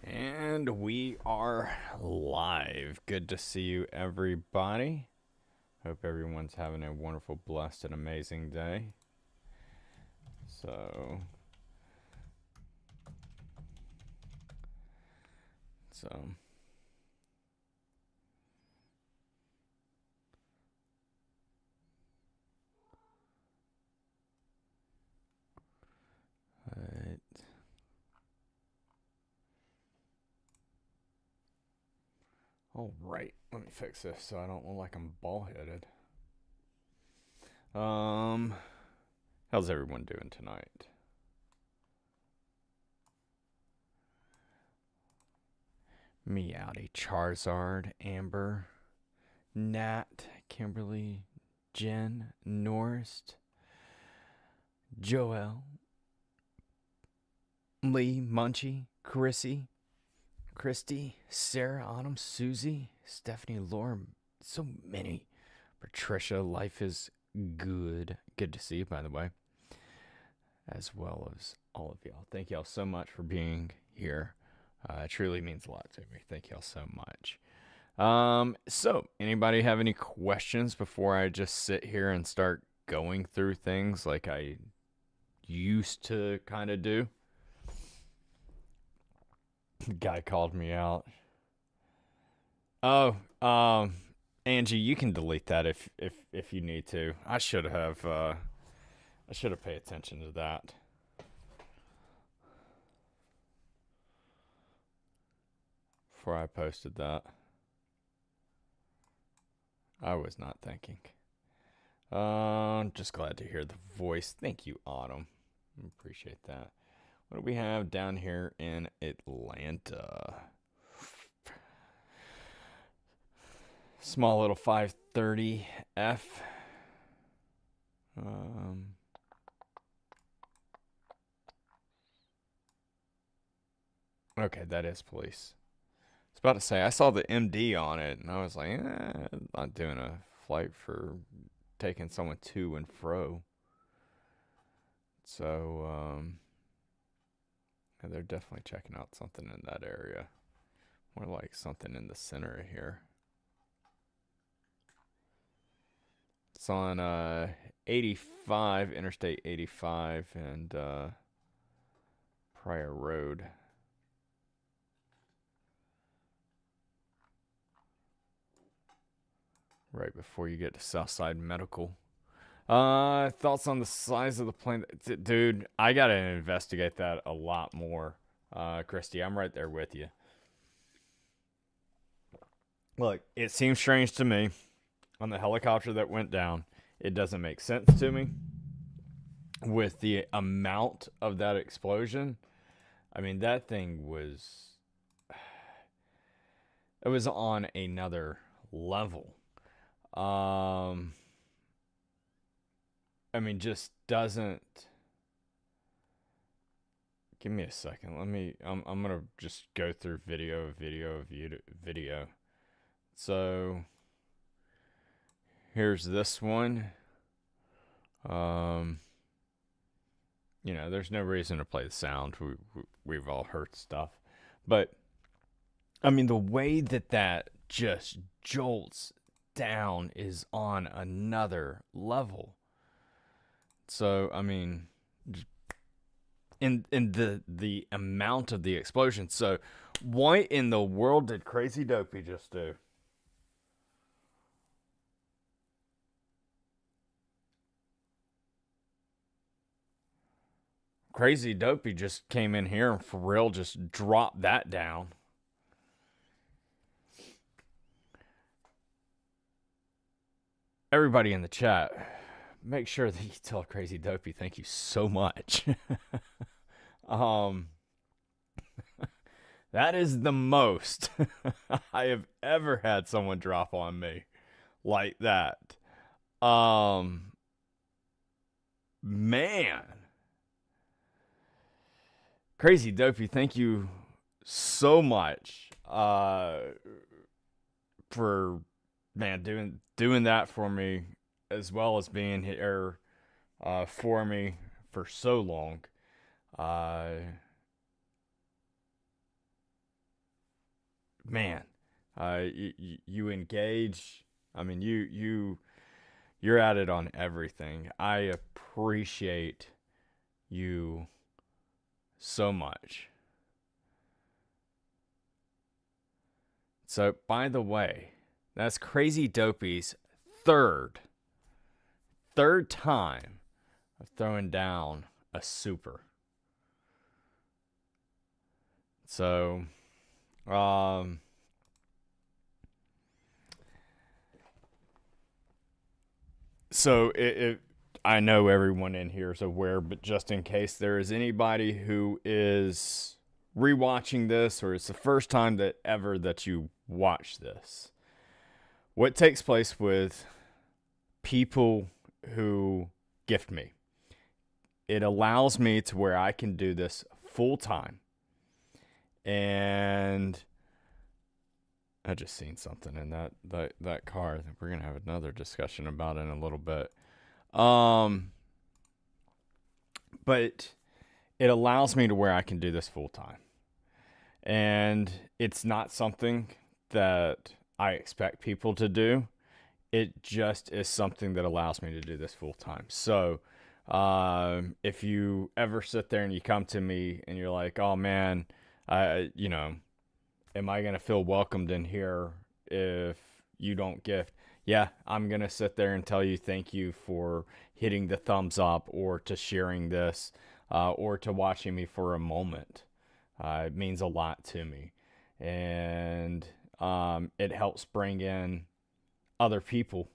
And we are live. Good to see you, everybody. Hope everyone's having a wonderful, blessed, and amazing day. So, so, right. All right. Let me fix this so I don't look like I'm bald-headed. How's everyone doing tonight? Meowdy, Charizard, Amber, Nat, Kimberly, Jen, Norris, Joel, Lee, Munchie, Christy, Sarah, Autumn, Susie, Stephanie, Laura, so many. Patricia, life is good. Good to see you, by the way, as well as all of y'all. Thank y'all so much for being here. It truly means a lot to me. Thank y'all so much. So anybody have any questions before I just sit here and start going through things like I used to kind of do? Guy called me out. Oh, Angie, you can delete that if you need to. I should have paid attention to that. Before I posted that. I was not thinking. Just glad to hear the voice. Thank you, Autumn. Appreciate that. What do we have down here in Atlanta? Small little 530F. Okay, that is police. I was about to say, I saw the MD on it, and I was like, I'm not doing a flight for taking someone to and fro. So, yeah, they're definitely checking out something in that area. More like something in the center here. It's on 85, Interstate 85, and Pryor Road. Right before you get to Southside Medical. Thoughts on the size of the plane? Dude, I gotta investigate that a lot more. Christy, I'm right there with you. Look, it seems strange to me on the helicopter that went down. It doesn't make sense to me with the amount of that explosion. I mean, that thing was, it was on another level. I mean, just doesn't. Give me a second. I'm gonna just go through video. So here's this one. There's no reason to play the sound. We've all heard stuff, but I mean, the way that just jolts down is on another level. So I mean, in the amount of the explosion. So what in the world did Crazy Dopey just do? Crazy Dopey just came in here and for real just dropped that down. Everybody in the chat, make sure that you tell Crazy Dopey thank you so much. That is the most I have ever had someone drop on me like that. Man. Crazy Dopey, thank you so much for doing that for me, as well as being here for me for so long. man, you engage. I mean, you're at it on everything. I appreciate you so much. So, by the way, that's Crazy Dopey's third time of throwing down a super. So, I know everyone in here is aware, but just in case there is anybody who is rewatching this or it's the first time that you watch this, what takes place with people who gift me, it allows me to where I can do this full time. And I just seen something in that car that we're gonna have another discussion about in a little bit. But it allows me to where I can do this full time. And it's not something that I expect people to do. It just is something that allows me to do this full time. So if you ever sit there and you come to me and you're like, oh man, am I going to feel welcomed in here if you don't gift? Yeah, I'm going to sit there and tell you thank you for hitting the thumbs up or to sharing this or to watching me for a moment. It means a lot to me. And it helps bring in other people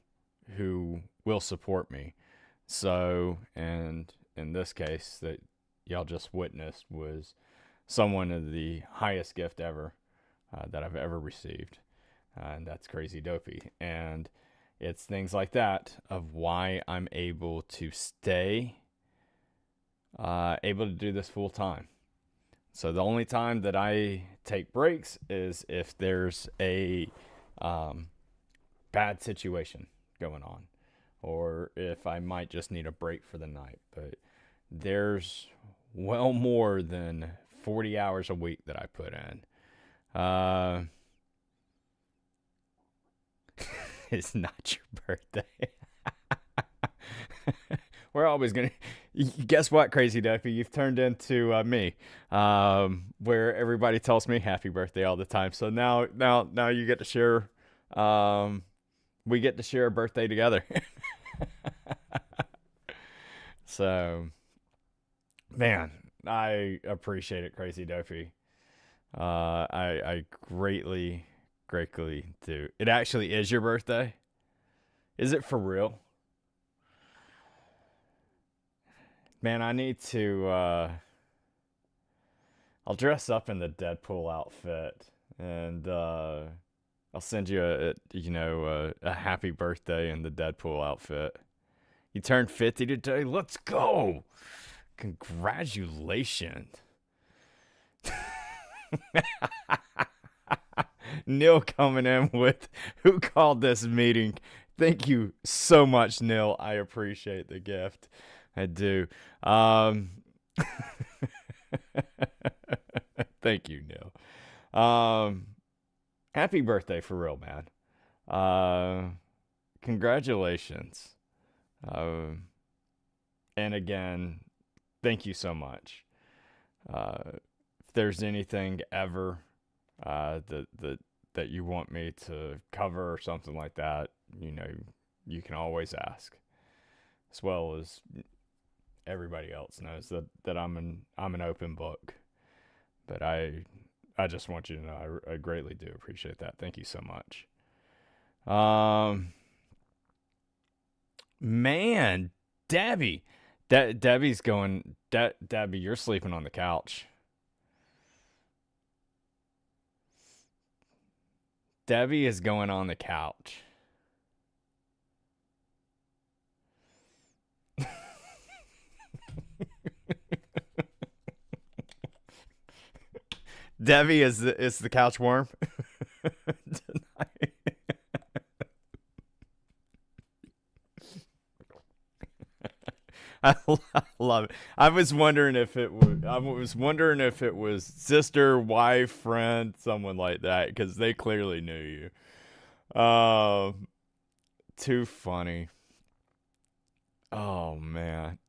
who will support me. So, and in this case that y'all just witnessed was someone of the highest gift ever that I've ever received. And that's Crazy Dopey. And it's things like that of why I'm able to stay able to do this full time. So the only time that I take breaks is if there's a bad situation going on, or if I might just need a break for the night. But there's well more than 40 hours a week that I put in. It's not your birthday. We're always going to... Guess what, Crazy Duffy? You've turned into me, where everybody tells me happy birthday all the time. So now you get to share... we get to share a birthday together. So, man, I appreciate it, Crazy Dopey. I greatly do. It actually is your birthday? Is it for real? Man, I need to, I'll dress up in the Deadpool outfit and, I'll send you a happy birthday in the Deadpool outfit. You turned 50 today? Let's go! Congratulations. Neil coming in with who called this meeting. Thank you so much, Neil. I appreciate the gift. I do. Thank you, Neil. Happy birthday for real, man. Congratulations. And again, thank you so much. If there's anything ever that you want me to cover or something like that, you can always ask. As well as everybody else knows that I'm an open book. But I just want you to know I greatly do appreciate that. Thank you so much. Man, Debbie. Debbie's going... Debbie, you're sleeping on the couch. Debbie is going on the couch. Debbie is the couch worm tonight. I love it. I was wondering if it was. I was wondering if it was sister, wife, friend, someone like that, because they clearly knew you. Too funny. Oh man.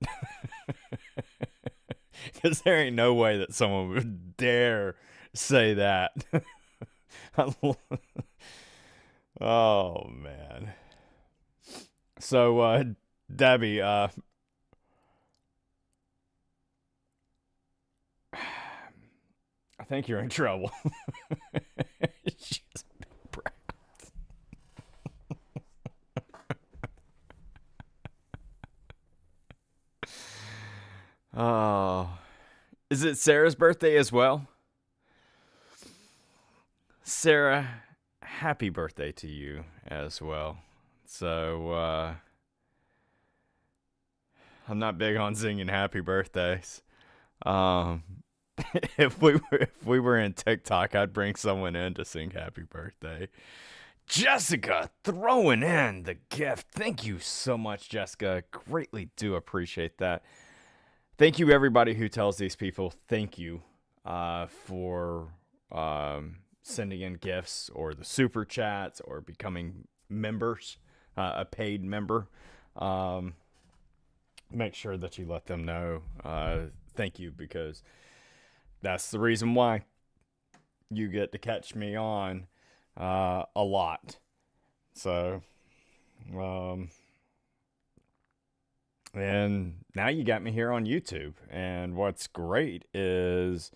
Because there ain't no way that someone would dare say that. Oh man. So Debbie, I think you're in trouble. She's a big brat. Oh, is it Sarah's birthday as well? Sarah, happy birthday to you as well. So, I'm not big on singing happy birthdays. Um, if we were in TikTok, I'd bring someone in to sing happy birthday. Jessica throwing in the gift. Thank you so much, Jessica. Greatly do appreciate that. Thank you, everybody who tells these people thank you for sending in gifts or the super chats or becoming members, a paid member. Make sure that you let them know thank you, because that's the reason why you get to catch me on a lot. So, and now you got me here on YouTube. And what's great is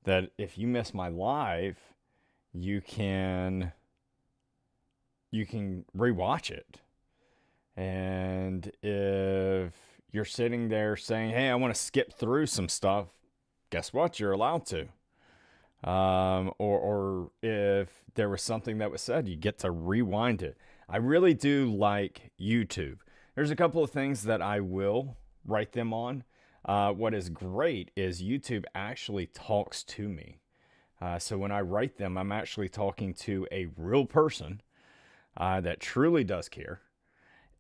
that if you miss my live, you can rewatch it. And if you're sitting there saying, hey, I want to skip through some stuff, guess what? You're allowed to. Or if there was something that was said, you get to rewind it. I really do like YouTube. There's a couple of things that I will write them on. What is great is YouTube actually talks to me. So when I write them, I'm actually talking to a real person that truly does care.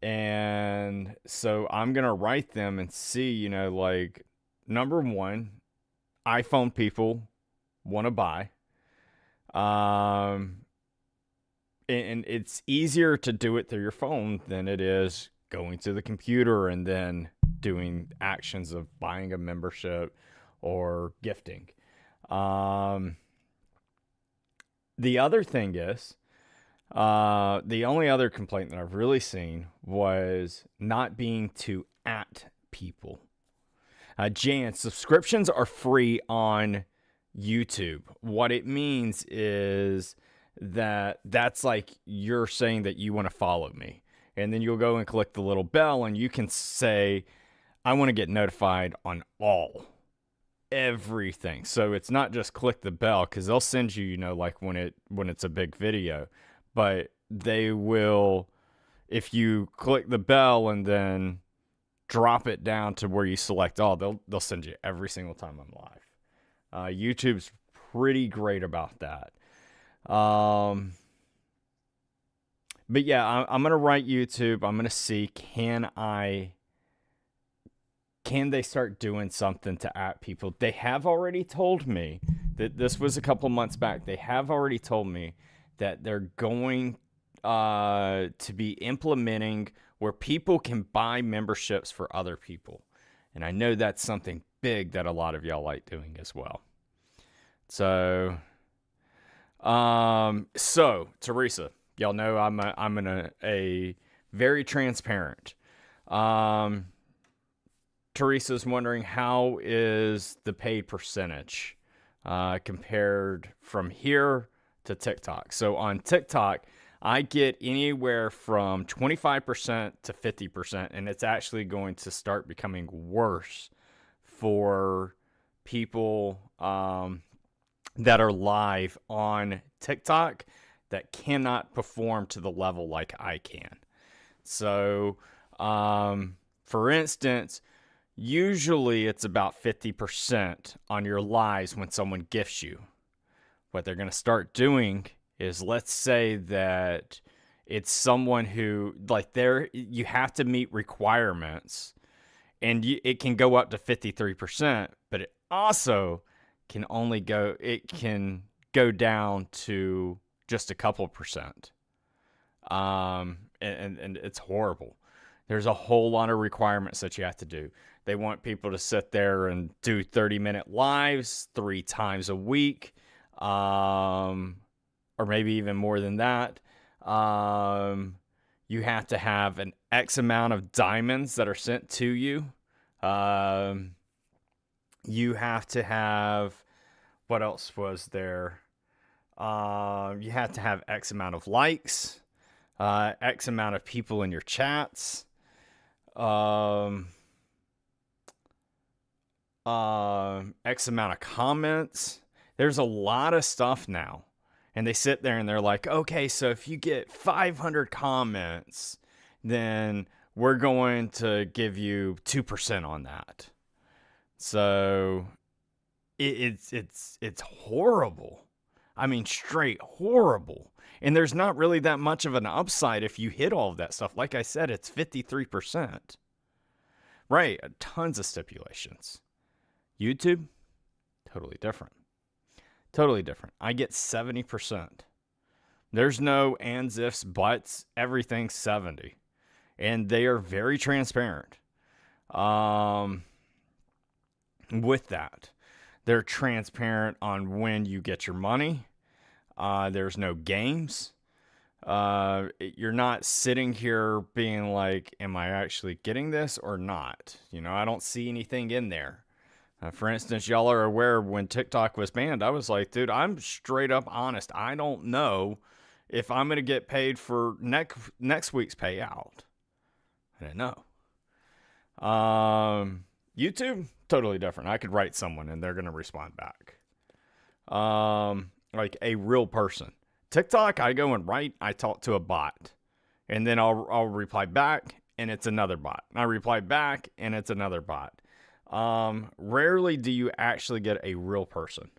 And so I'm going to write them and see, like, number one, iPhone people want to buy. And it's easier to do it through your phone than it is going to the computer and then doing actions of buying a membership or gifting. The other thing is, the only other complaint that I've really seen was not being to at people. Jan, subscriptions are free on YouTube. What it means is that's like you're saying that you want to follow me. And then you'll go and click the little bell and you can say, I want to get notified on everything. So it's not just click the bell, because they'll send you, like when it's a big video. But they will, if you click the bell and then drop it down to where you select all, they'll send you every single time I'm live. YouTube's pretty great about that. But yeah, I'm gonna write YouTube. I'm gonna see, can they start doing something to at people? They have already told me that this was a couple months back. They have already told me that they're going to be implementing where people can buy memberships for other people. And I know that's something big that a lot of y'all like doing as well. So Teresa, y'all know I'm a very transparent. Teresa's wondering, how is the paid percentage compared from here to TikTok? So on TikTok, I get anywhere from 25% to 50%, and it's actually going to start becoming worse for people that are live on TikTok that cannot perform to the level like I can. So, for instance, usually it's about 50% on your lives when someone gifts you. What they're going to start doing is, let's say that it's someone who, like, you have to meet requirements, And it can go up to 53%, but it also can go down to just a couple percent. And it's horrible. There's a whole lot of requirements that you have to do. They want people to sit there and do 30-minute lives 3 times a week, or maybe even more than that. You have to have an X amount of diamonds that are sent to you. You have to have, what else was there? You have to have X amount of likes, X amount of people in your chats, X amount of comments. There's a lot of stuff now. And they sit there and they're like, okay, so if you get 500 comments, then we're going to give you 2% on that. So it's horrible. I mean, straight horrible. And there's not really that much of an upside if you hit all of that stuff. Like I said, it's 53%. Right, tons of stipulations. YouTube, totally different. Totally different. I get 70%. There's no ands, ifs, buts. Everything's 70. And they are very transparent. With that, they're transparent on when you get your money. There's no games. You're not sitting here being like, am I actually getting this or not? You know, I don't see anything in there. For instance, y'all are aware when TikTok was banned, I was like, dude, I'm straight up honest. I don't know if I'm going to get paid for next week's payout. I didn't know. YouTube, totally different. I could write someone and they're going to respond back. Like a real person. TikTok, I go and write, I talk to a bot. And then I'll reply back and it's another bot. I reply back and it's another bot. Rarely do you actually get a real person.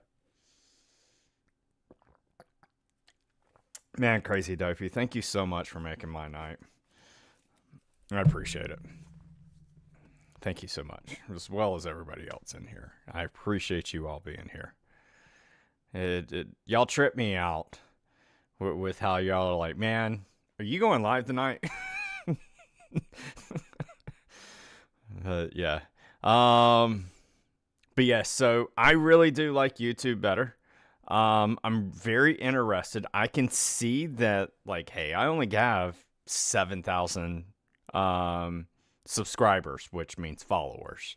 Man, Crazy Dopey, thank you so much for making my night. I appreciate it. Thank you so much, as well as everybody else in here. I appreciate you all being here. Y'all trip me out with how y'all are like, man, are you going live tonight? Yeah. But yeah, so I really do like YouTube better. I'm very interested. I can see that, like, hey, I only have 7,000, subscribers, which means followers.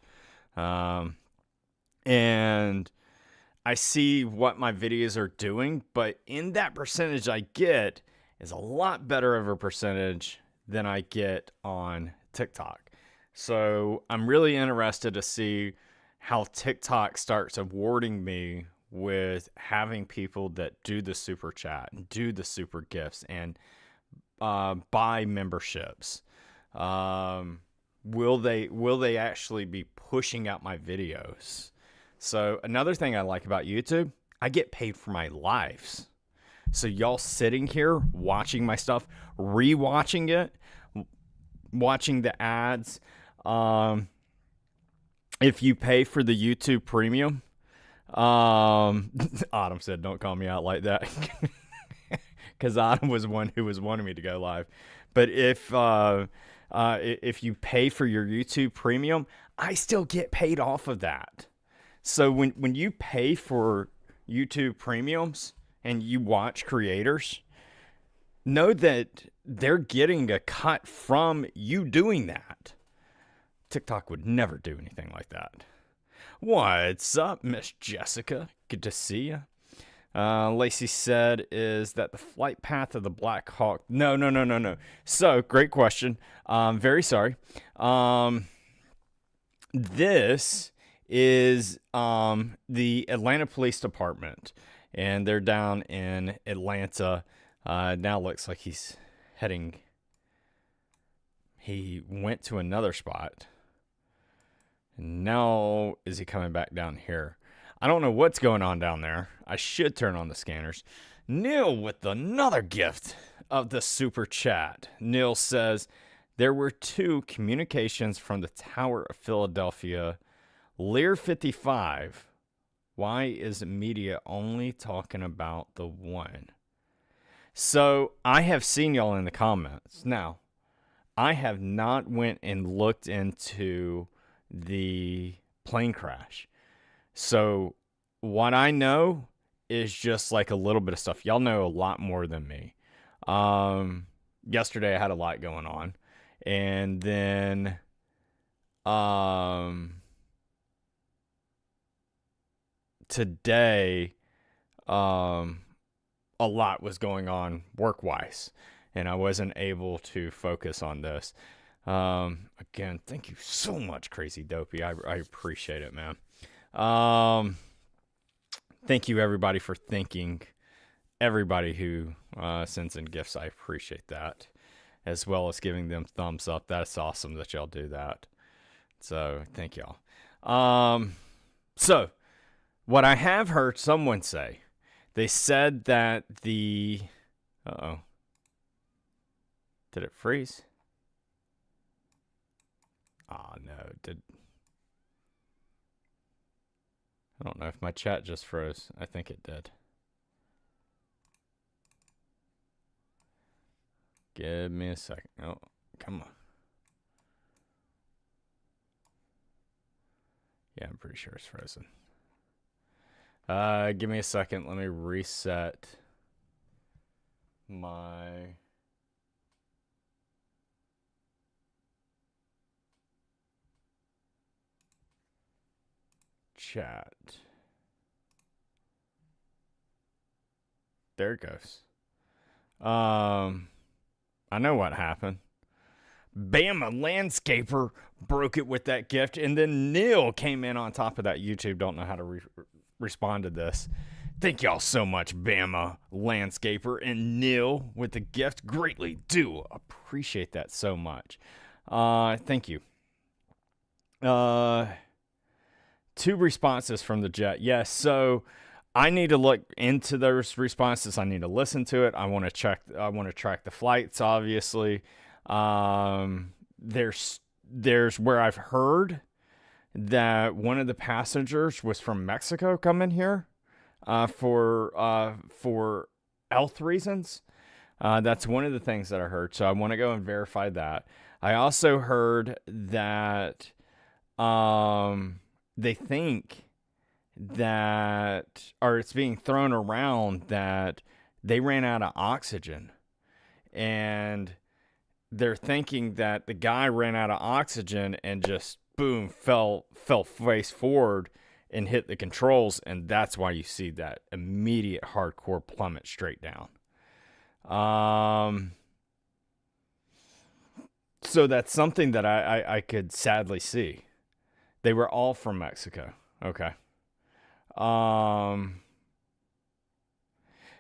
And I see what my videos are doing, but in that percentage I get is a lot better of a percentage than I get on TikTok. So I'm really interested to see how TikTok starts awarding me with having people that do the super chat and do the super gifts and buy memberships. Will they actually be pushing out my videos? So another thing I like about YouTube, I get paid for my lives. So y'all sitting here watching my stuff, rewatching it, watching the ads. If you pay for the YouTube Premium, Autumn said, "Don't call me out like that," because Autumn was one who was wanting me to go live. But if you pay for your YouTube Premium, I still get paid off of that. So when you pay for YouTube Premiums and you watch creators, know that they're getting a cut from you doing that. TikTok would never do anything like that. What's up, Miss Jessica? Good to see you. Lacey said, is that the flight path of the Black Hawk? No. So, great question. Very sorry. This is the Atlanta Police Department, and they're down in Atlanta. Now looks like he went to another spot. And now is he coming back down here? I don't know what's going on down there. I should turn on the scanners. Neil with another gift of the super chat. Neil says, There were 2 communications from the Tower of Philadephia. Lear 55. Why is media only talking about the one? So I have seen y'all in the comments. Now, I have not went and looked into the plane crash. So what I know is just like a little bit of stuff. Y'all know a lot more than me. Yesterday I had a lot going on. And then today a lot was going on work-wise, and I wasn't able to focus on this. Again, thank you so much, Crazy Dopey. I appreciate it, man. Thank you, everybody, for thinking. Everybody who sends in gifts, I appreciate that, as well as giving them thumbs up. That's awesome that y'all do that. So, thank y'all. So, what I have heard someone say, they said that the... Uh-oh. Did it freeze? Oh, no. I don't know if my chat just froze. I think it did. Give me a second. Oh, come on. Yeah, I'm pretty sure it's frozen. Give me a second. Let me reset my... chat. There it goes. I know what happened. Bam, a landscaper broke it with that gift, and then Neil came in on top of that. YouTube don't know how to respond to this. Thank y'all so much, Bama landscaper and Neil with the gift. Greatly do appreciate that so much. Thank you. 2 responses from the jet. Yes, so I need to look into those responses. I need to listen to it. I want to check. I want to track the flights, obviously. There's where I've heard that one of the passengers was from Mexico coming here for health reasons. That's one of the things that I heard. So I want to go and verify that. I also heard that they think that, or it's being thrown around that they ran out of oxygen, and they're thinking that the guy ran out of oxygen and just boom fell face forward and hit the controls, and that's why you see that immediate hardcore plummet straight down. So that's something that I could sadly see. They were all from Mexico. Okay.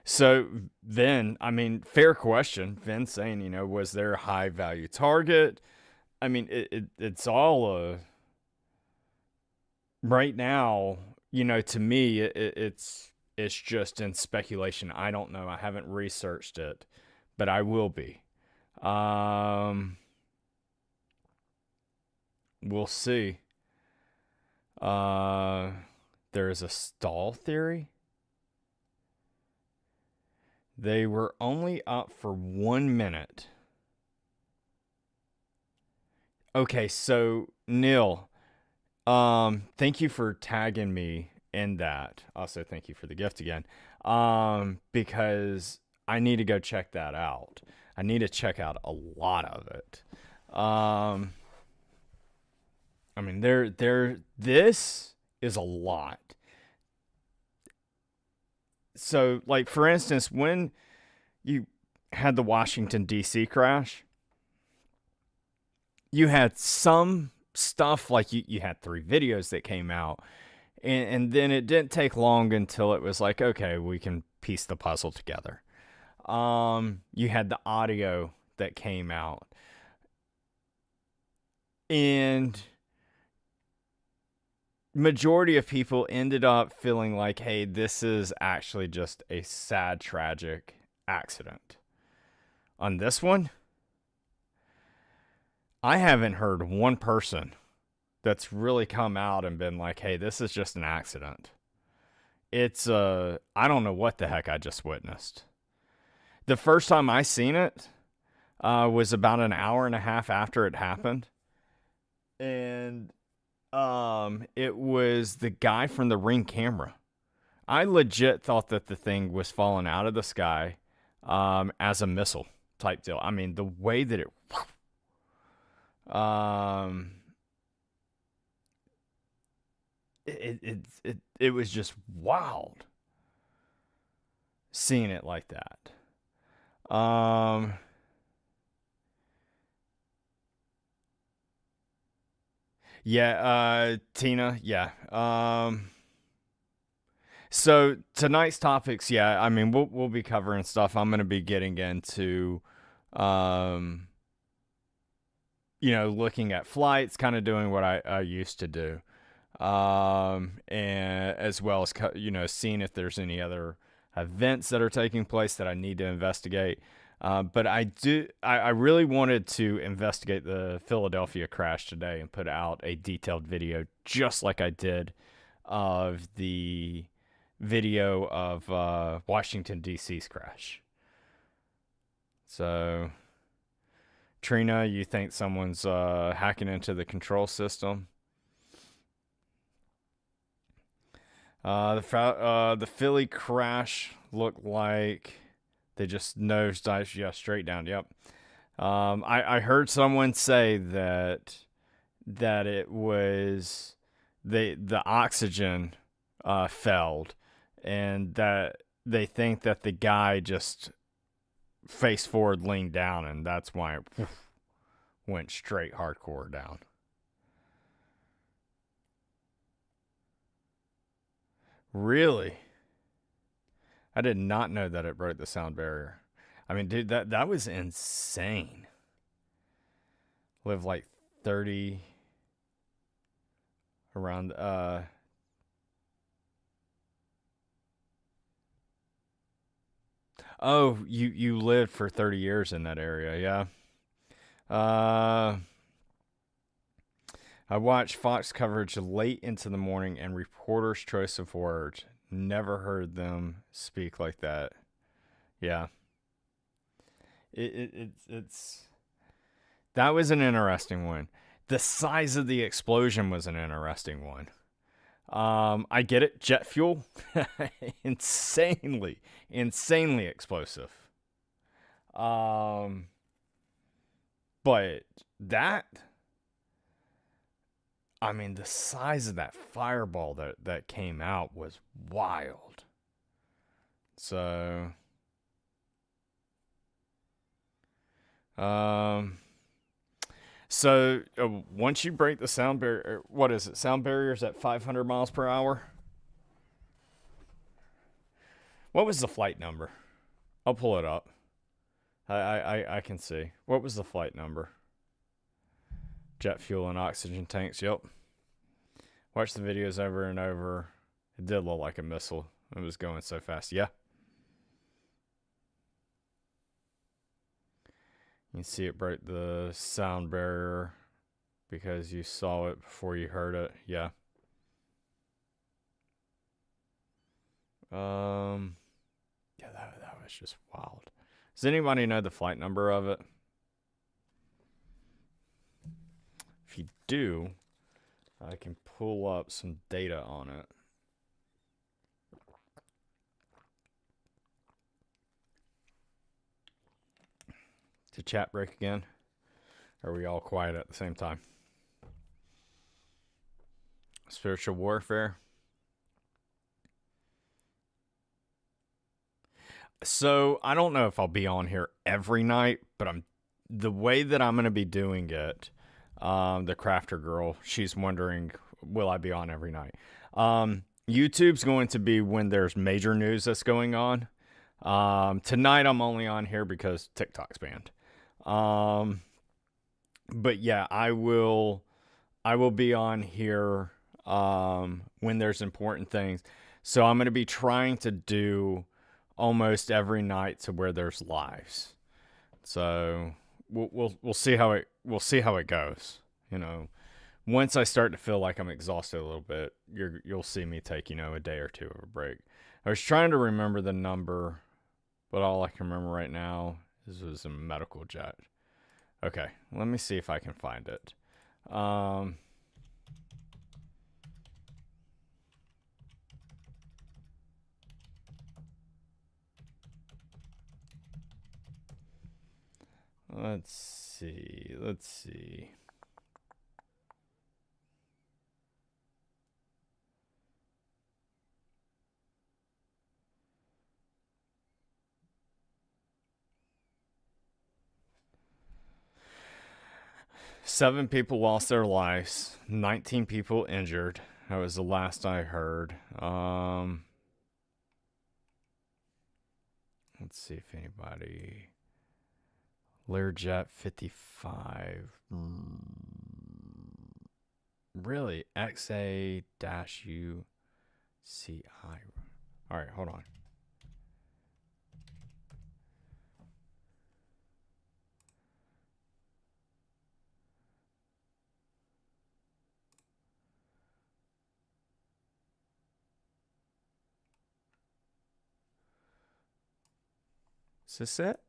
So then, I mean, fair question. Vin saying, you know, was there a high value target? I mean, it's all right now, you know, to me, it's just in speculation. I don't know. I haven't researched it, but I will be. We'll see. There's a stall theory. They were only up for 1 minute. Okay, so Neil, thank you for tagging me in that. Also, thank you for the gift again. Because I need to go check that out. I need to check out a lot of it. I mean, this is a lot. So, like, for instance, when you had the Washington, D.C. crash, you had some stuff, like you had 3 videos that came out, and then it didn't take long until it was like, okay, we can piece the puzzle together. You had the audio that came out, and majority of people ended up feeling like, hey, this is actually just a sad, tragic accident. On this one, I haven't heard one person that's really come out and been like, hey, this is just an accident. It's, I don't know what the heck I just witnessed. The first time I seen it was about an hour and a half after it happened. And it was the guy from the Ring camera. I legit thought that the thing was falling out of the sky as a missile type deal. I mean, the way that um it was just wild seeing it like that. Yeah, Tina, yeah. So tonight's topics, yeah, I mean we'll be covering stuff. I'm gonna be getting into um looking at flights, kind of doing what I used to do. And as well as seeing if there's any other events that are taking place that I need to investigate. But I really wanted to investigate the Philadephia crash today and put out a detailed video, just like I did of the video of Washington D.C.'s crash. So, Trina, you think someone's hacking into the control system? The Philly crash looked like they just nosedived, yeah, straight down. Yep. I heard someone say that it was the oxygen failed, and that they think that the guy just face forward leaned down, and that's why it went straight hardcore down. Really? I did not know that it broke the sound barrier. I mean, dude, that was insane. Live like 30 around Oh, you lived for 30 years in that area, yeah. I watched Fox coverage late into the morning and reporters' choice of words. Never heard them speak like that. Yeah. It's that was an interesting one. The size of the explosion was an interesting one. I get it, jet fuel, insanely explosive. Um, but that, I mean, the size of that fireball that came out was wild. So, um, once you break the sound barrier, what is it? Sound barriers at 500 miles per hour. What was the flight number? I'll pull it up. I can see. What was the flight number? Jet fuel and oxygen tanks. Yep. Watch the videos over and over. It did look like a missile. It was going so fast. Yeah. You can see it broke the sound barrier because you saw it before you heard it. Yeah. Yeah, that was just wild. Does anybody know the flight number of it? If you do, I can pull up some data on it. Did chat break again? Or are we all quiet at the same time? Spiritual warfare. So I don't know if I'll be on here every night, but the way that I'm going to be doing it. The crafter girl, she's wondering, will I be on every night? YouTube's going to be when there's major news that's going on. Tonight I'm only on here because TikTok's banned. But yeah, I will be on here when there's important things. So I'm going to be trying to do almost every night to where there's lives. So we'll see how it we'll see how it goes. You know, once I start to feel like I'm exhausted a little bit, you'll see me take, a day or two of a break. I was trying to remember the number, but all I can remember right now is it was a medical jet. Okay, let me see if I can find it. Let's see. Seven people lost their lives, 19 people injured. That was the last I heard. Let's see if anybody. Learjet 55. Really? XA-UCI. Alright, hold on. Is this it?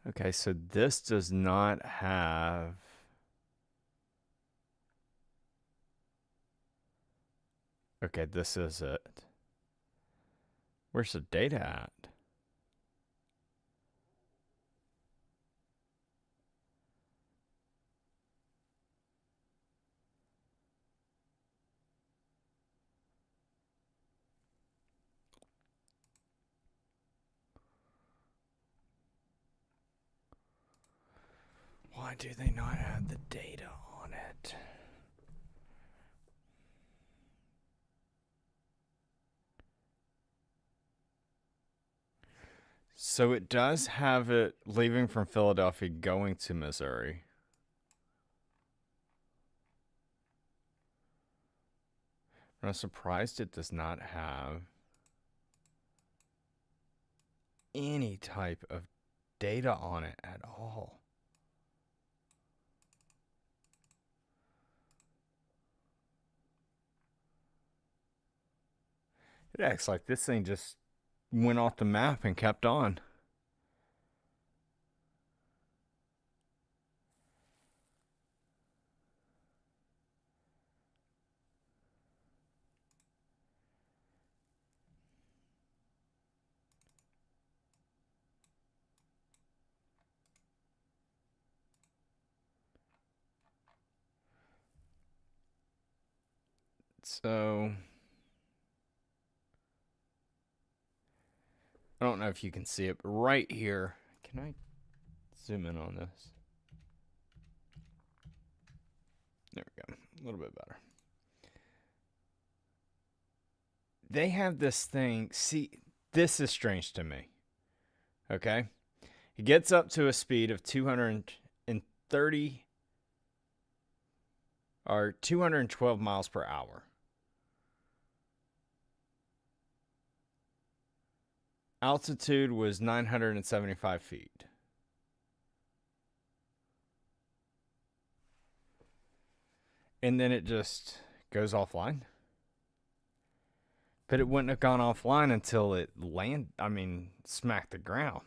Okay, so this does not have. Okay, this is it. Where's the data at? Why do they not have the data on it? So it does have it leaving from Philadelphia going to Missouri. I'm surprised it does not have any type of data on it at all. It acts like this thing just went off the map and kept on. So I don't know if you can see it, but right here, can I zoom in on this? There we go. A little bit better. They have this thing. See, this is strange to me. Okay? It gets up to a speed of 230 or 212 miles per hour. Altitude was 975 feet. And then it just goes offline. But it wouldn't have gone offline until it smacked the ground.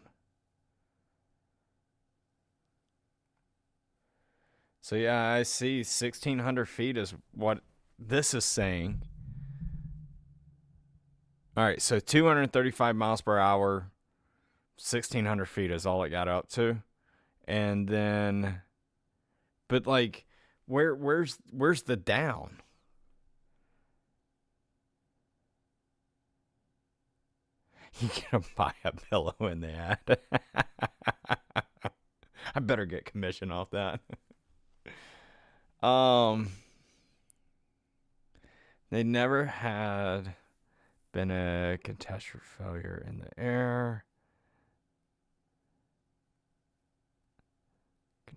So yeah, I see 1,600 feet is what this is saying. All right, so 235 miles per hour, 1,600 feet is all it got up to. And then, but like, where's the down? You gonna buy a pillow in the ad? I better get commission off that. They never had been a catastrophic failure in the air.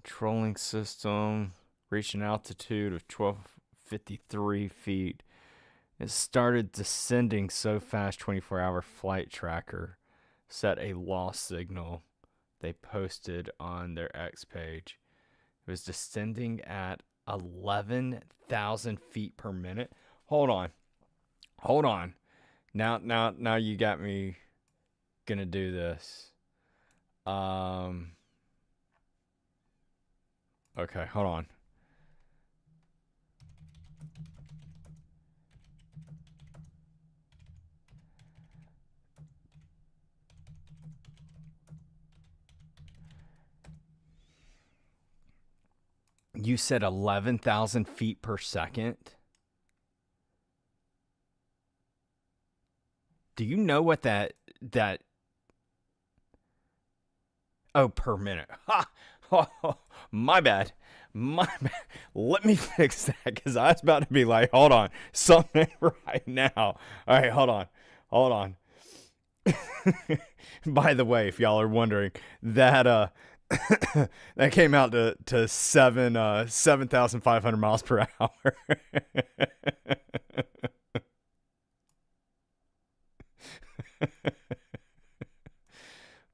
Controlling system reached an altitude of 1253 feet. It started descending so fast, 24-hour flight tracker set a loss signal they posted on their X page. It was descending at 11,000 feet per minute. Hold on. Now you got me gonna do this. Okay, hold on. You said 11,000 feet per second? Do you know what that oh, per minute. Ha! Oh, my bad. Let me fix that because I was about to be like, hold on, something right now. All right, hold on. By the way, if y'all are wondering, that that came out to 7,500 miles per hour.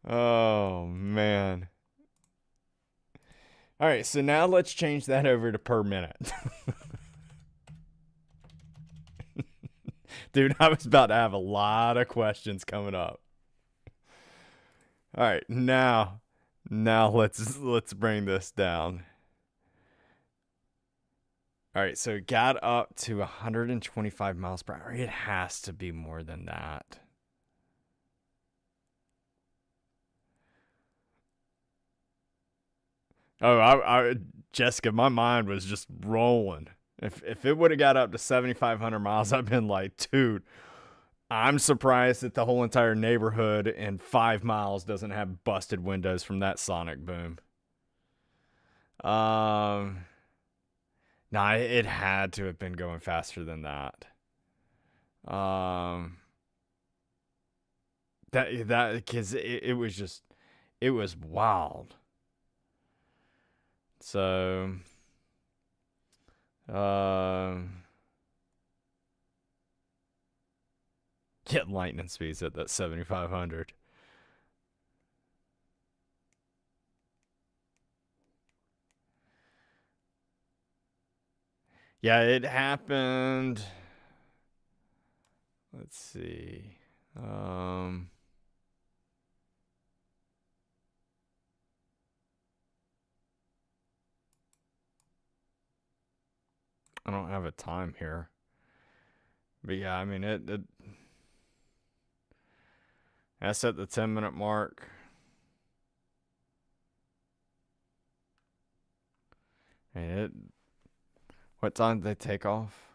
Oh man. All right, so now let's change that over to per minute. Dude, I was about to have a lot of questions coming up. All right, now let's bring this down. All right, so it got up to 125 miles per hour. It has to be more than that. Oh, Jessica, my mind was just rolling. If it would have got up to 7,500 miles, I've been like, dude, I'm surprised that the whole entire neighborhood in 5 miles doesn't have busted windows from that sonic boom. Nah, it had to have been going faster than that. Um, that because it was just, it was wild. So, get lightning speeds at that 7,500. Yeah, it happened. Let's see. I don't have a time here. But yeah, I mean, that's at the 10-minute mark. And what time did they take off?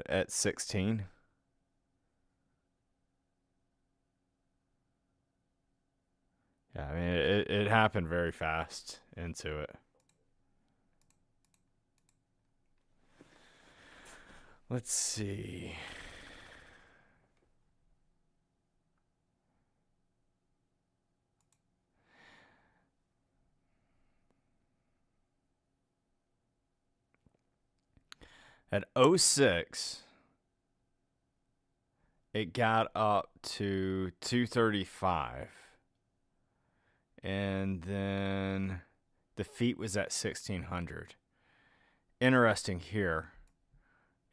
At 16. Yeah, I mean, it happened very fast into it. Let's see. At 06, it got up to 235. And then the feet was at 1,600. Interesting here.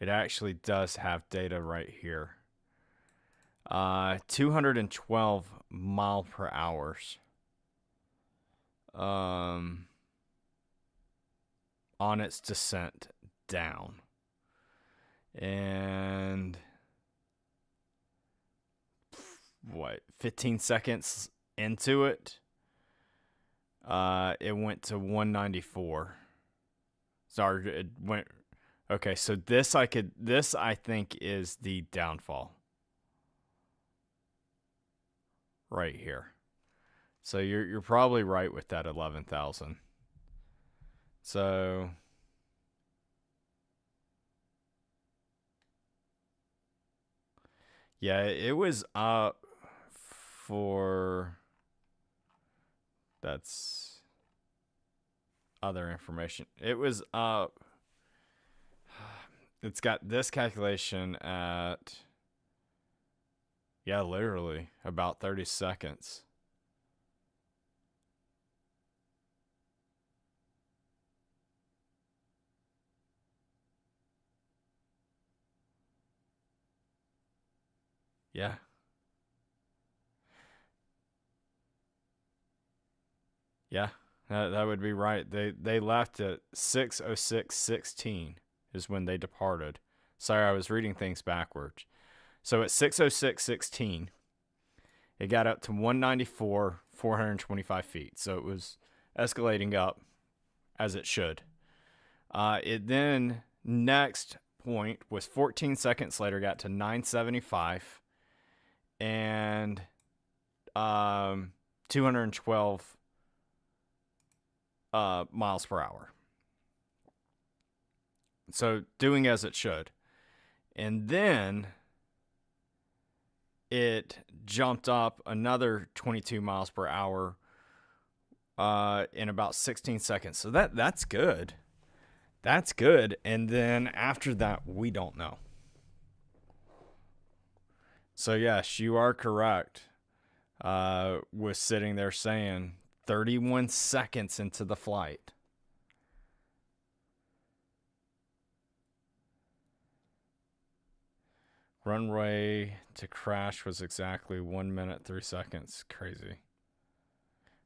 It actually does have data right here. 212 mile per hours. On its descent down. And 15 seconds into it, it went to 194. Sorry, it went. Okay, so this I think is the downfall. Right here. So you're probably right with that 11,000. So yeah, it was up for That's other information. It was it's got this calculation at, yeah, literally about 30 seconds. Yeah. Yeah. That would be right. They left at 6:06:16 is when they departed. Sorry, I was reading things backwards. So at 6:06:16, it got up to 194, 425 feet. So it was escalating up as it should. It then, next point was 14 seconds later, got to 975 and 212 miles per hour. So doing as it should. And then it jumped up another 22 miles per hour in about 16 seconds. So that's good. That's good. And then after that, we don't know. So yes, you are correct. Was sitting there saying 31 seconds into the flight. Runway to crash was exactly 1 minute, 3 seconds. Crazy.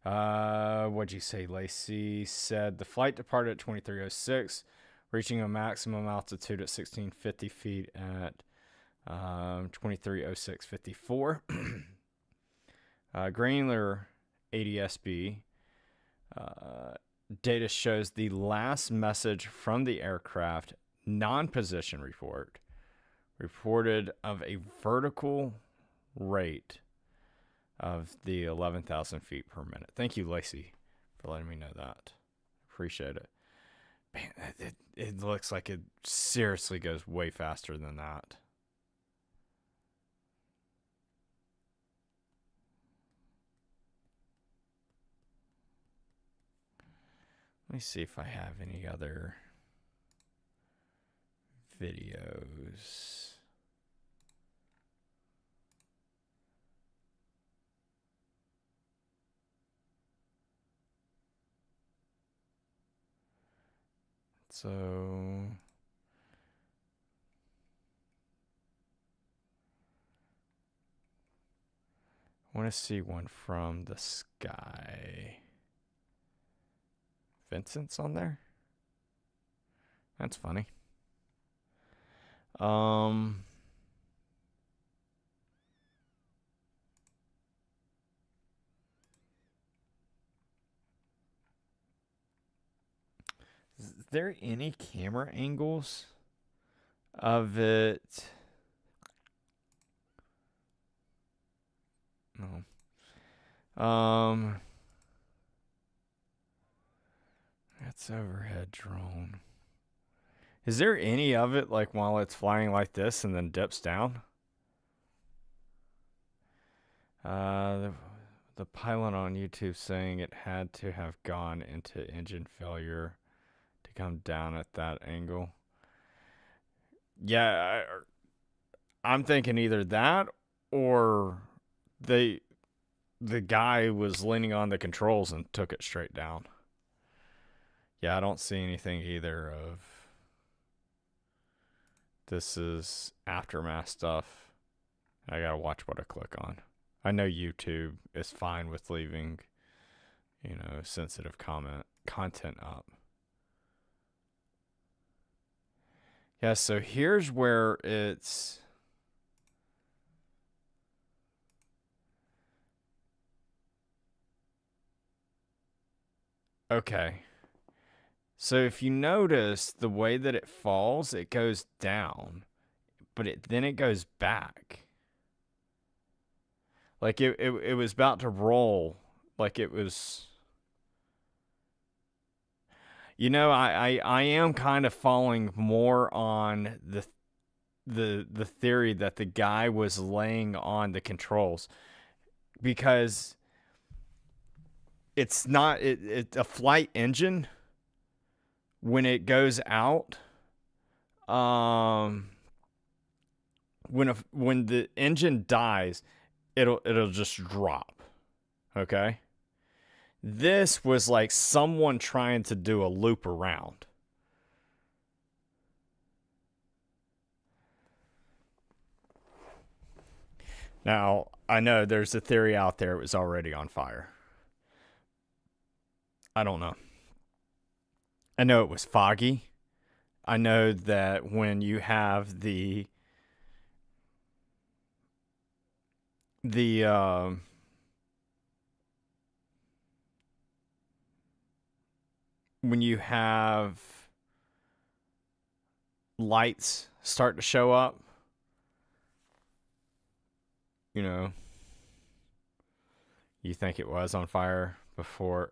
What'd you say? Lacey said the flight departed at 23:06, reaching a maximum altitude at 1650 feet at 23:06:54. Granular ADSB data shows the last message from the aircraft non-position report reported of a vertical rate of the 11,000 feet per minute. Thank you, Lacey, for letting me know that. Appreciate it. Man, it looks like it seriously goes way faster than that. Let me see if I have any other videos. So I want to see one from the sky. Vincent's on there? That's funny. Is there any camera angles of it? No. That's overhead drone. Is there any of it like while it's flying like this and then dips down? The pilot on YouTube saying it had to have gone into engine failure to come down at that angle. Yeah, I'm thinking either that or the guy was leaning on the controls and took it straight down. Yeah, I don't see anything either of this is aftermath stuff. I gotta watch what I click on. I know YouTube is fine with leaving, sensitive content up. Yeah, so here's where it's okay. So if you notice the way that it falls, it goes down, but then it goes back. Like it was about to roll, like it was. I am kind of falling more on the theory that the guy was laying on the controls, because it's not a flight engine when it goes out. When the engine dies, it'll just drop. Okay? This was like someone trying to do a loop around. Now, I know there's a theory out there it was already on fire. I don't know. I know it was foggy. I know that when you have the when you have lights start to show up, you know, you think it was on fire before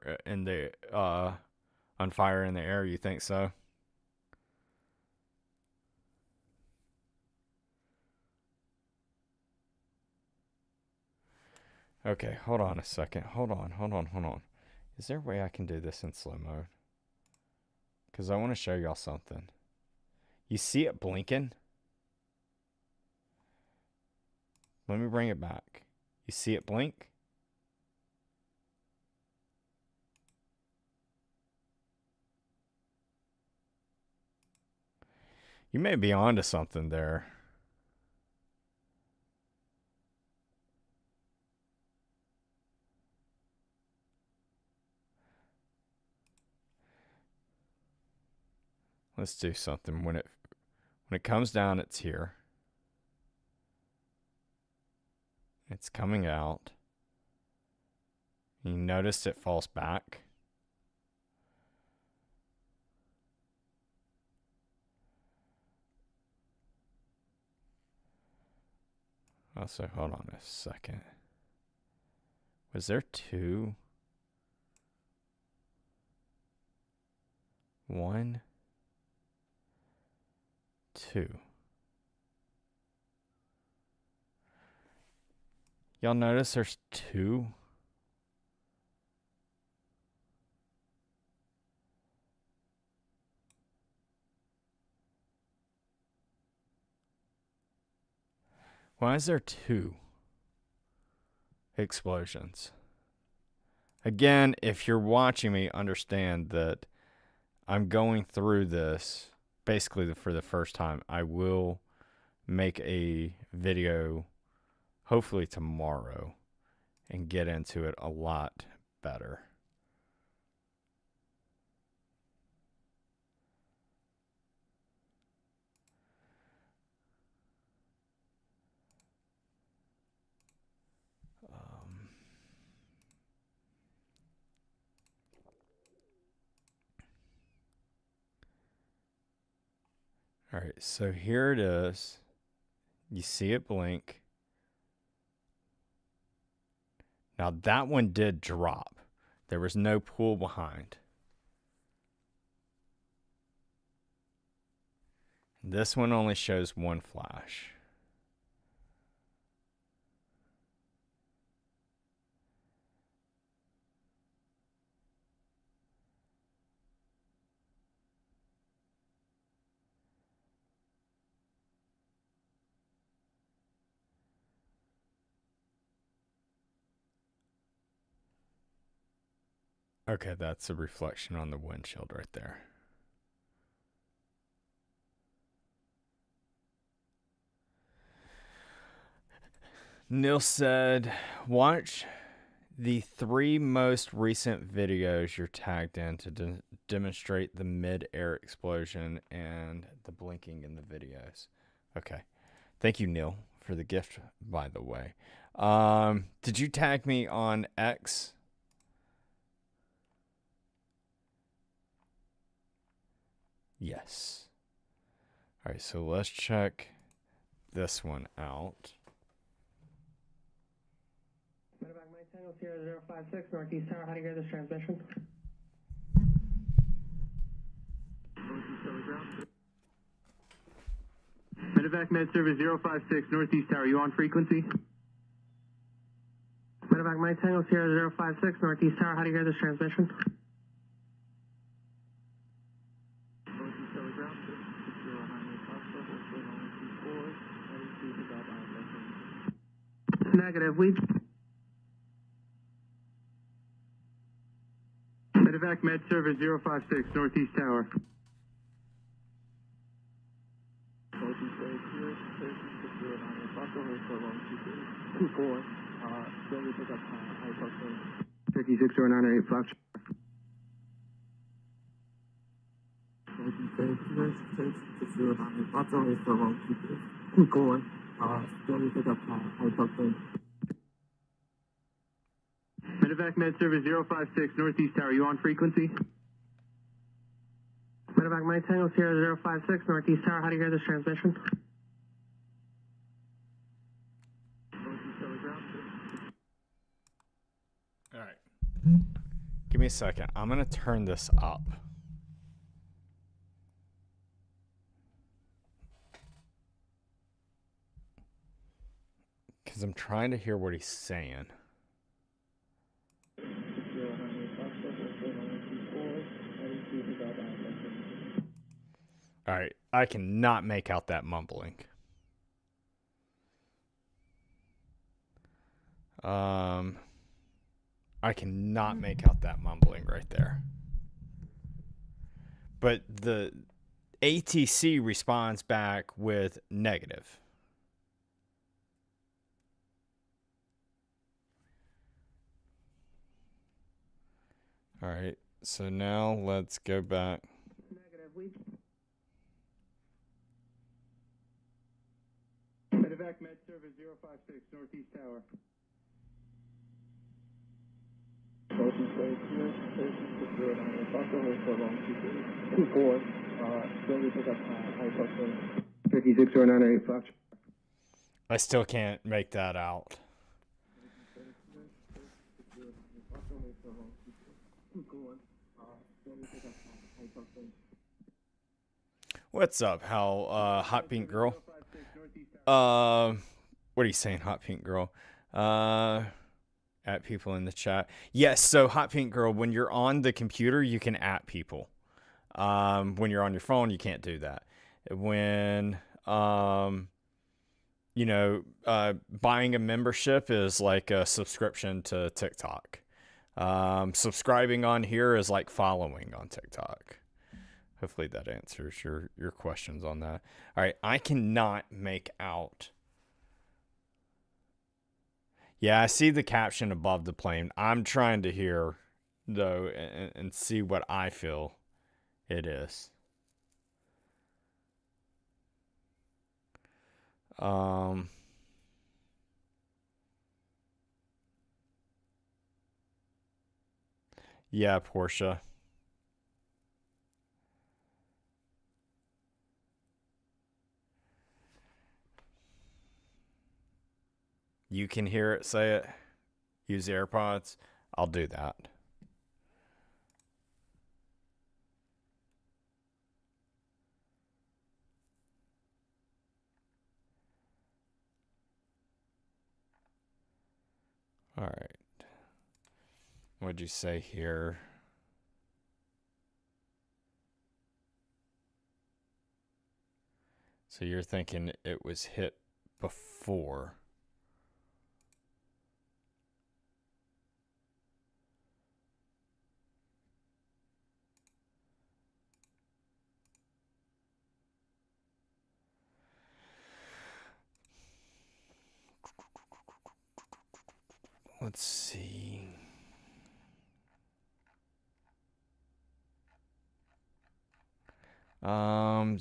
on fire in the air. You think so? Okay, hold on a second. Hold on. Is there a way I can do this in slow mode? Because I want to show y'all something. You see it blinking? Let me bring it back. You see it blink? You may be onto something there. Let's do something. When it comes down, it's here. It's coming out. You notice it falls back. Also, hold on a second. Was there two? One, two. Y'all notice there's two? Why is there two explosions? Again, if you're watching me, understand that I'm going through this basically for the first time. I will make a video hopefully tomorrow and get into it a lot better. All right, so here it is. You see it blink. Now that one did drop. There was no pull behind. This one only shows one flash. Okay, that's a reflection on the windshield right there. Neil said, watch the 3 most recent videos you're tagged in to demonstrate the mid-air explosion and the blinking in the videos. Okay. Thank you, Neil, for the gift, by the way. Did you tag me on X? Yes. All right, so let's check this one out. Medevac Mike Tango Sierra 056 Northeast Tower. How do you hear this transmission? Medevac Med Service 056 Northeast Tower. You on frequency? Medevac Medevac Mike Tango Sierra 056 Northeast Tower. How do you hear this transmission? Negative. We. Medevac Med Service 056 Northeast Tower. Turkey 6098 Fox. Medevac Med Service 056 Northeast Tower. You on frequency? Medevac Mike Tango Sierra 056 Northeast Tower. How do you hear this transmission? All right. Give me a second. I'm going to turn this up. Because I'm trying to hear what he's saying. All right. I cannot make out that mumbling. I cannot make out that mumbling right there. But the ATC responds back with negative. All right. So now let's go back. Negative. Medevac Med Service 056 Northeast Tower. Turkey 6098 Fox. I still can't make that out. What's up, Hal? Hot Pink Girl. What are you saying, Hot Pink Girl? At people in the chat. Yes, so Hot Pink Girl, when you're on the computer, you can at people. When you're on your phone, you can't do that. When buying a membership is like a subscription to TikTok. Subscribing on here is like following on TikTok. Hopefully that answers your questions on that. All right, I cannot make out. Yeah, I see the caption above the plane. I'm trying to hear, though, and see what I feel it is. Yeah, Portia. You can hear it, say it. Use the AirPods. I'll do that. All right. What'd you say here? So you're thinking it was hit before. Let's see.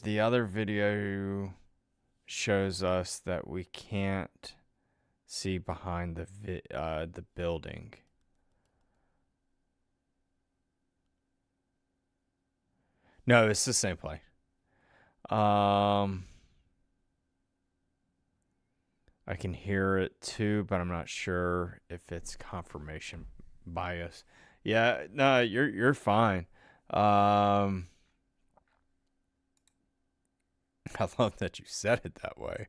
The other video shows us that we can't see behind the building. No, it's the same play. I can hear it too, but I'm not sure if it's confirmation bias. Yeah, no, you're fine. I love that you said it that way.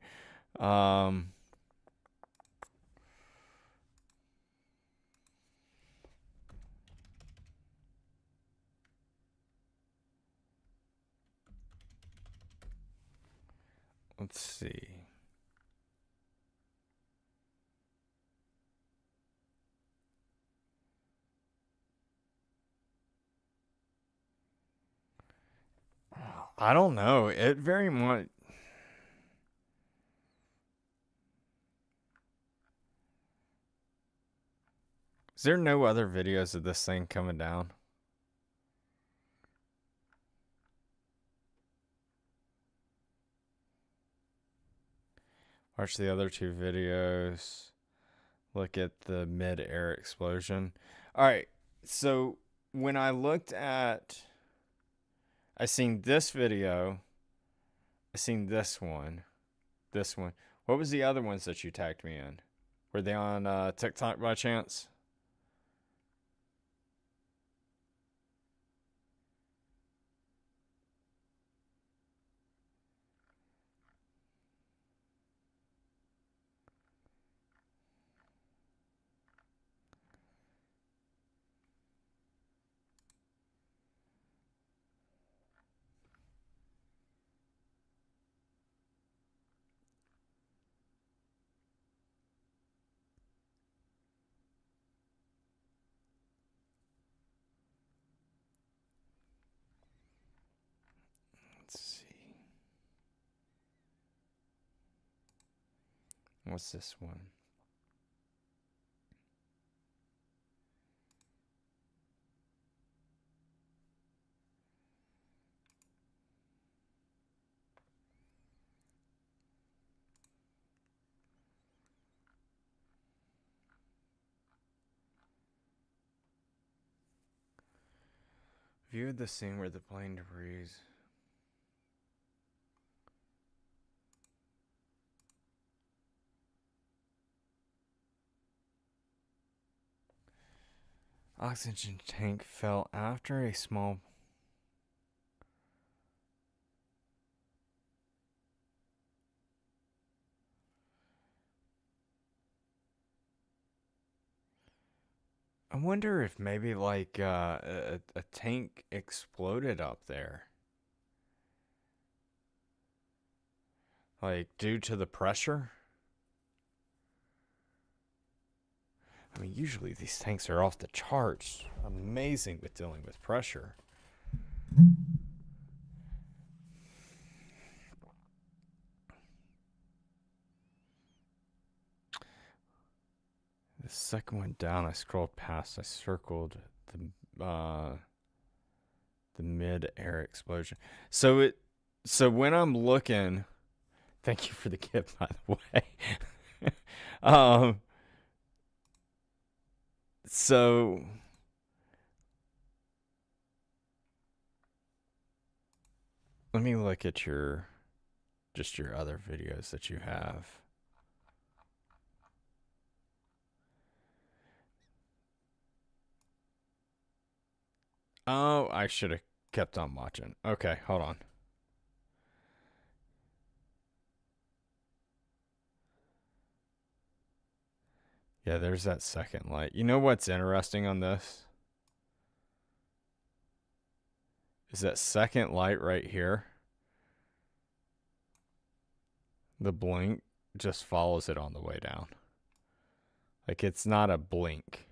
Let's see. I don't know. It very much. Is there no other videos of this thing coming down? Watch the other two videos. Look at the mid-air explosion. All right. So when I looked at, I seen this video. I seen this one. This one. What was the other ones that you tagged me in? Were they on TikTok by chance? Let's see. What's this one? Viewed the scene where the plane debris. Oxygen tank fell after a small. I wonder if maybe like a tank exploded up there. Like due to the pressure? I mean, usually these tanks are off the charts. Amazing with dealing with pressure. The second one down, I scrolled past. I circled the mid-air explosion. So when I'm looking, thank you for the gift, by the way. So let me look at your other videos that you have. Oh, I should have kept on watching. Okay, hold on. Yeah, there's that second light. You know what's interesting on this? Is that second light right here? The blink just follows it on the way down. Like it's not a blink.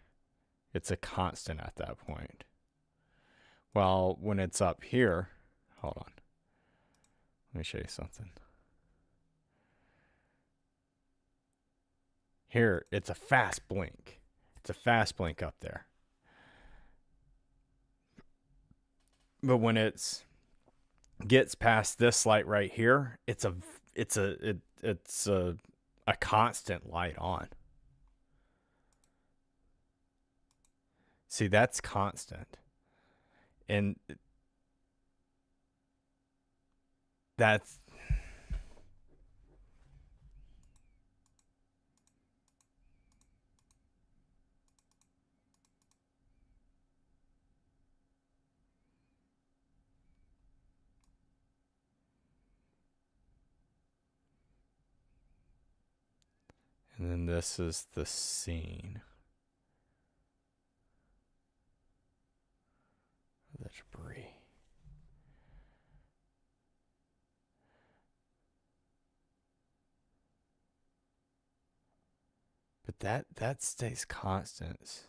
It's a constant at that point. Well, when it's up here, hold on. Let me show you something. Here, it's a fast blink. It's a fast blink up there. But when it's gets past this light right here, it's a constant light on. See, that's constant. And that's and then this is the scene. The debris. that stays constant.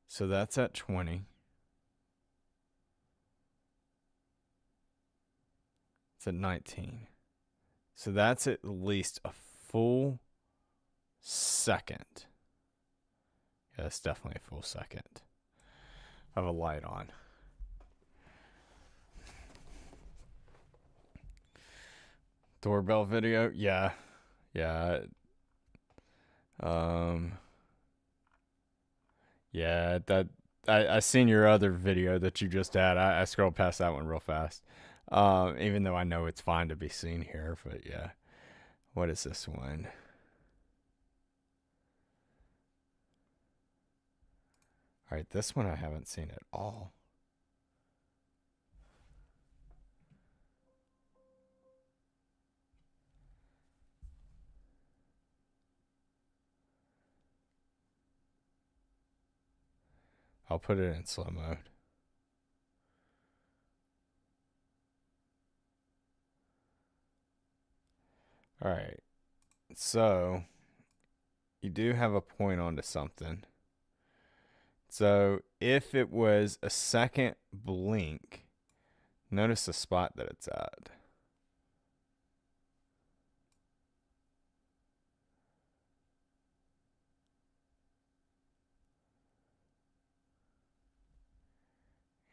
So that's at 20. It's at 19. So that's at least a full second. Yeah, that's definitely a full second of a light on. Doorbell video? Yeah. Yeah. Yeah, that I seen your other video that you just had. I scrolled past that one real fast. Even though I know it's fine to be seen here, but yeah. What is this one? All right, this one I haven't seen at all. I'll put it in slow mode. All right. So, you do have a point onto something. So, if it was a second blink, notice the spot that it's at.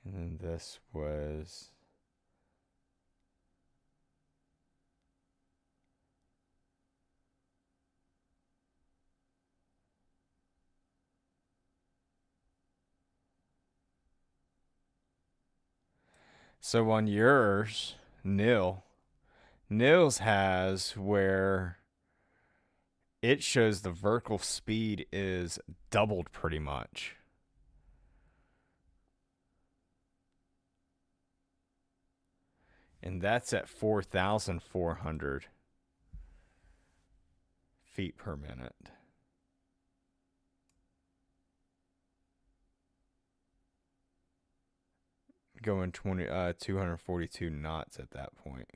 And then this was... So on yours, Nil's has where it shows the vertical speed is doubled pretty much. And that's at 4,400 feet per minute. Going 242 knots at that point.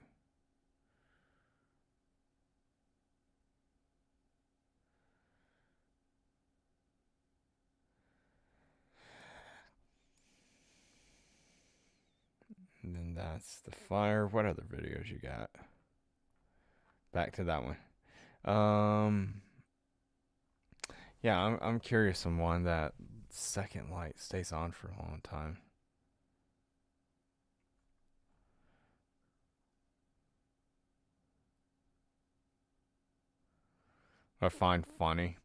And then that's the fire. What other videos you got? Back to that one. Yeah, I'm curious on one that second light stays on for a long time. I find funny.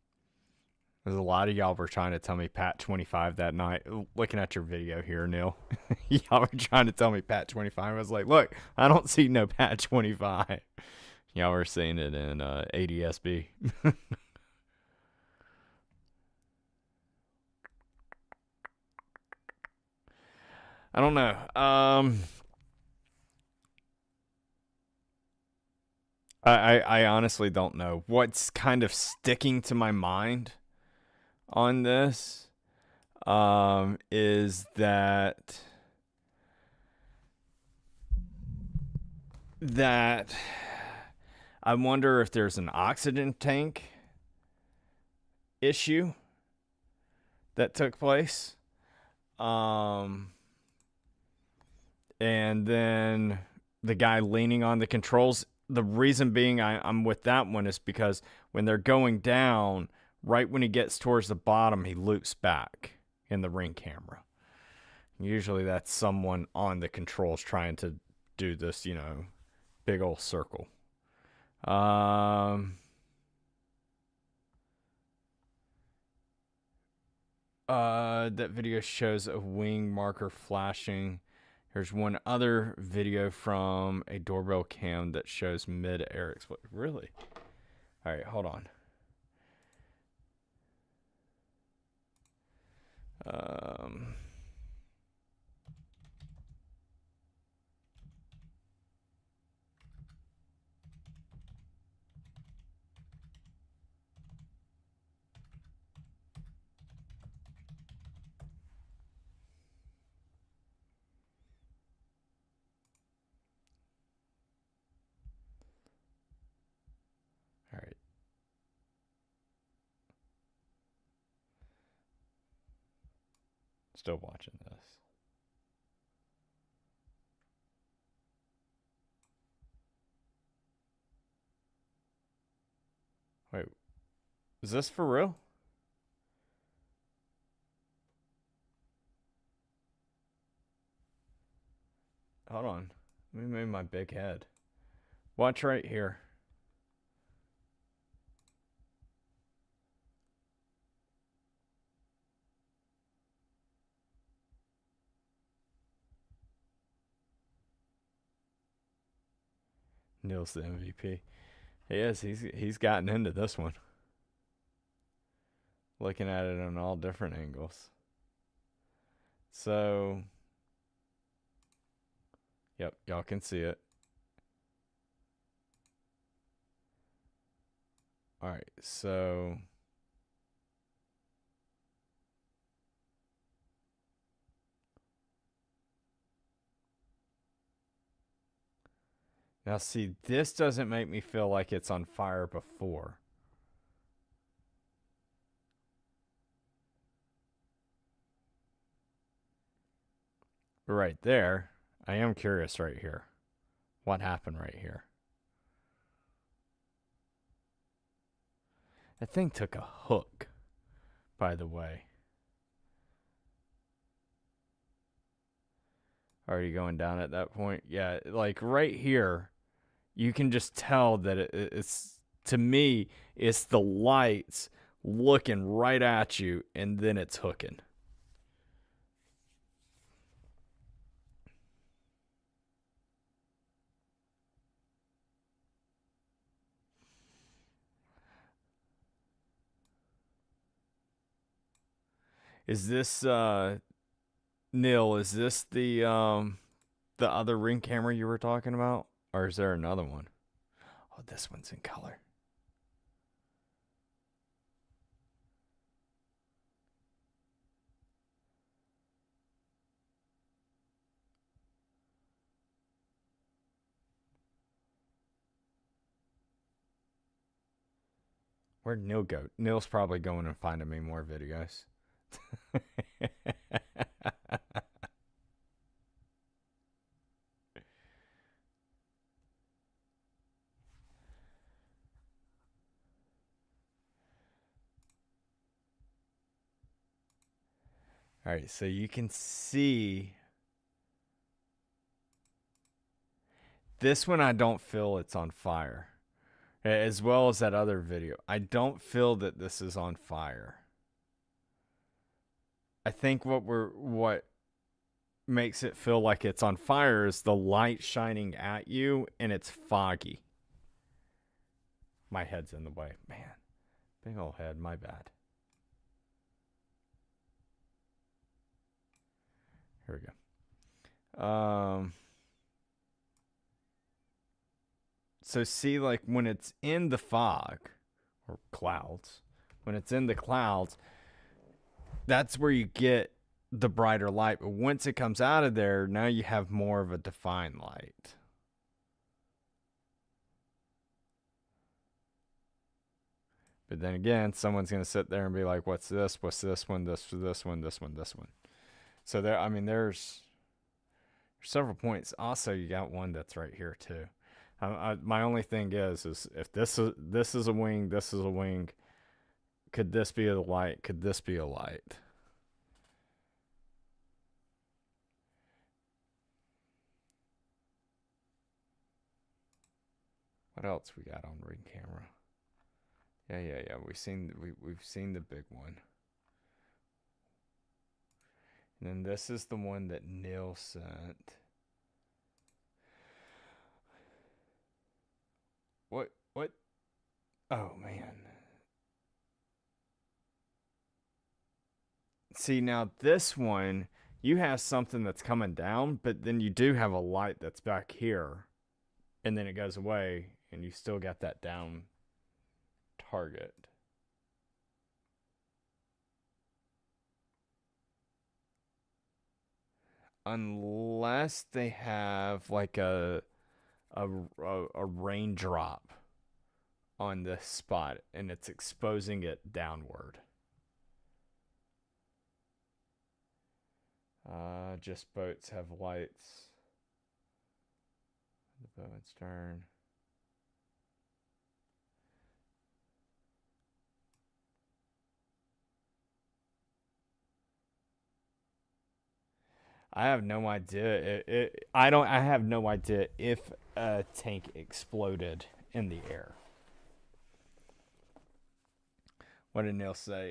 There's a lot of y'all were trying to tell me Pat 25 that night. Looking at your video here, Neil. Y'all were trying to tell me Pat 25. I was like, look, I don't see no Pat 25. Y'all were seeing it in ADSB. I don't know. I honestly don't know. What's kind of sticking to my mind on this is that I wonder if there's an oxygen tank issue that took place. And then the guy leaning on the controls. The reason being I'm with that one is because when they're going down, right when he gets towards the bottom, he loops back in the ring camera. Usually that's someone on the controls trying to do this, big old circle. That video shows a wing marker flashing. There's one other video from a doorbell cam that shows mid-air explosion. Really? All right, hold on. Still watching this. Wait, is this for real? Hold on. Let me move my big head. Watch right here. Neil's the MVP. He is. He's gotten into this one. Looking at it on all different angles. So, yep, y'all can see it. All right, so now see, this doesn't make me feel like it's on fire before. Right there, I am curious right here. What happened right here? That thing took a hook, by the way. Already going down at that point? Yeah, like right here, you can just tell that it's, to me, it's the lights looking right at you, and then it's hooking. Is this Neil, is this the other ring camera you were talking about? Or is there another one? Oh, this one's in color. Where'd Neil go? Neil's probably going and finding me more videos. All right, so you can see this one. I don't feel it's on fire, as well as that other video. I don't feel that this is on fire. I think what makes it feel like it's on fire is the light shining at you, and it's foggy. My head's in the way, man. Big old head, my bad. Here we go. So see, like when it's in the fog or clouds, when it's in the clouds, that's where you get the brighter light. But once it comes out of there, now you have more of a defined light. But then again, someone's going to sit there and be like, what's this? What's this one? This one, this one, this one. So there, I mean, there's several points. Also, you got one that's right here too. My only thing is if this is a wing, this is a wing. Could this be a light? Could this be a light? What else we got on ring camera? Yeah. We've seen the big one. And then this is the one that Neil sent. What? Oh, man. See, now this one, you have something that's coming down, but then you do have a light that's back here. And then it goes away, and you still got that down target. Unless they have like a raindrop on this spot and it's exposing it downward. Just boats have lights. The bow and stern. I have no idea. I have no idea if a tank exploded in the air. What did Neil say?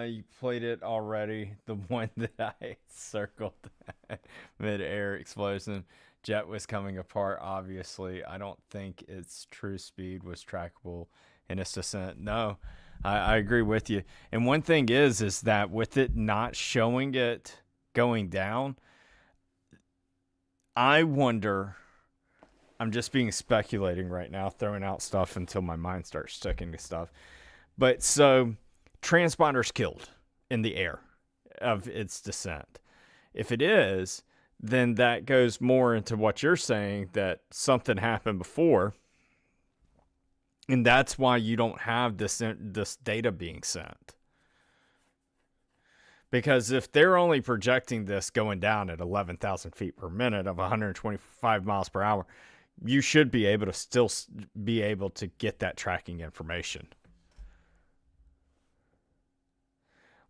You played it already. The one that I circled. Mid-air explosion. Jet was coming apart, obviously. I don't think its true speed was trackable in its descent. No, I agree with you. And one thing is that with it not showing it going down, I wonder, I'm just being speculating right now, throwing out stuff until my mind starts sticking to stuff. But so, transponder's killed in the air of its descent. If it is, then that goes more into what you're saying, that something happened before. And that's why you don't have this data being sent. Because if they're only projecting this going down at 11,000 feet per minute of 125 miles per hour, you should be able to still be able to get that tracking information.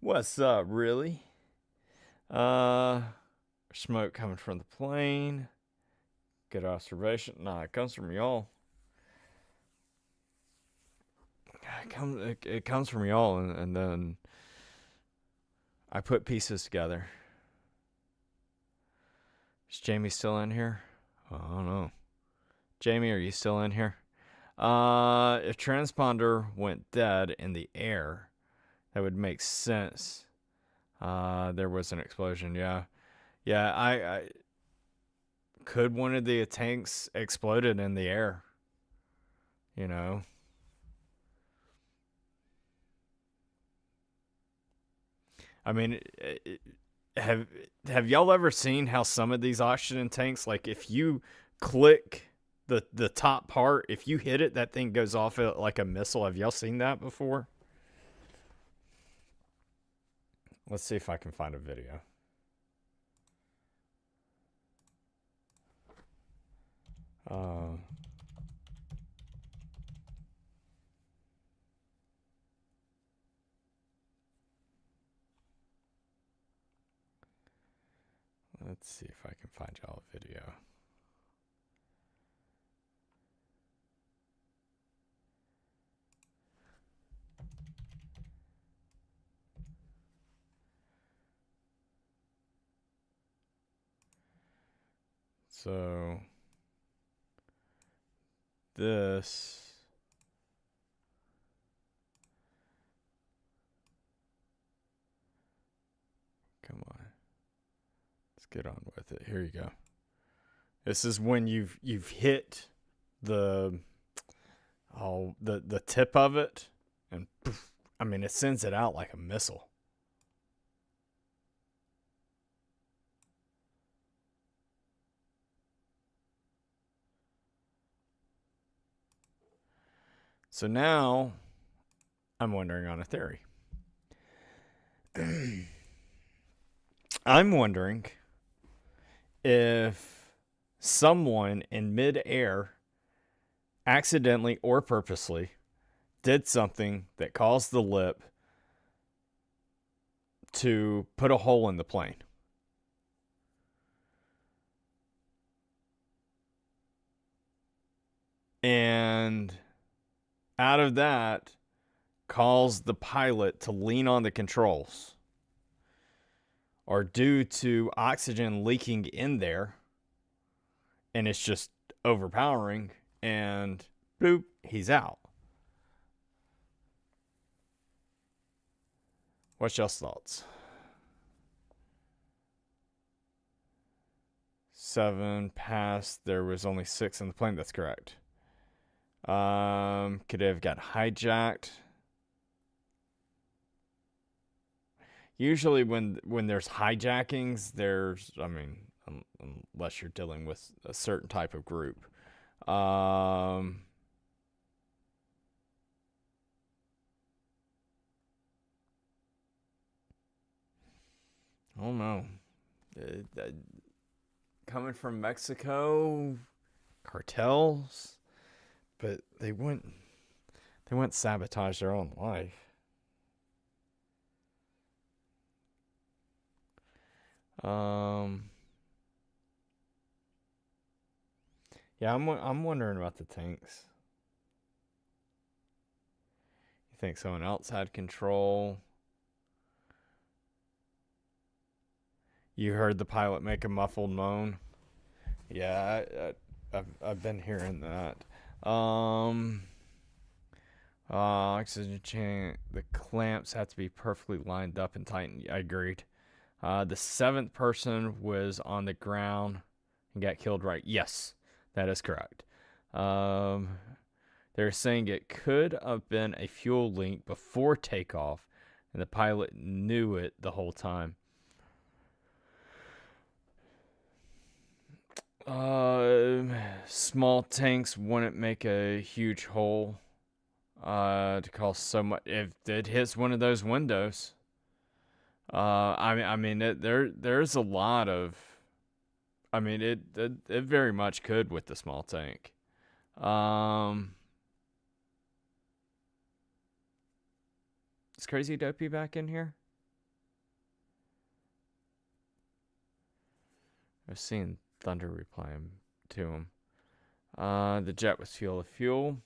What's up, really? Smoke coming from the plane. Good observation. Nah, it comes from y'all. It comes from y'all, and then I put pieces together. Is Jamie still in here? I don't know. Jamie, are you still in here? If transponder went dead in the air, that would make sense. There was an explosion, yeah. Yeah, I could one of the tanks exploded in the air. You know. I mean, have y'all ever seen how some of these oxygen tanks, like if you click the top part, if you hit it, that thing goes off like a missile. Have y'all seen that before? Let's see if I can find a video. Let's see if I can find y'all a video. So this, come on, let's get on with it. Here you go. This is when you've hit the tip of it, and poof, I mean, it sends it out like a missile. So now I'm wondering on a theory. I'm wondering if someone in midair accidentally or purposely did something that caused the lip to put a hole in the plane. And out of that, caused the pilot to lean on the controls. Or due to oxygen leaking in there, and it's just overpowering, and boop, he's out. What's y'all's thoughts? 7 passed. There was only 6 in the plane. That's correct. Could have got hijacked. Usually when there's hijackings, there's, I mean, unless you're dealing with a certain type of group. I don't know. Coming from Mexico, cartels, but they wouldn't sabotage their own life. Yeah, I'm wondering about the tanks. You think someone else had control? You heard the pilot make a muffled moan. Yeah, I've been hearing that. Oxygen chain. The clamps have to be perfectly lined up and tightened. I agreed. The seventh person was on the ground and got killed. Right? Yes, that is correct. They're saying it could have been a fuel leak before takeoff, and the pilot knew it the whole time. Small tanks wouldn't make a huge hole to cause so much if it hits one of those windows. There's a lot of. It very much could with the small tank. Is Crazy Dopey back in here? I've seen Thunder replying to him. The jet was fuel of fuel.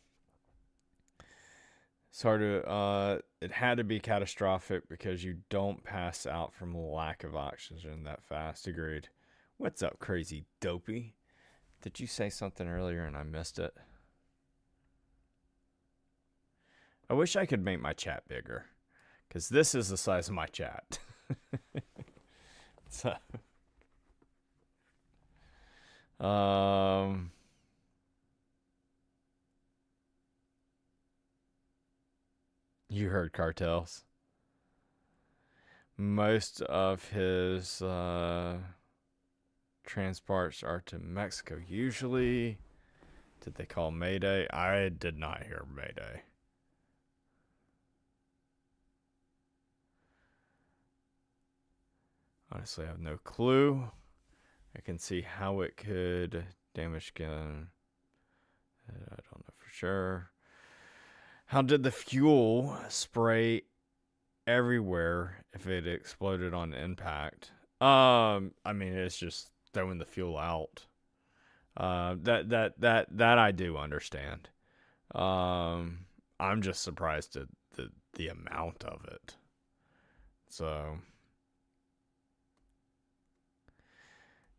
It's hard to. It had to be catastrophic because you don't pass out from lack of oxygen that fast. Agreed. What's up, Crazy Dopey? Did you say something earlier and I missed it? I wish I could make my chat bigger, because this is the size of my chat. So. You heard cartels. Most of his transports are to Mexico usually. Did they call Mayday? I did not hear Mayday. Honestly, I have no clue. I can see how it could damage gun. I don't know for sure. How did the fuel spray everywhere if it exploded on impact? It's just throwing the fuel out. That I do understand. I'm just surprised at the amount of it. So.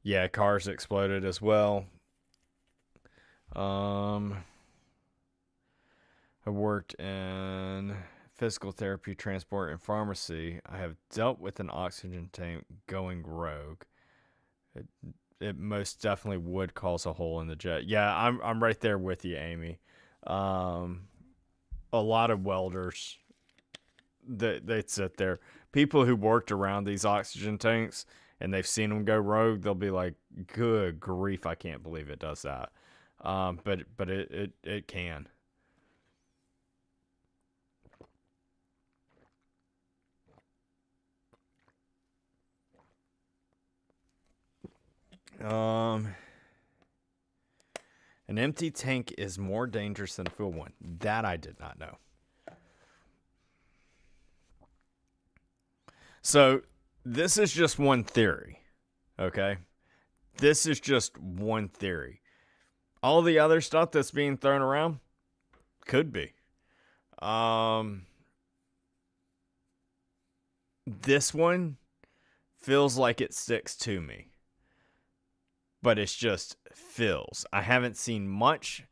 Yeah, cars exploded as well. I worked in physical therapy, transport, and pharmacy. I have dealt with an oxygen tank going rogue. It most definitely would cause a hole in the jet. Yeah, I'm right there with you, Amy. A lot of welders, they'd sit there. People who worked around these oxygen tanks and they've seen them go rogue, they'll be like, "Good grief, I can't believe it does that." But it can. An empty tank is more dangerous than a full one. That I did not know. So this is just one theory, okay? This is just one theory. All the other stuff that's being thrown around could be. This one feels like it sticks to me. But it's just feels. I haven't seen much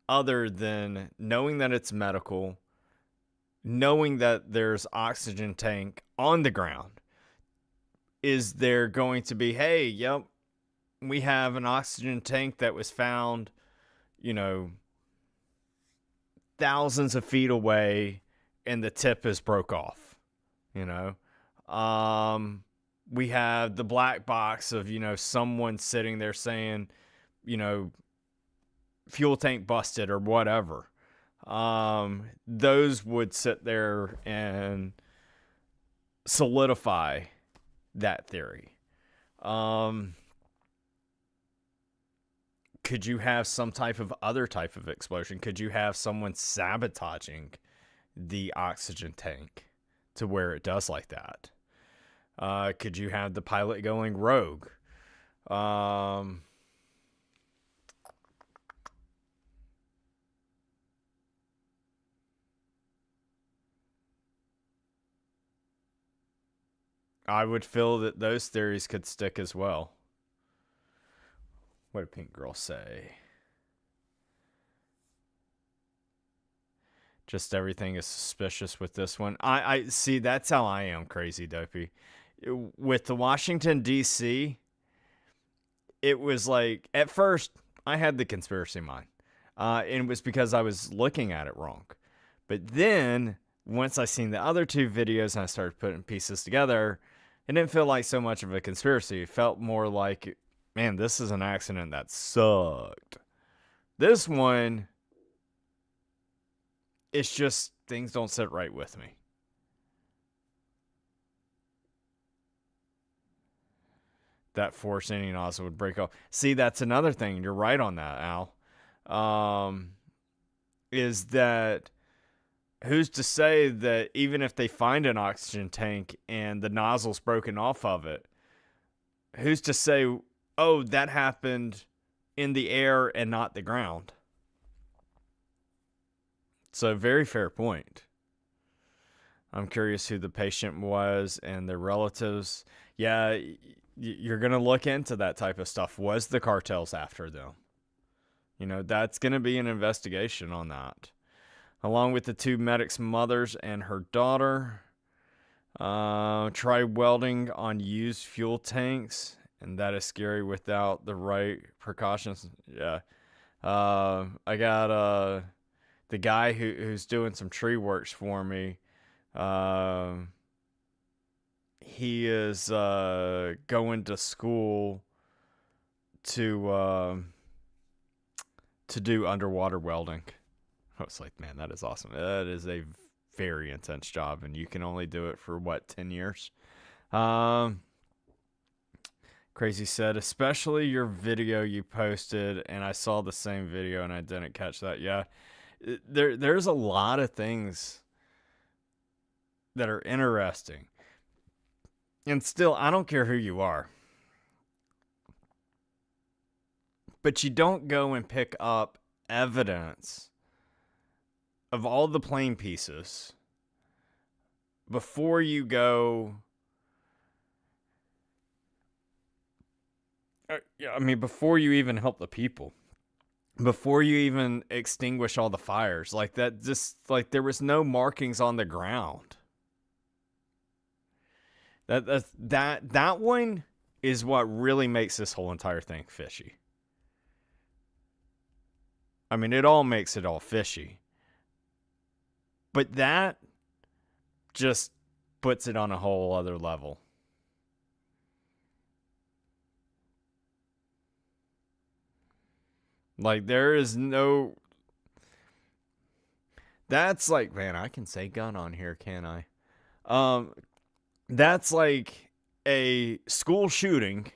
other than knowing that it's medical, knowing that there's oxygen tank on the ground. Is there going to be, hey, yep, we have an oxygen tank that was found, thousands of feet away and the tip is broke off, we have the black box of, someone sitting there saying, fuel tank busted or whatever. Those would sit there and solidify that theory. Could you have some other type of explosion? Could you have someone sabotaging the oxygen tank to where it does like that? Could you have the pilot going rogue? I would feel that those theories could stick as well. What did Pink Girl say? Just everything is suspicious with this one. I see, that's how I am crazy, Dopey. With the Washington, D.C., it was like, at first, I had the conspiracy mind. And it was because I was looking at it wrong. But then, once I seen the other two videos and I started putting pieces together, it didn't feel like so much of a conspiracy. It felt more like, man, this is an accident that sucked. This one, it's just things don't sit right with me. That forcing nozzle would break off. See, that's another thing. You're right on that, Al. Is that who's to say that even if they find an oxygen tank and the nozzle's broken off of it, who's to say, oh, that happened in the air and not the ground? So, very fair point. I'm curious who the patient was and their relatives. Yeah, you're going to look into that type of stuff. Was the cartels after them? You know, that's going to be an investigation on that. Along with the two medics' mothers and her daughter. Try welding on used fuel tanks. And that is scary without the right precautions. Yeah. I got the guy who's doing some tree works for me. He is going to school to do underwater welding. I was like, man, that is awesome. That is a very intense job, and you can only do it for, 10 years? Crazy said, especially your video you posted, and I saw the same video and I didn't catch that. Yeah, there's a lot of things that are interesting. And still, I don't care who you are. But you don't go and pick up evidence of all the plane pieces before you go. Before you even help the people. Before you even extinguish all the fires. Like that, just like there was no markings on the ground. That one is what really makes this whole entire thing fishy. I mean, it all makes it all fishy. But that just puts it on a whole other level. Like, there is no... That's like, man, I can say gun on here, can't I? That's like a school shooting,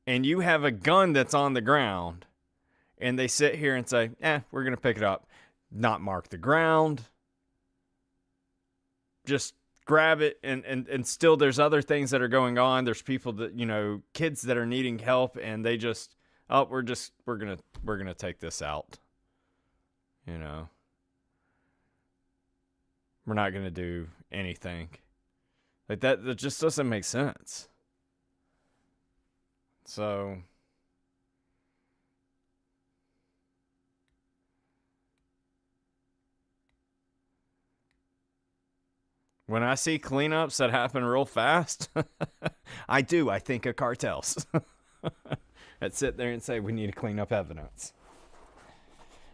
and you have a gun that's on the ground, and they sit here and say, we're going to pick it up. Not mark the ground. Just grab it, and still there's other things that are going on. There's people that, kids that are needing help, and they just, we're going to take this out. We're not going to do anything. Like that just doesn't make sense. So when I see cleanups that happen real fast, I think of cartels that sit there and say we need to clean up evidence.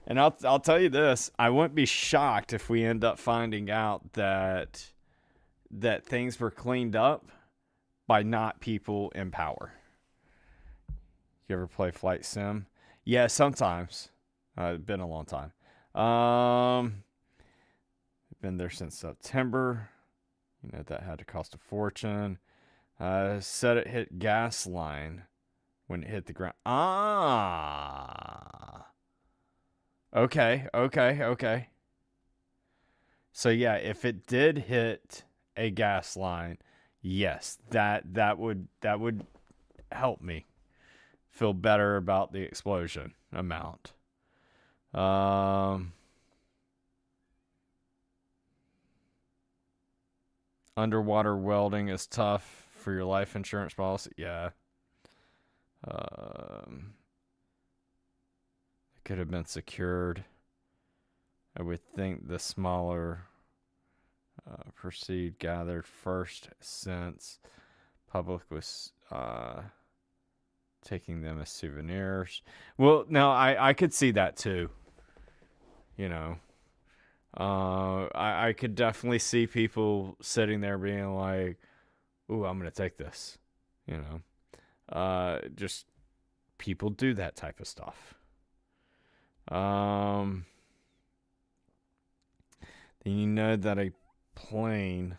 And I'll tell you this, I wouldn't be shocked if we end up finding out that things were cleaned up by not people in power. You ever play Flight Sim? Yeah, sometimes. It's been a long time. Been there since September. That had to cost a fortune. Said it hit gas line when it hit the ground. Ah. Okay. So yeah, if it did hit a gas line, yes, that would help me feel better about the explosion amount. Underwater welding is tough for your life insurance policy. Yeah. It could have been secured. I would think the smaller proceed gathered first since public was taking them as souvenirs. Well, no, I could see that too. You know, I could definitely see people sitting there being like, "Ooh, I'm gonna take this." You know, just people do that type of stuff. Then you know that a plane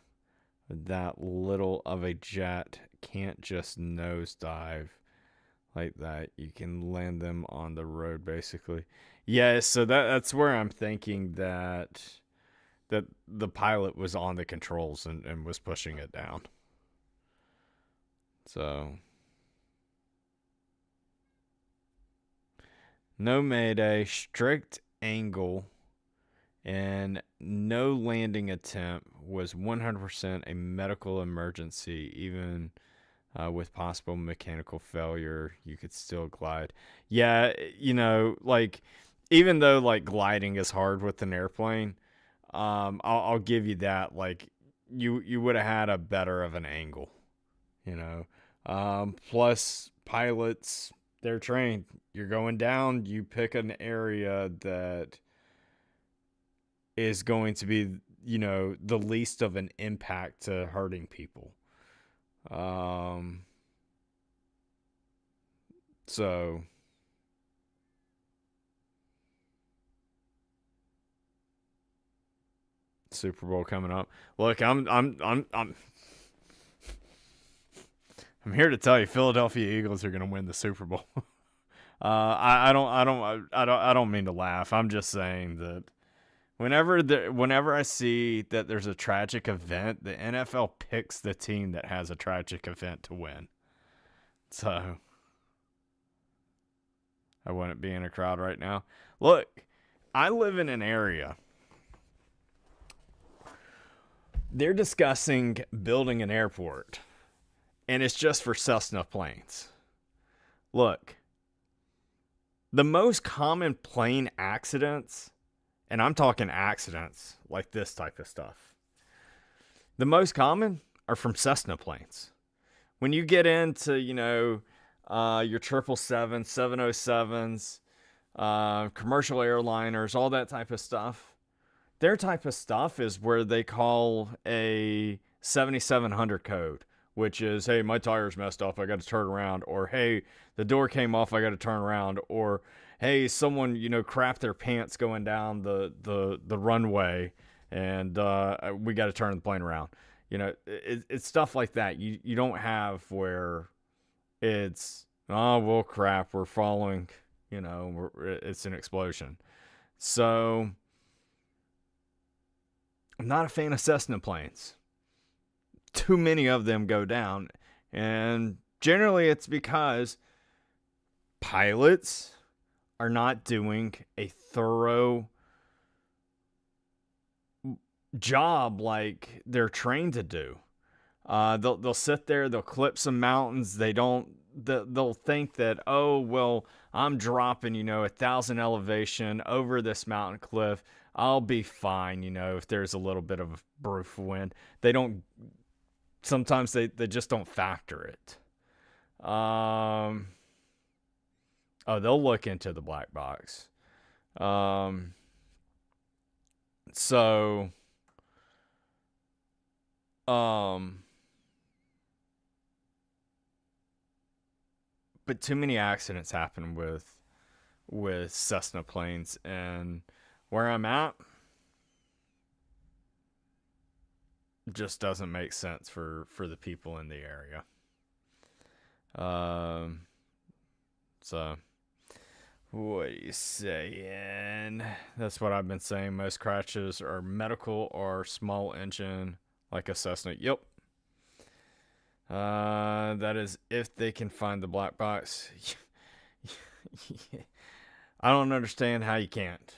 with that little of a jet can't just nosedive like that. You can land them on the road, basically. Yeah, so that's where I'm thinking that the pilot was on the controls and was pushing it down. So no mayday, strict angle, and no landing attempt was 100% a medical emergency. Even with possible mechanical failure, you could still glide. Yeah, you know, like, even though like gliding is hard with an airplane, I'll give you that. Like, you would have had a better of an angle, you know. Plus, pilots, they're trained. You're going down, you pick an area that is going to be, you know, the least of an impact to hurting people. So Super Bowl coming up. Look, I'm here to tell you, Philadelphia Eagles are going to win the Super Bowl. I don't mean to laugh. I'm just saying that whenever I see that there's a tragic event, the NFL picks the team that has a tragic event to win. So I wouldn't be in a crowd right now. Look, I live in an area. They're discussing building an airport, and it's just for Cessna planes. Look, the most common plane accidents, and I'm talking accidents like this type of stuff, the most common are from Cessna planes. When you get into, you know, your 777s, 707s, commercial airliners, all that type of stuff, their type of stuff is where they call a 7700 code, which is, hey, my tire's messed up, I got to turn around, or hey, the door came off, I got to turn around, or hey, someone, you know, crapped their pants going down the runway, and we got to turn the plane around. You know, it's stuff like that. You don't have where it's, oh, well, crap, we're falling, you know, it's an explosion. So I'm not a fan of Cessna planes. Too many of them go down, and generally it's because pilots are not doing a thorough job like they're trained to do. They'll sit there, they'll clip some mountains. They'll think that, oh, well, I'm dropping, you know, 1,000 elevation over this mountain cliff. I'll be fine, you know, if there's a little bit of a brief wind. Sometimes they just don't factor it. Oh, they'll look into the black box. So, but too many accidents happen with Cessna planes, and where I'm at, just doesn't make sense for the people in the area. So what are you saying? That's what I've been saying. Most crashes are medical or small engine, like a Cessna. Yep. That is if they can find the black box. I don't understand how you can't.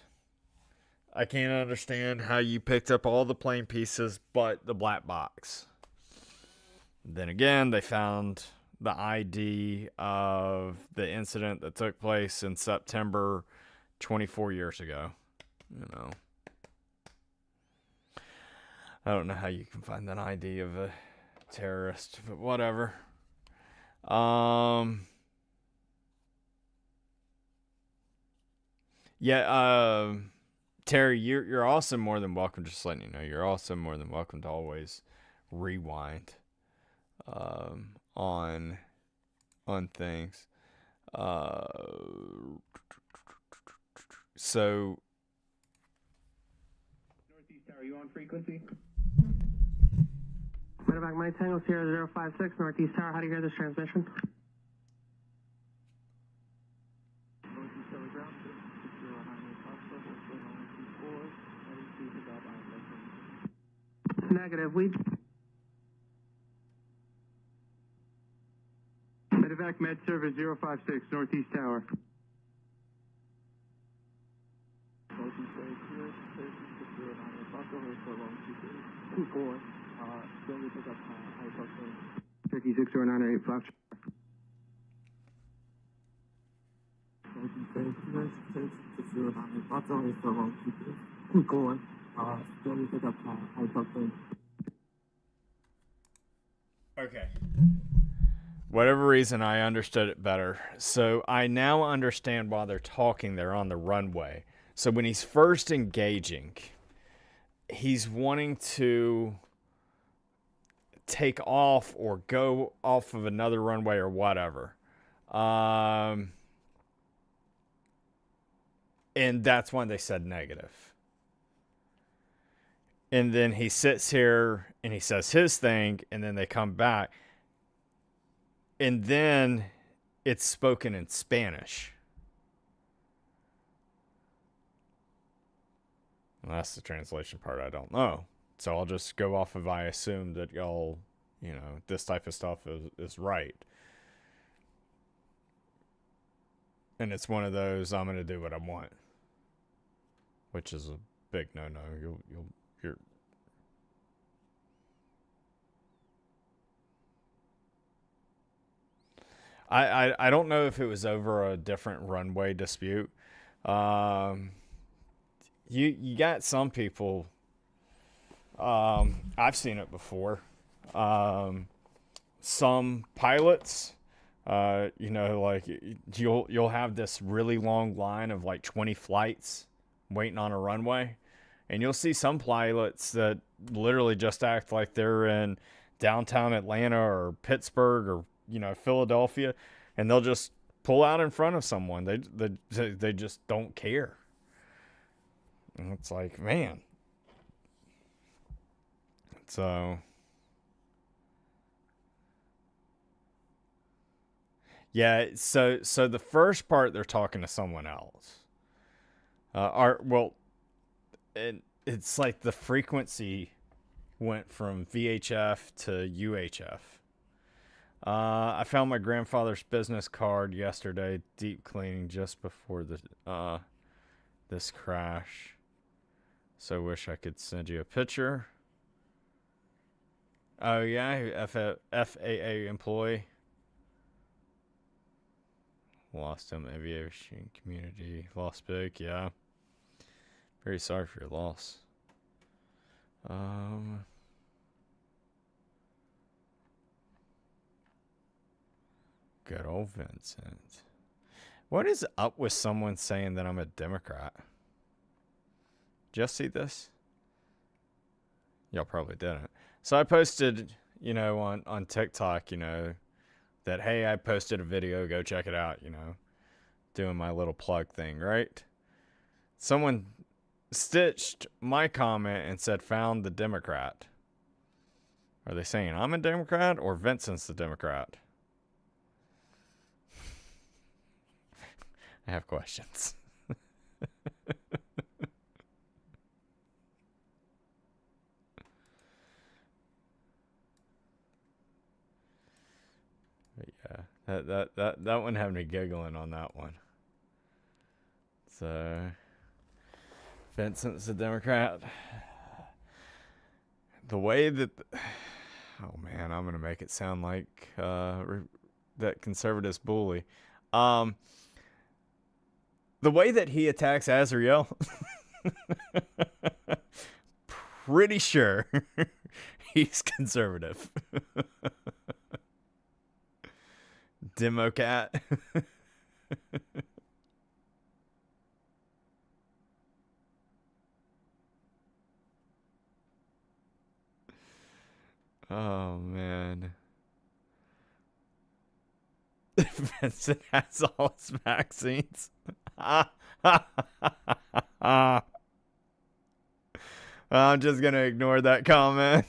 I can't understand how you picked up all the plane pieces but the black box. Then again, they found the ID of the incident that took place in September 24 years ago. You know, I don't know how you can find an ID of a terrorist, but whatever. Yeah, Terry, you're also more than welcome. Just letting you know, you're also more than welcome to always rewind on things. So Northeast Tower, you on frequency? Medevac Mike Tango Sierra 056 Northeast Tower. How do you hear this transmission? Negative. We. Medevac Med Service 056 Northeast Tower. Turkey 6098 Flash. okay. Whatever reason, I understood it better. So I now understand why they're talking there on the runway. So when he's first engaging, he's wanting to take off or go off of another runway or whatever. And that's when they said negative. And then he sits here and he says his thing, and then they come back. And then it's spoken in Spanish. Well, that's the translation part I don't know. So I'll just go off of I assume that y'all, you know, this type of stuff is right. And it's one of those, I'm going to do what I want. Which is a big no-no. You're... I don't know if it was over a different runway dispute. You got some people. I've seen it before. Some pilots, you know, like you'll have this really long line of like 20 flights waiting on a runway, and you'll see some pilots that literally just act like they're in downtown Atlanta or Pittsburgh or, you know, Philadelphia, and they'll just pull out in front of someone. They just don't care. And it's like, man. So yeah, so the first part they're talking to someone else. It's like the frequency went from VHF to UHF. I found my grandfather's business card yesterday, deep cleaning just before this crash. So wish I could send you a picture. Oh yeah, FAA employee. Lost him, aviation community. Lost big, yeah. Very sorry for your loss. Good old Vincent. What is up with someone saying that I'm a Democrat? Did you see this? Y'all probably didn't. So I posted, you know, on TikTok, you know, that, hey, I posted a video, go check it out, you know, doing my little plug thing, right? Someone stitched my comment and said, found the Democrat. Are they saying I'm a Democrat or Vincent's the Democrat? I have questions. But yeah, that one had me giggling on that one. So Vincent's a Democrat. The way that, oh man, I'm gonna make it sound like that conservatives bully. The way that he attacks Azriel, pretty sure he's conservative. Democat. Oh man. Vincent has all his vaccines. I'm just gonna ignore that comment.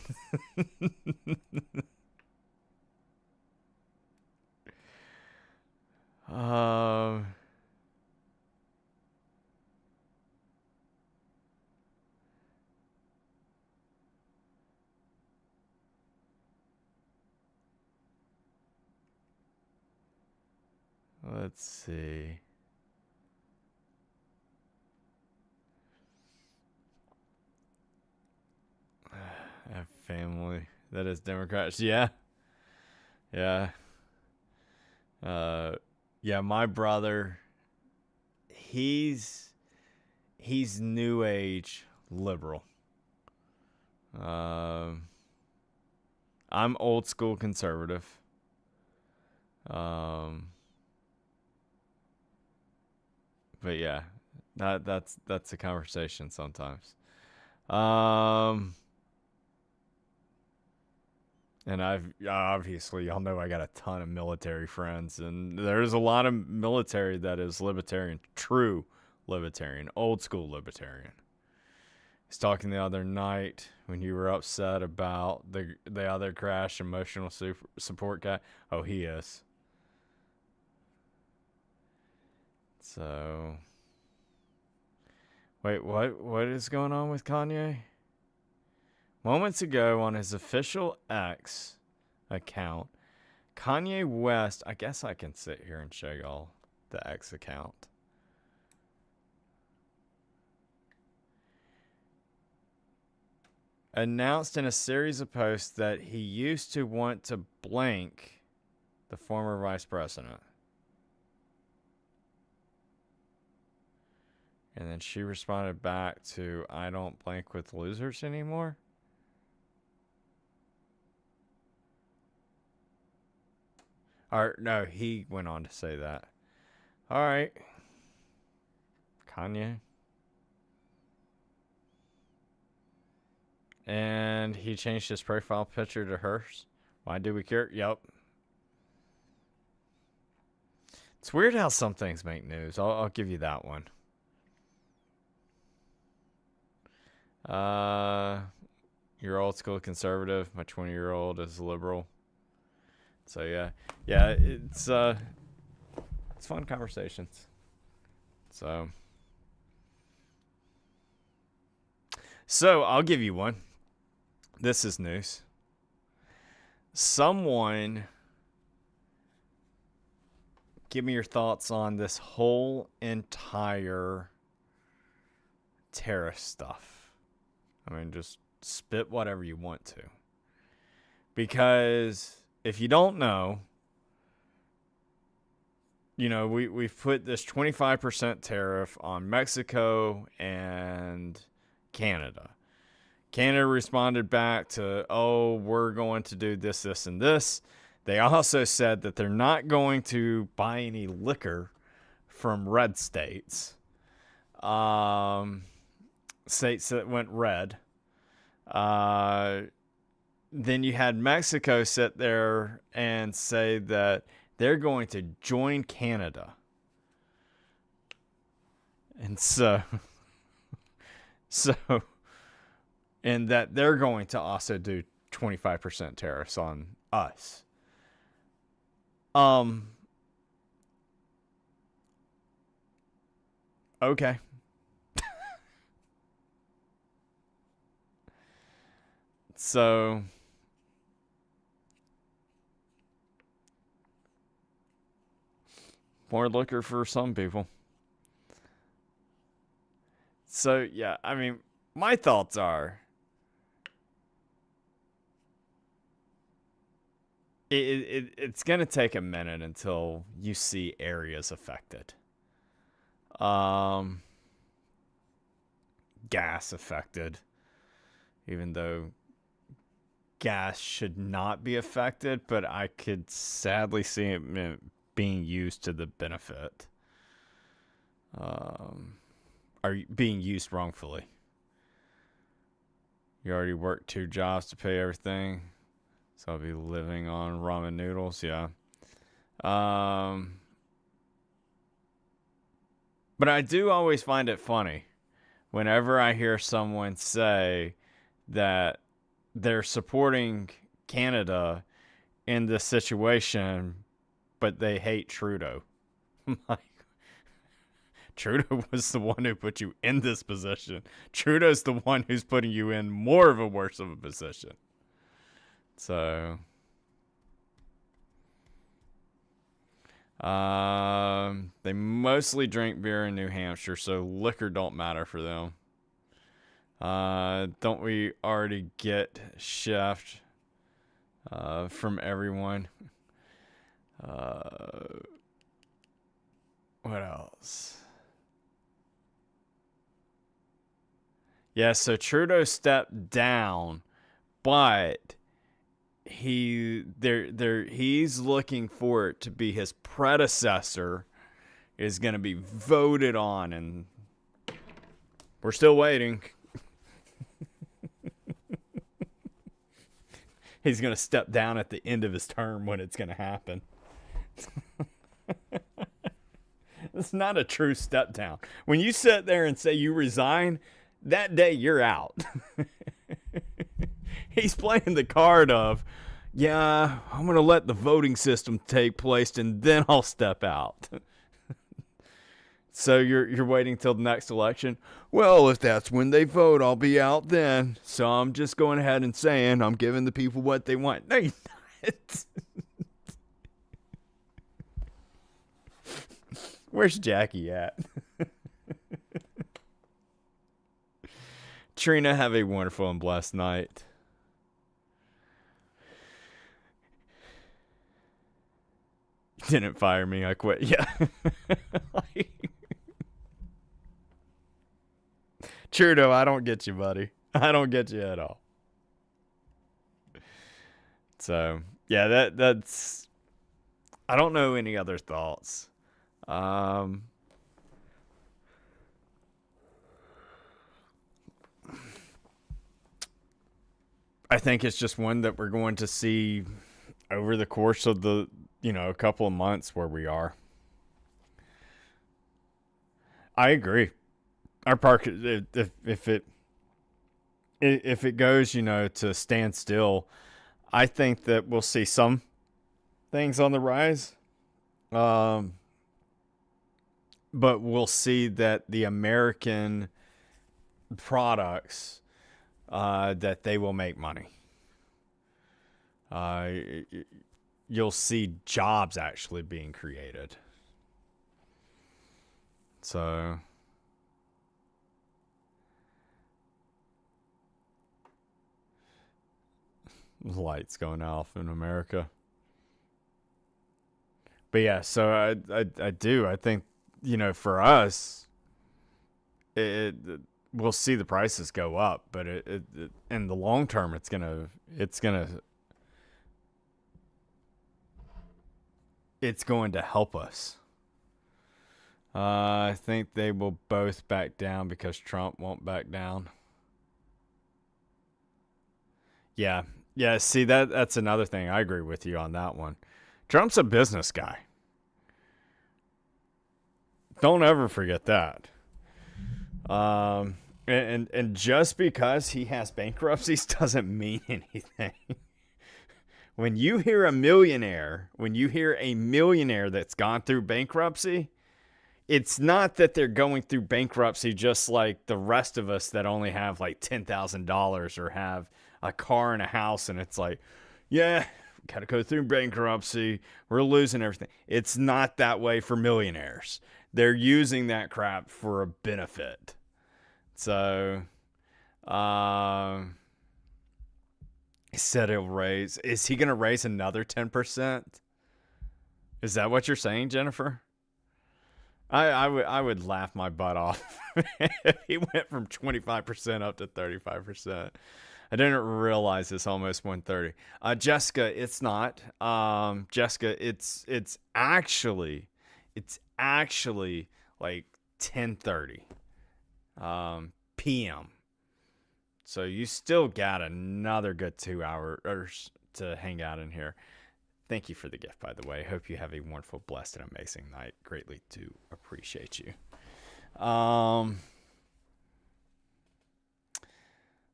Let's see. I have family that is Democrats. Yeah. Yeah. Yeah, my brother, he's new age liberal. I'm old school conservative. But yeah, that's a conversation sometimes. And I've obviously, y'all know I got a ton of military friends, and there's a lot of military that is libertarian, true libertarian, old school libertarian. I was talking the other night when you were upset about the other crash emotional support guy. Oh, he is. So, wait, what is going on with Kanye? Moments ago on his official X account, Kanye West, I guess I can sit here and show y'all the X account. Announced in a series of posts that he used to want to blank the former vice president. And then she responded back to, I don't blank with losers anymore. Or, no, he went on to say that. All right. Kanye. And he changed his profile picture to hers. Why do we care? Yep. It's weird how some things make news. I'll give you that one. You're old school conservative. My 20-year-old is liberal. So yeah, it's fun conversations. So I'll give you one. This is news. Someone give me your thoughts on this whole entire tariff stuff. I mean, just spit whatever you want to. Because if you don't know, you know, we've put this 25% tariff on Mexico and Canada. Canada responded back to, oh, we're going to do this, this, and this. They also said that they're not going to buy any liquor from red states. States that went red. Then you had Mexico sit there and say that they're going to join Canada. And and that they're going to also do 25% tariffs on us. Okay. So more liquor for some people. So yeah, I mean, my thoughts are it's gonna take a minute until you see areas affected. Gas affected, even though gas should not be affected, but I could sadly see it being used to the benefit, or being used wrongfully. You already worked 2 jobs to pay everything, so I'll be living on ramen noodles. Yeah. But I do always find it funny whenever I hear someone say that they're supporting Canada in this situation, but they hate Trudeau. Like, Trudeau was the one who put you in this position. Trudeau's the one who's putting you in more of a worse of a position. So, they mostly drink beer in New Hampshire, so liquor don't matter for them. Don't we already get chefed from everyone? What else? Yeah, so Trudeau stepped down, but he's looking for it to be his predecessor is going to be voted on, and we're still waiting. He's going to step down at the end of his term when it's going to happen. It's not a true step down. When you sit there and say you resign, that day you're out. He's playing the card of, yeah, I'm going to let the voting system take place and then I'll step out. So you're waiting till the next election? Well, if that's when they vote, I'll be out then. So I'm just going ahead and saying I'm giving the people what they want. No, you're not. Where's Jackie at? Trina, have a wonderful and blessed night. Didn't fire me, I quit. Yeah. Trudeau, I don't get you, buddy. I don't get you at all. So, yeah, that's... I don't know any other thoughts. I think it's just one that we're going to see over the course of the, a couple of months where we are. I agree. Our park, if it goes, to stand still, I think that we'll see some things on the rise. But we'll see that the American products, that they will make money. You'll see jobs actually being created. So... lights going off in America. But yeah, so I do. I think, for us, we'll see the prices go up, but it in the long term, it's gonna going to help us. I think they will both back down because Trump won't back down. Yeah. Yeah, see, that's another thing. I agree with you on that one. Trump's a business guy. Don't ever forget that. And And just because he has bankruptcies doesn't mean anything. When you hear a millionaire that's gone through bankruptcy, it's not that they're going through bankruptcy just like the rest of us that only have like $10,000 or have a car and a house, and it's like, yeah, gotta go through bankruptcy. We're losing everything. It's not that way for millionaires. They're using that crap for a benefit. So, he said he'll raise. Is he going to raise another 10%? Is that what you're saying, Jennifer? I would laugh my butt off if he went from 25% up to 35%. I didn't realize it's almost 130. Jessica, it's not. Jessica, it's actually like 10:30 p.m. So you still got another good 2 hours to hang out in here. Thank you for the gift, by the way. Hope you have a wonderful, blessed, and amazing night. Greatly do appreciate you.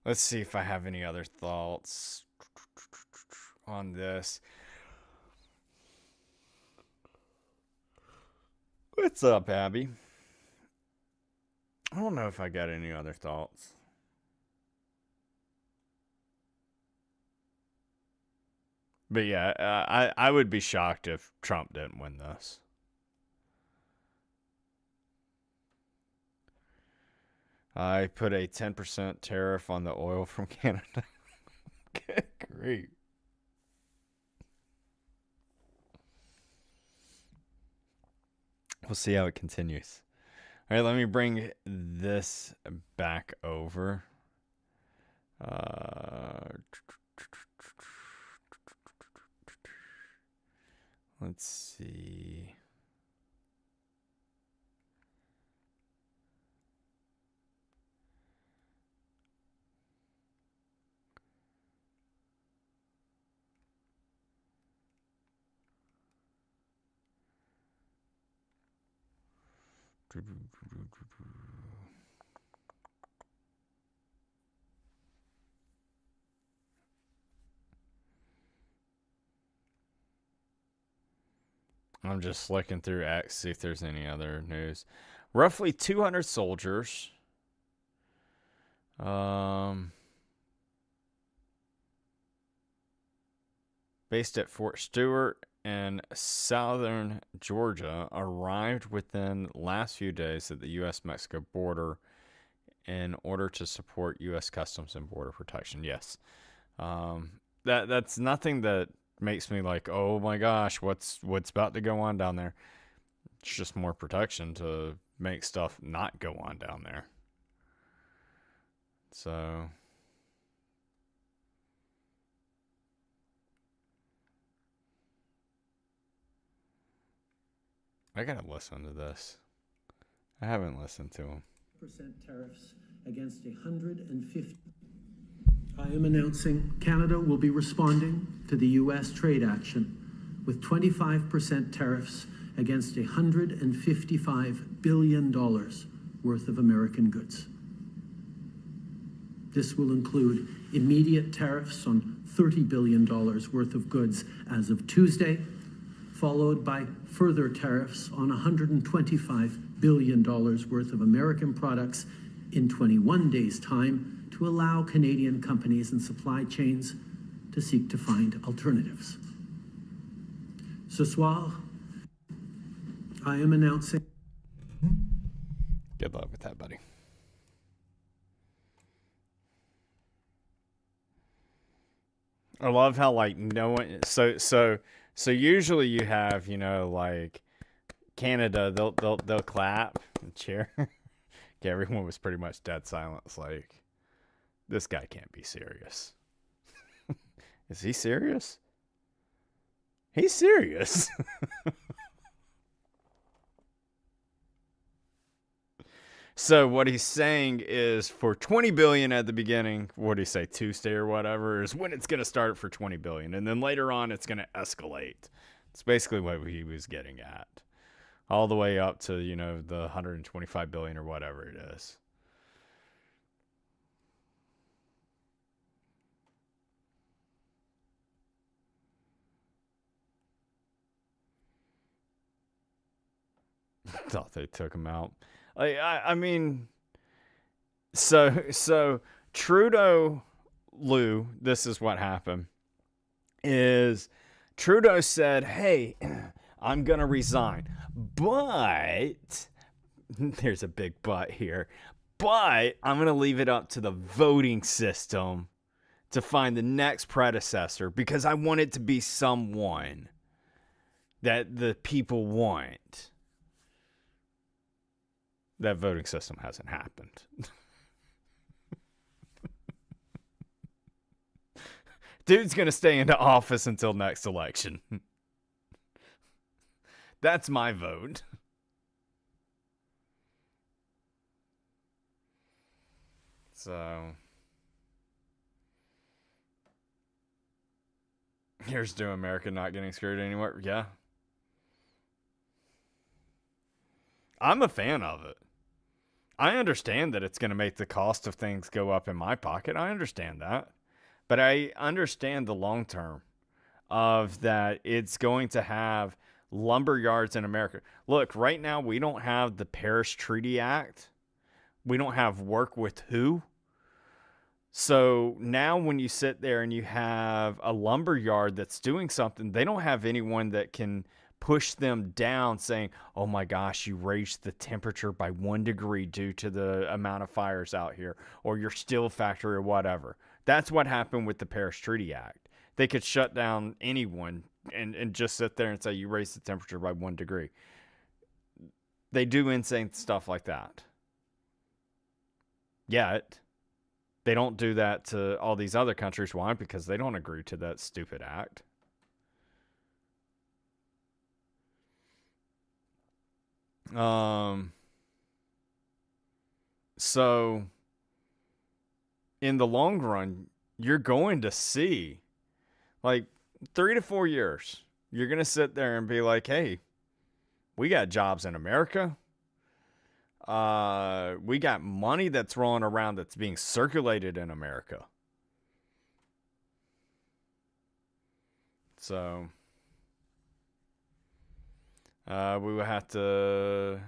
Let's see if I have any other thoughts on this. What's up, Abby? I don't know if I got any other thoughts. But yeah, I would be shocked if Trump didn't win this. I put a 10% tariff on the oil from Canada. Great. We'll see how it continues. All right, let me bring this back over. Let's see. I'm just looking through X, see if there's any other news. Roughly 200 soldiers. Based at Fort Stewart in southern Georgia arrived within the last few days at the U.S.-Mexico border in order to support U.S. Customs and Border Protection. Yes. That's nothing that makes me like, oh my gosh, what's about to go on down there? It's just more protection to make stuff not go on down there. So I gotta listen to this. I haven't listened to him. Tariffs against 150. I am announcing Canada will be responding to the U.S. trade action with 25% tariffs against $155 billion worth of American goods. This will include immediate tariffs on $30 billion worth of goods as of Tuesday, followed by further tariffs on $125 billion worth of American products in 21 days' time to allow Canadian companies and supply chains to seek to find alternatives. Ce soir, I am announcing... Good luck with that, buddy. I love how, like, no one... So usually you have, like, Canada, they'll clap and cheer. Yeah, everyone was pretty much dead silent. It's like, this guy can't be serious. Is he serious? He's serious. So what he's saying is for 20 billion at the beginning, what do you say, Tuesday or whatever, is when it's going to start for 20 billion. And then later on, it's going to escalate. It's basically what he was getting at. All the way up to, the 125 billion or whatever it is. thought they took him out. I mean, so Trudeau, Lou, this is what happened. Is Trudeau said, hey, I'm going to resign. But, there's a big but here. But I'm going to leave it up to the voting system to find the next predecessor because I want it to be someone that the people want. That voting system hasn't happened. Dude's going to stay into office until next election. That's my vote. So, here's to America not getting screwed anywhere. Yeah. I'm a fan of it. I understand that it's going to make the cost of things go up in my pocket. I understand that. But I understand the long term of that it's going to have lumber yards in America. Look, right now we don't have the Paris Treaty Act. We don't have work with who. So now when you sit there and you have a lumber yard that's doing something, they don't have anyone that can push them down saying, oh my gosh, you raised the temperature by 1 degree due to the amount of fires out here, or your steel factory or whatever. That's what happened with the Paris Treaty Act. They could shut down anyone and just sit there and say, you raised the temperature by 1 degree. They do insane stuff like that. Yet, they don't do that to all these other countries. Why? Because they don't agree to that stupid act. So, in the long run, you're going to see, like, 3 to 4 years, you're going to sit there and be like, hey, we got jobs in America. We got money that's rolling around that's being circulated in America. So, we will have to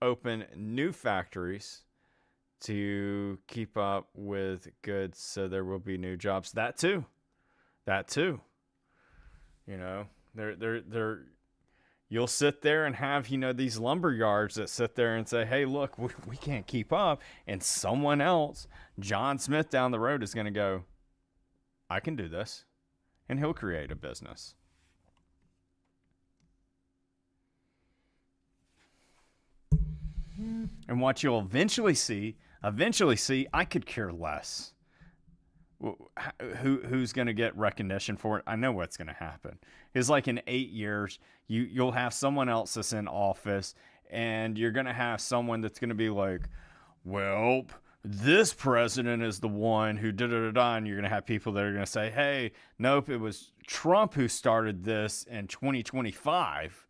open new factories to keep up with goods, so there will be new jobs. That too. You know, you'll sit there and have, you know, these lumber yards that sit there and say, hey, look, we can't keep up. And someone else, John Smith down the road, is going to go, I can do this. And he'll create a business. And what you'll eventually see, I could care less who's going to get recognition for it. I know what's going to happen. It's like in 8 years, you'll have someone else that's in office, and you're going to have someone that's going to be like, well, this president is the one who da-da-da-da, and you're going to have people that are going to say, hey, nope, it was Trump who started this in 2025,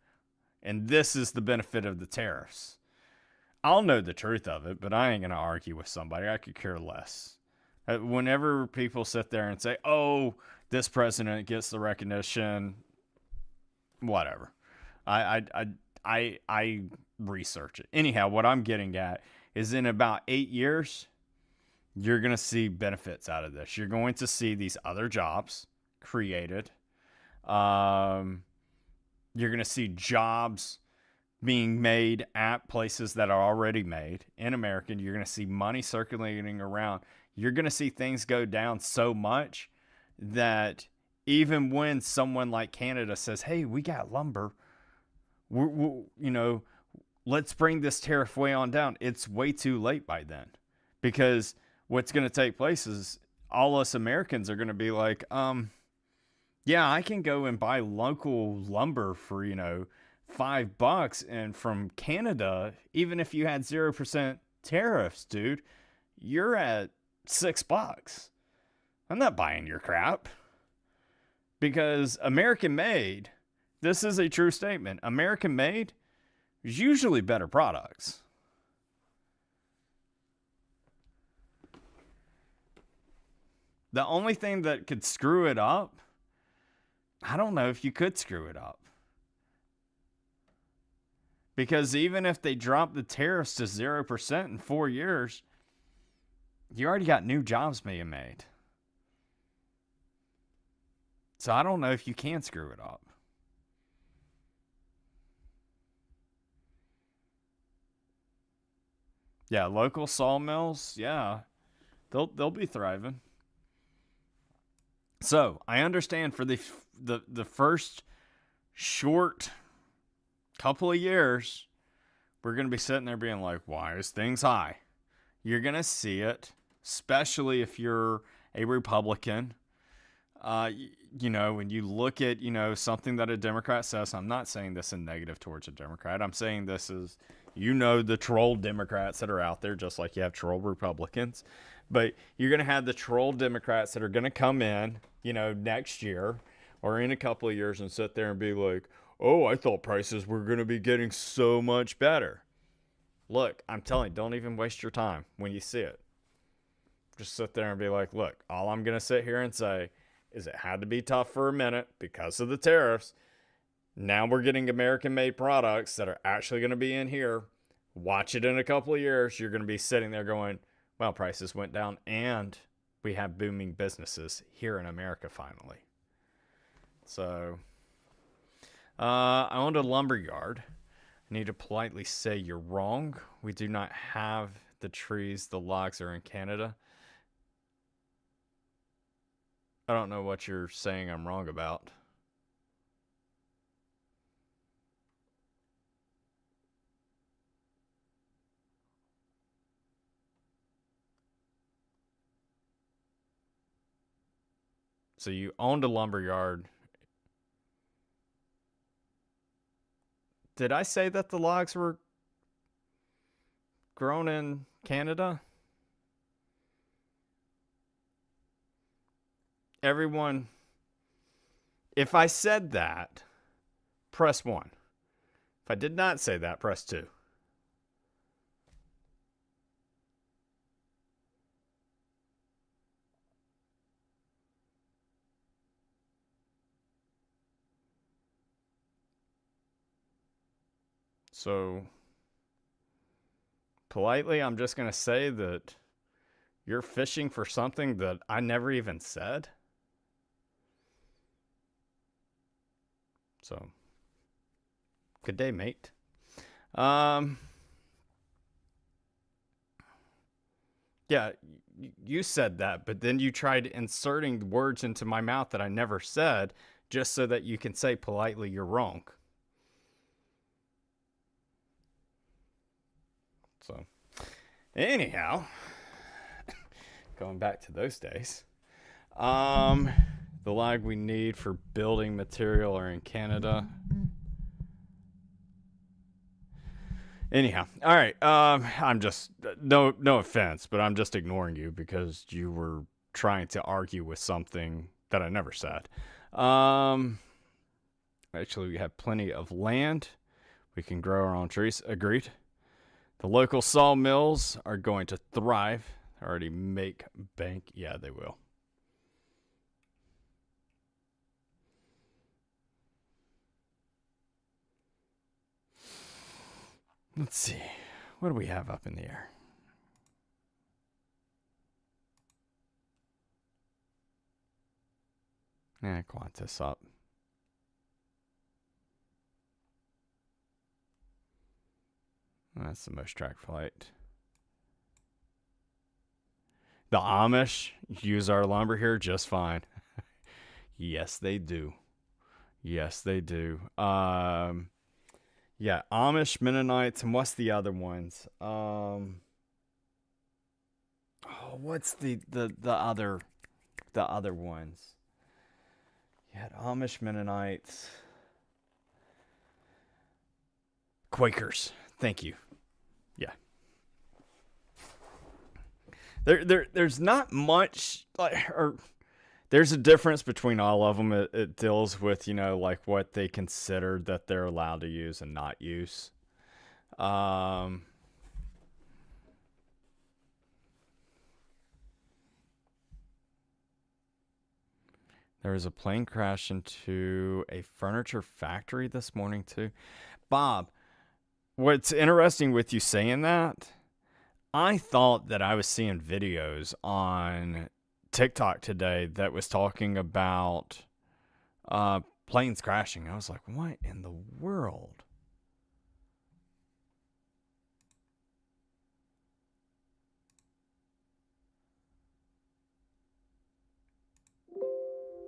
and this is the benefit of the tariffs. I'll know the truth of it, but I ain't going to argue with somebody. I could care less. Whenever people sit there and say, oh, this president gets the recognition, whatever. I research it. Anyhow, what I'm getting at is in about 8 years, you're going to see benefits out of this. You're going to see these other jobs created. You're going to see jobs being made at places that are already made in America. You're going to see money circulating around. You're going to see things go down so much that even when someone like Canada says, hey, we got lumber, let's bring this tariff way on down, it's way too late by then. Because what's going to take place is all us Americans are going to be like, yeah, I can go and buy local lumber for, $5, and from Canada, even if you had 0% tariffs, dude, you're at $6. I'm not buying your crap. Because American made, this is a true statement, American made is usually better products. The only thing that could screw it up, I don't know if you could screw it up. Because even if they drop the tariffs to 0% in 4 years, you already got new jobs being made. So I don't know if you can screw it up. Yeah, local sawmills, yeah, they'll be thriving. So I understand for the first short couple of years, we're gonna be sitting there being like, why is things high? You're gonna see it, especially if you're a Republican. You know, when you look at, you know, something that a Democrat says, I'm not saying this in negative towards a Democrat. I'm saying this is, you know, the troll Democrats that are out there, just like you have troll Republicans. But you're going to have the troll Democrats that are going to come in, you know, next year or in a couple of years and sit there and be like, oh, I thought prices were going to be getting so much better. Look, I'm telling you, don't even waste your time when you see it. Just sit there and be like, look, all I'm going to sit here and say is it had to be tough for a minute because of the tariffs. Now we're getting American-made products that are actually going to be in here. Watch it in a couple of years. You're going to be sitting there going, well, prices went down and we have booming businesses here in America finally. So, I owned a lumber yard. I need to politely say you're wrong. We do not have the trees. The logs are in Canada. I don't know what you're saying I'm wrong about. So you owned a lumber yard. Did I say that the logs were grown in Canada? Everyone, if I said that, press 1. If I did not say that, press 2. So, politely, I'm just going to say that you're fishing for something that I never even said. So, good day, mate. Yeah, you said that, but then you tried inserting words into my mouth that I never said just so that you can say politely you're wrong. So, anyhow, going back to those days, the log we need for building material are in Canada. Anyhow, all right. I'm just no offense, but I'm just ignoring you because you were trying to argue with something that I never said. Actually, we have plenty of land. We can grow our own trees. Agreed. The local sawmills are going to thrive. They already make bank. Yeah, they will. Let's see. What do we have up in the air? Qantas up. That's the most track flight. The Amish use our lumber here just fine. Yes, they do. Yes, they do. Yeah, Amish, Mennonites, and what's the other ones? What's the other ones? You had Amish, Mennonites, Quakers. Thank you. Yeah. There's not much there's a difference between all of them. It deals with, you know, like what they consider that they're allowed to use and not use. There was a plane crash into a furniture factory this morning too. Bob, what's interesting with you saying that, I thought that I was seeing videos on TikTok today that was talking about planes crashing. I was like, what in the world?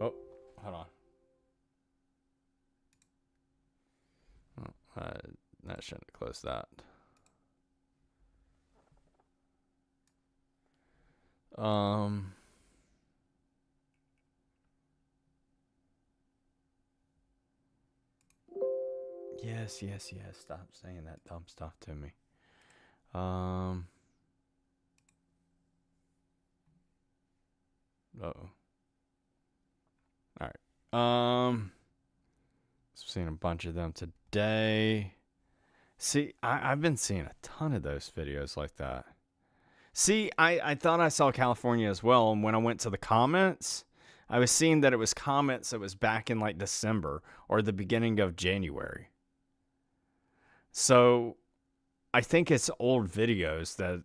Oh, hold on. Oh, I shouldn't have closed that. Yes. Stop saying that dumb stuff to me. Uh-oh. All right. Seen a bunch of them today. See, I've been seeing a ton of those videos like that. See, I thought I saw California as well, and when I went to the comments, I was seeing that it was comments that was back in like December or the beginning of January. So I think it's old videos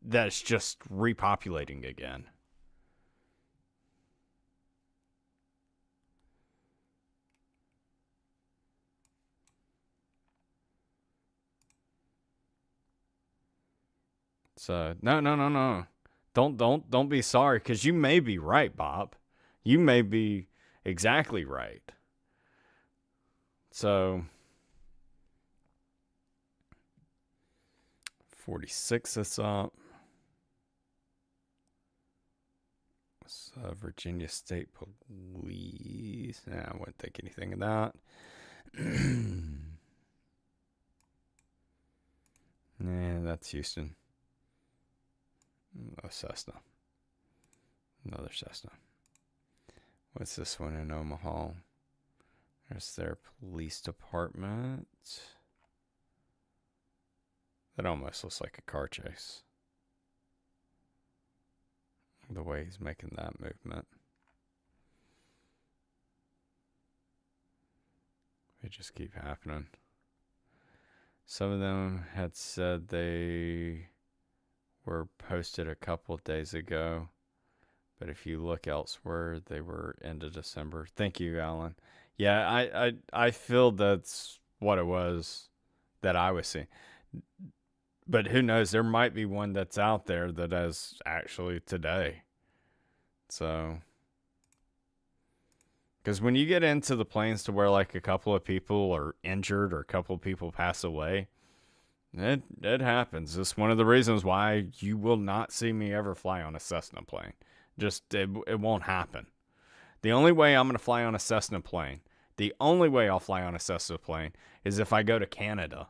that's just repopulating again. So no. Don't be sorry, because you may be right, Bob. You may be exactly right. So 46 is up. Virginia State Police. Nah, I wouldn't think anything of that. Nah, that's Houston. A Cessna. Another Cessna. What's this one in Omaha? There's their police department. That almost looks like a car chase. The way he's making that movement. They just keep happening. Some of them had said they were posted a couple of days ago, but if you look elsewhere, they were end of December. Thank you, Alan. Yeah, I feel that's what it was that I was seeing. But who knows? There might be one that's out there that is actually today. So, because when you get into the planes to where like a couple of people are injured or a couple of people pass away, it happens. It's one of the reasons why you will not see me ever fly on a Cessna plane. Just, it won't happen. The only way I'm going to fly on a Cessna plane, the only way I'll fly on a Cessna plane is if I go to Canada.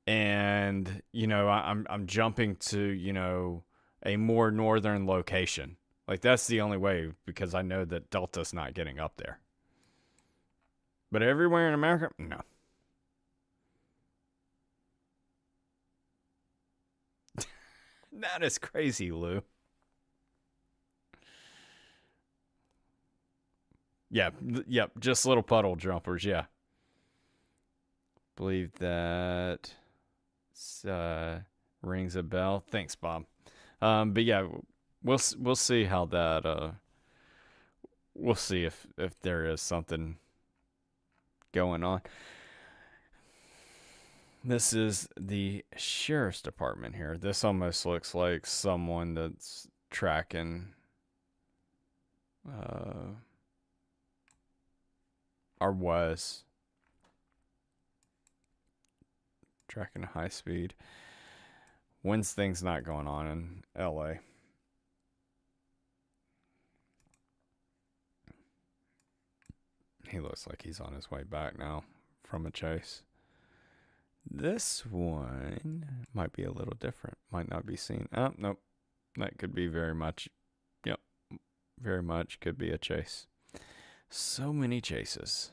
And, I'm jumping to, a more northern location. Like, that's the only way, because I know that Delta's not getting up there. But everywhere in America, no. That is crazy, Lou. Yeah, yep, just little puddle jumpers, yeah. Believe that rings a bell. Thanks, Bob. But yeah, we'll see how that we'll see if there is something going on. This is the sheriff's department here. This almost looks like someone that's tracking or was tracking high speed. When's things not going on in LA? He looks like he's on his way back now from a chase. This one might be a little different. Might not be seen. Oh, nope. That could be very much. Yep. Very much could be a chase. So many chases.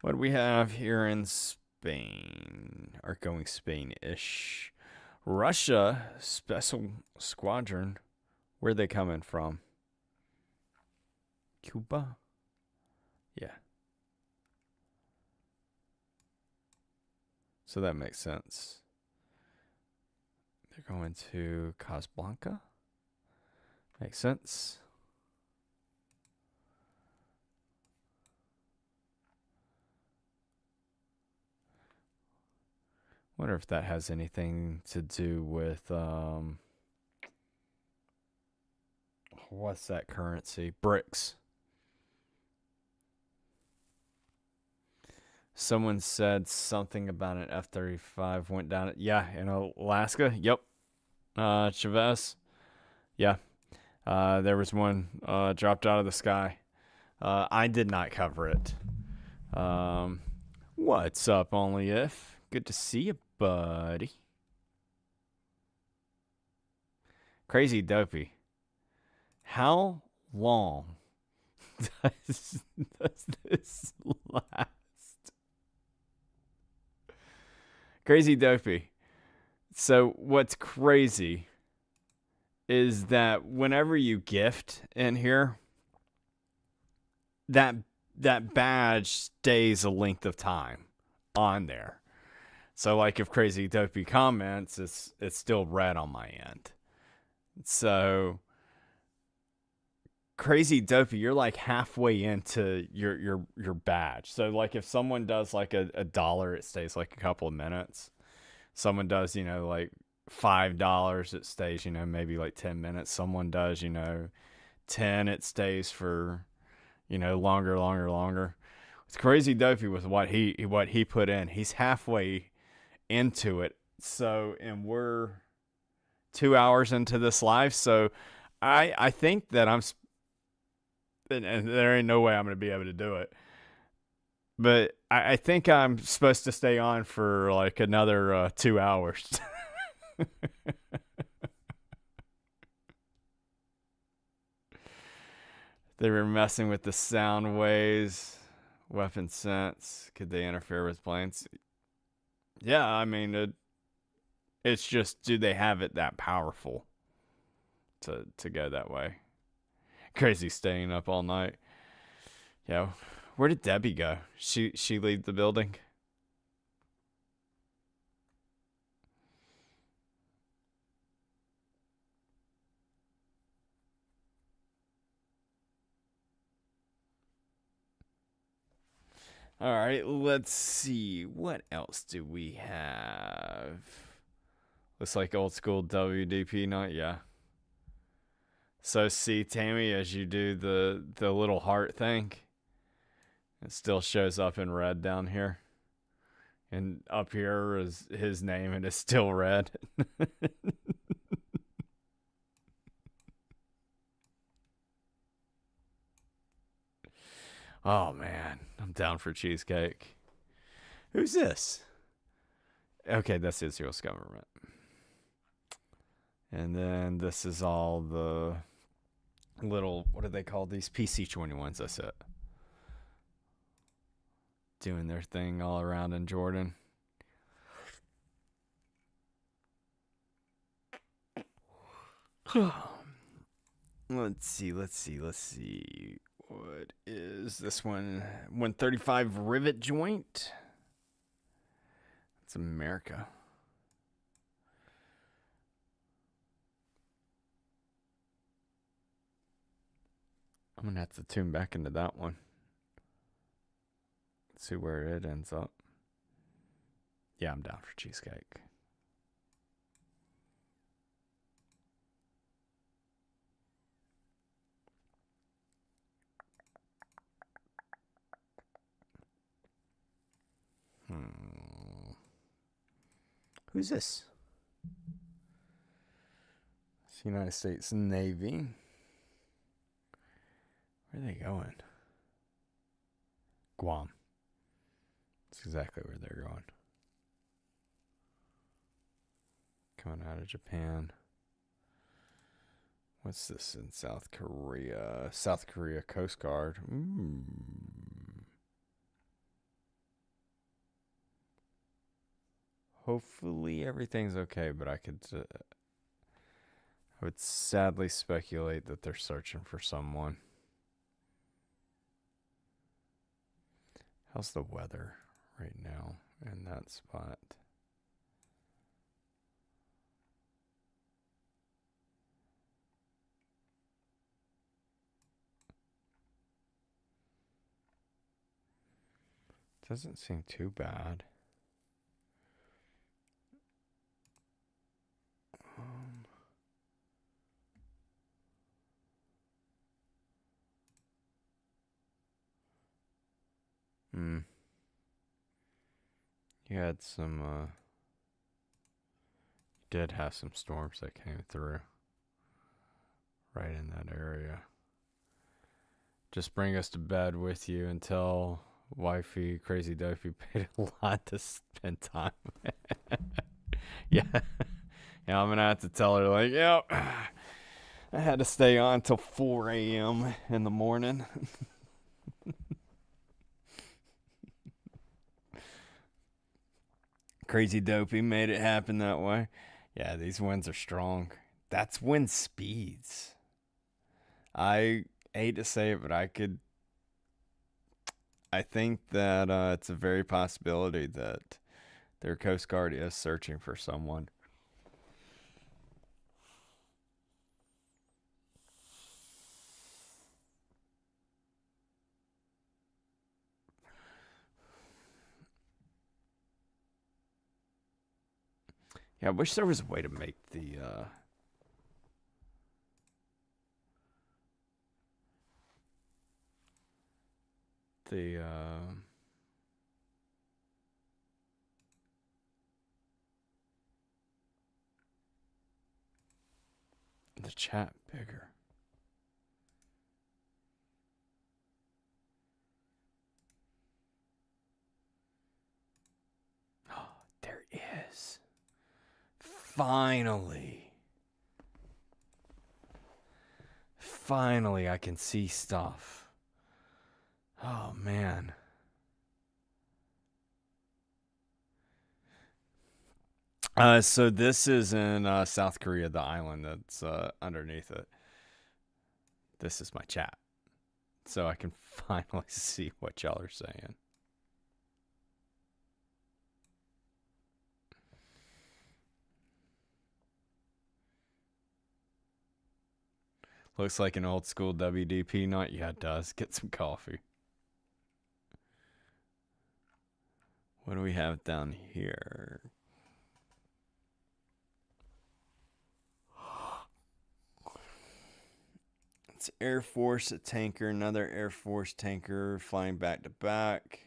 What do we have here in Spain? Or going Spain-ish. Russia Special Squadron. Where are they coming from? Cuba? Yeah. So that makes sense. They're going to Casablanca. Makes sense. Wonder if that has anything to do with what's that currency? BRICS. Someone said something about an F-35 went down. Yeah, in Alaska. Yep. Chavez. Yeah. There was one dropped out of the sky. I did not cover it. What's up, Only If? Good to see you, buddy. Crazy Dopey. How long does this last? Crazy Dopey. So what's crazy is that whenever you gift in here, that badge stays a length of time on there. So like if Crazy Dopey comments, it's still red on my end. So Crazy Dopey, you're like halfway into your badge. So like if someone does like a dollar, it stays like a couple of minutes. Someone does, like $5, it stays, maybe like 10 minutes. Someone does, 10, it stays for, longer. It's Crazy Dopey with what he put in. He's halfway into it. So, and we're 2 hours into this live. So I think that and there ain't no way I'm going to be able to do it. But I think I'm supposed to stay on for like another 2 hours. They were messing with the sound waves, weapon sense. Could they interfere with planes? Yeah, I mean, it's just, do they have it that powerful to go that way? Crazy staying up all night. Yeah, where did Debbie go? She leave the building? All right, let's see. What else do we have? Looks like old school WDP night, yeah. So see, Tammy, as you do the little heart thing, it still shows up in red down here. And up here is his name, and it's still red. Oh, man. I'm down for cheesecake. Who's this? Okay, that's Israel's government. And then this is all the little, what do they call these? PC-21s, that's it. Doing their thing all around in Jordan. Let's see. What is this one? 135 rivet joint. It's America. I'm going to have to tune back into that one. See where it ends up. Yeah, I'm down for cheesecake. Who's this? It's the United States Navy. Where are they going? Guam. That's exactly where they're going. Coming out of Japan. What's this in South Korea? South Korea Coast Guard. Hopefully everything's okay, but I would sadly speculate that they're searching for someone. How's the weather right now in that spot? Doesn't seem too bad. You had some, did have some storms that came through right in that area. Just bring us to bed with you until wifey, Crazy Dopey paid a lot to spend time. Yeah. Yeah, I'm going to have to tell her, like, yep, I had to stay on till 4 a.m. in the morning. Crazy Dopey made it happen that way. Yeah, these winds are strong. That's wind speeds. I hate to say it, but I think that it's a very possibility that their Coast Guard is searching for someone. Yeah, I wish there was a way to make the chat bigger. Oh, there is. Finally. Finally, I can see stuff. Oh, man. So this is in South Korea, the island that's underneath it. This is my chat. So I can finally see what y'all are saying. Looks like an old school WDP night. Yeah, it does. Get some coffee. What do we have down here? It's Air Force, a tanker, another Air Force tanker flying back to back.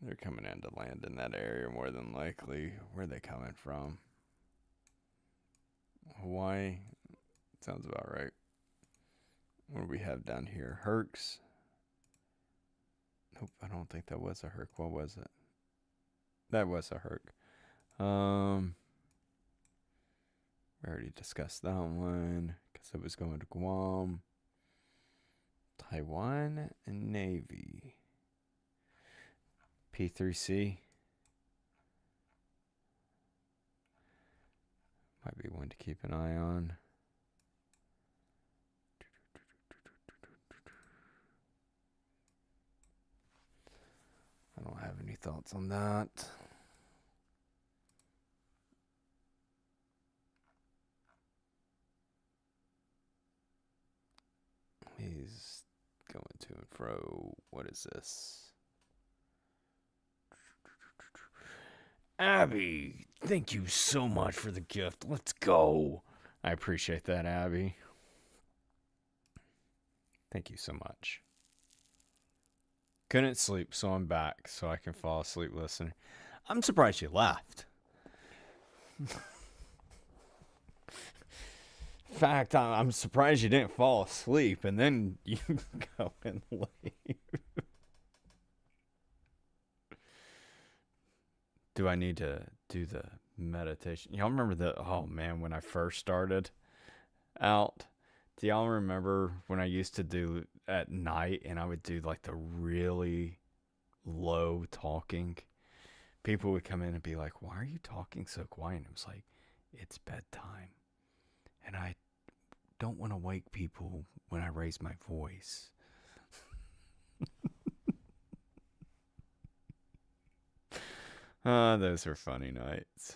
They're coming in to land in that area more than likely. Where are they coming from? Hawaii? Sounds about right. What do we have down here? Hercs? Nope, I don't think that was a Herc. What was it? That was a Herc. We already discussed that one because it was going to Guam. Taiwan and Navy. P3C. Might be one to keep an eye on. I don't have any thoughts on that. He's going to and fro. What is this? Abby, thank you so much for the gift. Let's go. I appreciate that, Abby. Thank you so much. Couldn't sleep, so I'm back so I can fall asleep listening. I'm surprised you left. In fact, I'm surprised you didn't fall asleep and then you go and leave. Do I need to do the meditation? Y'all remember when I first started out? Do y'all remember when I used to do at night and I would do like the really low talking? people would come in and be like, "Why are you talking so quiet?" And it was like, "It's bedtime, and I don't want to wake people when I raise my voice." Those were funny nights.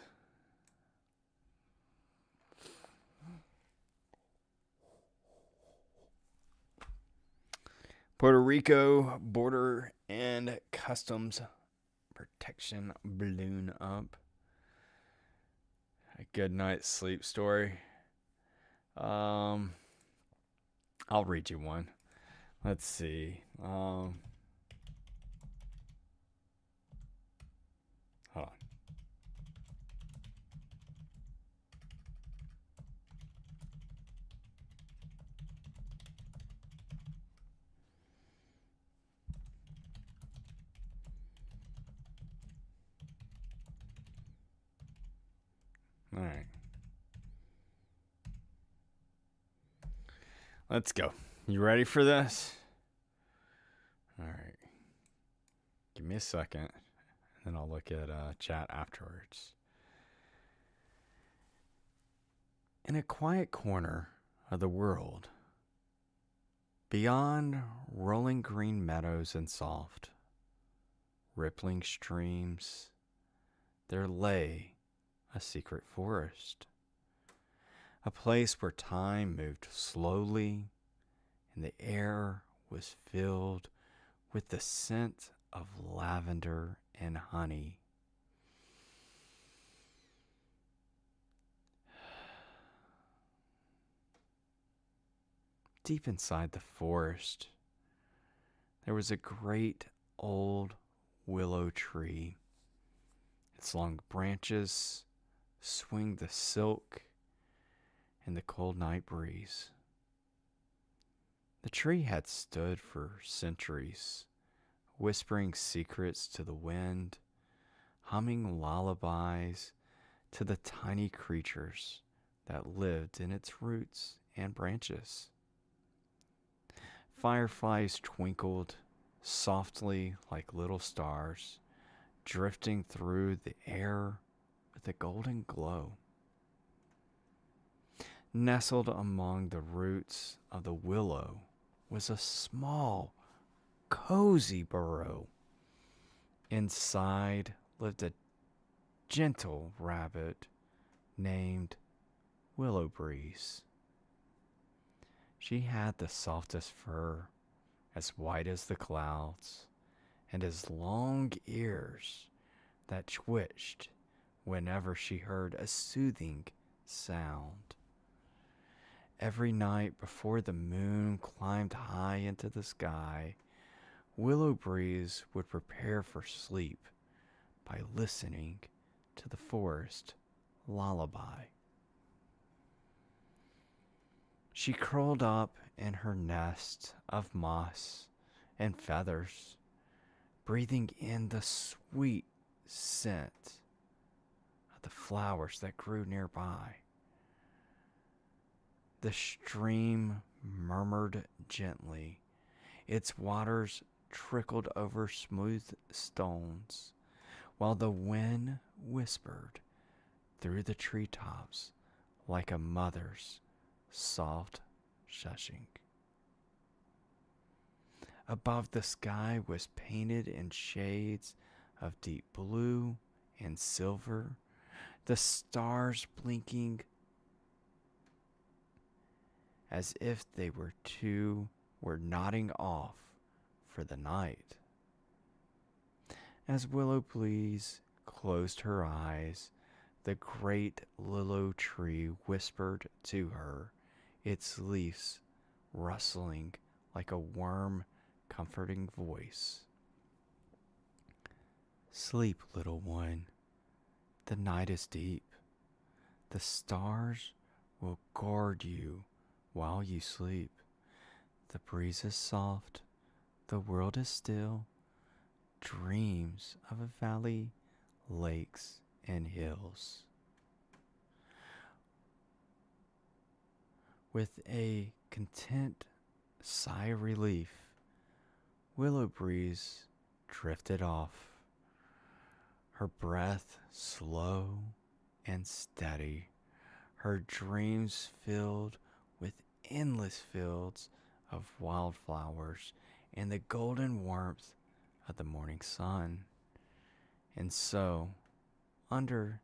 Puerto Rico Border and Customs Protection balloon up. A good night's sleep story. I'll read you one. Let's see. Hold on. All right. Let's go. You ready for this? All right. Give me a second, and then I'll look at chat afterwards. In a quiet corner of the world, beyond rolling green meadows and soft, rippling streams, there lay a secret forest. A place where time moved slowly and the air was filled with the scent of lavender and honey. Deep inside the forest, there was a great old willow tree. Its long branches swing the silk in the cold night breeze. The tree had stood for centuries, whispering secrets to the wind, humming lullabies to the tiny creatures that lived in its roots and branches. Fireflies twinkled softly like little stars, drifting through the air with a golden glow. Nestled among the roots of the willow was a small, cozy burrow. Inside lived a gentle rabbit named Willow Breeze. She had the softest fur, as white as the clouds, and as long ears that twitched whenever she heard a soothing sound. Every night before the moon climbed high into the sky, Willow Breeze would prepare for sleep by listening to the forest lullaby. She curled up in her nest of moss and feathers, breathing in the sweet scent of the flowers that grew nearby. The stream murmured gently. Its waters trickled over smooth stones, while the wind whispered through the treetops like a mother's soft shushing. Above, the sky was painted in shades of deep blue and silver, the stars blinking as if they were nodding off for the night. As Willow Breeze closed her eyes, the great willow tree whispered to her, its leaves rustling like a warm, comforting voice. Sleep, little one. The night is deep. The stars will guard you while you sleep. The breeze is soft. The world is still. Dreams of a valley, lakes, and hills. With a content sigh of relief, Willow Breeze drifted off. her breath slow and steady, her dreams filled with endless fields of wildflowers and the golden warmth of the morning sun. And so, under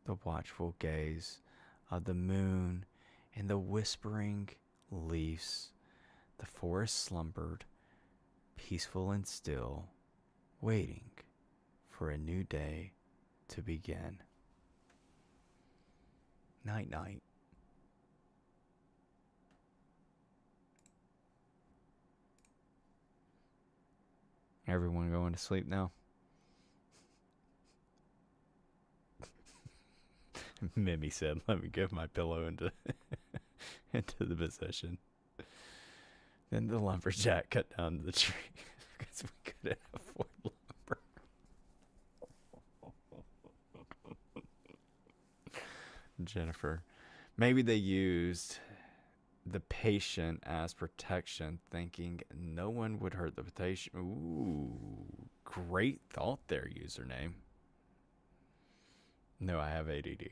the watchful gaze of the moon and the whispering leaves, the forest slumbered, peaceful and still, waiting for a new day to begin. Night night. Everyone going to sleep now? Mimi said, let me get my pillow into into the position. Then the lumberjack cut down the tree because we couldn't afford lumber. Jennifer, maybe they used the patient as protection, thinking no one would hurt the patient. Ooh, great thought there, username. No, I have ADD.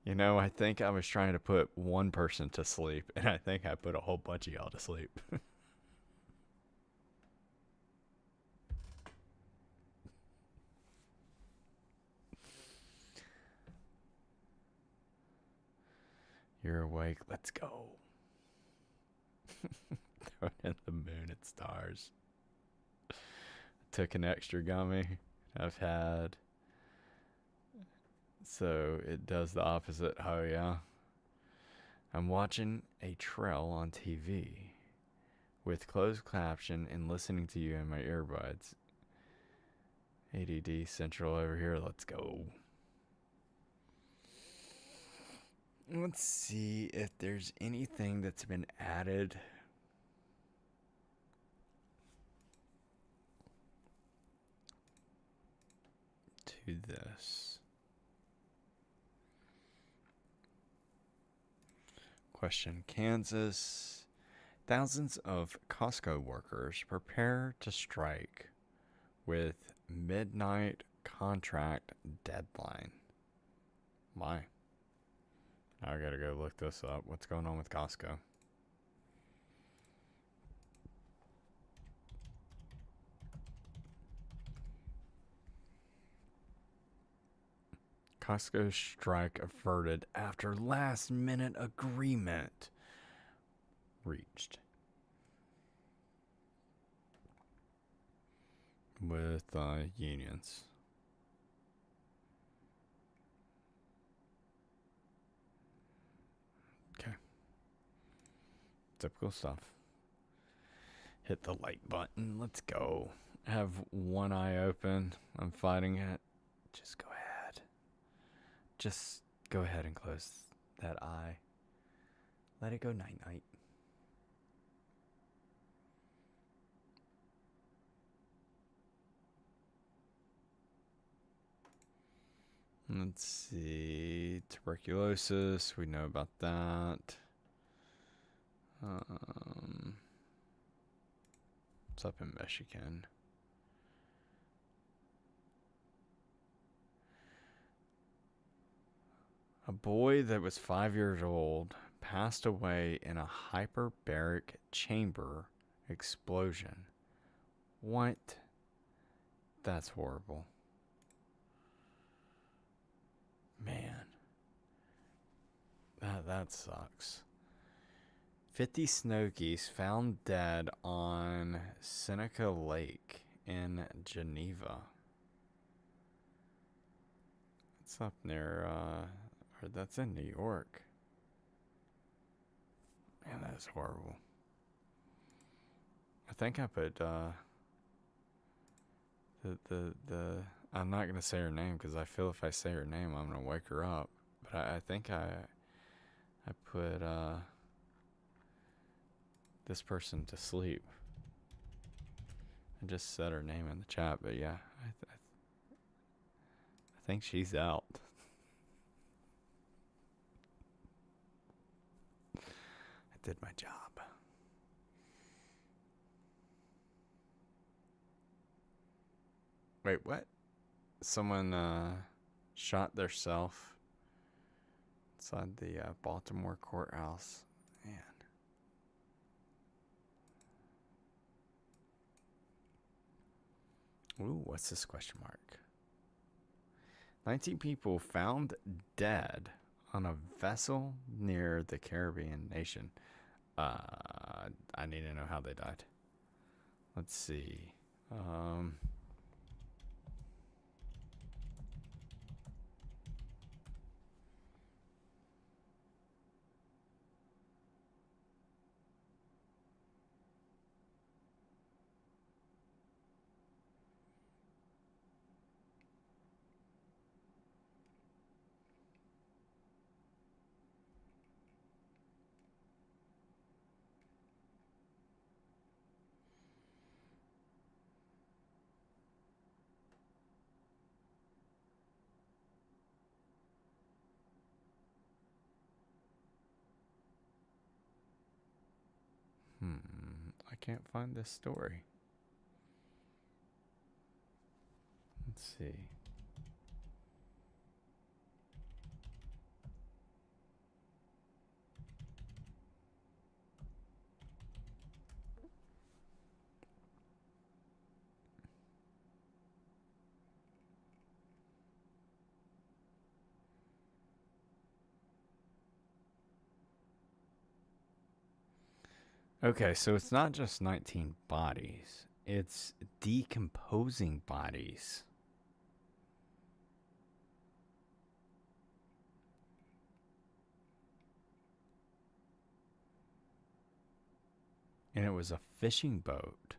You know, I think I was trying to put one person to sleep, and I think I put a whole bunch of y'all to sleep. You're awake. Let's go. Throwing in the moon and stars. Took an extra gummy I've had. So it does the opposite. Oh, yeah. I'm watching a trail on TV with closed caption and listening to you in my earbuds. ADD Central over here. Let's go. Let's see if there's anything that's been added to this. Question: Kansas. Thousands of Costco workers prepare to strike with midnight contract deadline. My. Now I gotta go look this up. What's going on with Costco? Costco strike averted after last minute agreement reached with unions. Okay. Typical stuff. Hit the like button. Let's go. I have one eye open. I'm fighting it. Just go ahead. Just go ahead and close that eye. Let it go night-night. Let's see. Tuberculosis. We know about that. It's up in Michigan. A boy that was 5 years old passed away in a hyperbaric chamber explosion. What? That's horrible. Man. That sucks. 50 snow geese found dead on Seneca Lake in Geneva. It's up near, or that's in New York. Man, that is horrible. I think I put, I'm not going to say her name because I feel if I say her name, I'm going to wake her up. But I think I put, this person to sleep. I just said her name in the chat, but yeah, I think she's out. I did my job. Wait, what? Someone shot theirself inside the Baltimore courthouse. Man. Ooh, what's this question mark? 19 people found dead on a vessel near the Caribbean nation. I need to know how they died. Let's see. I can't find this story. Let's see. Okay, so it's not just 19 bodies, it's decomposing bodies. And it was a fishing boat.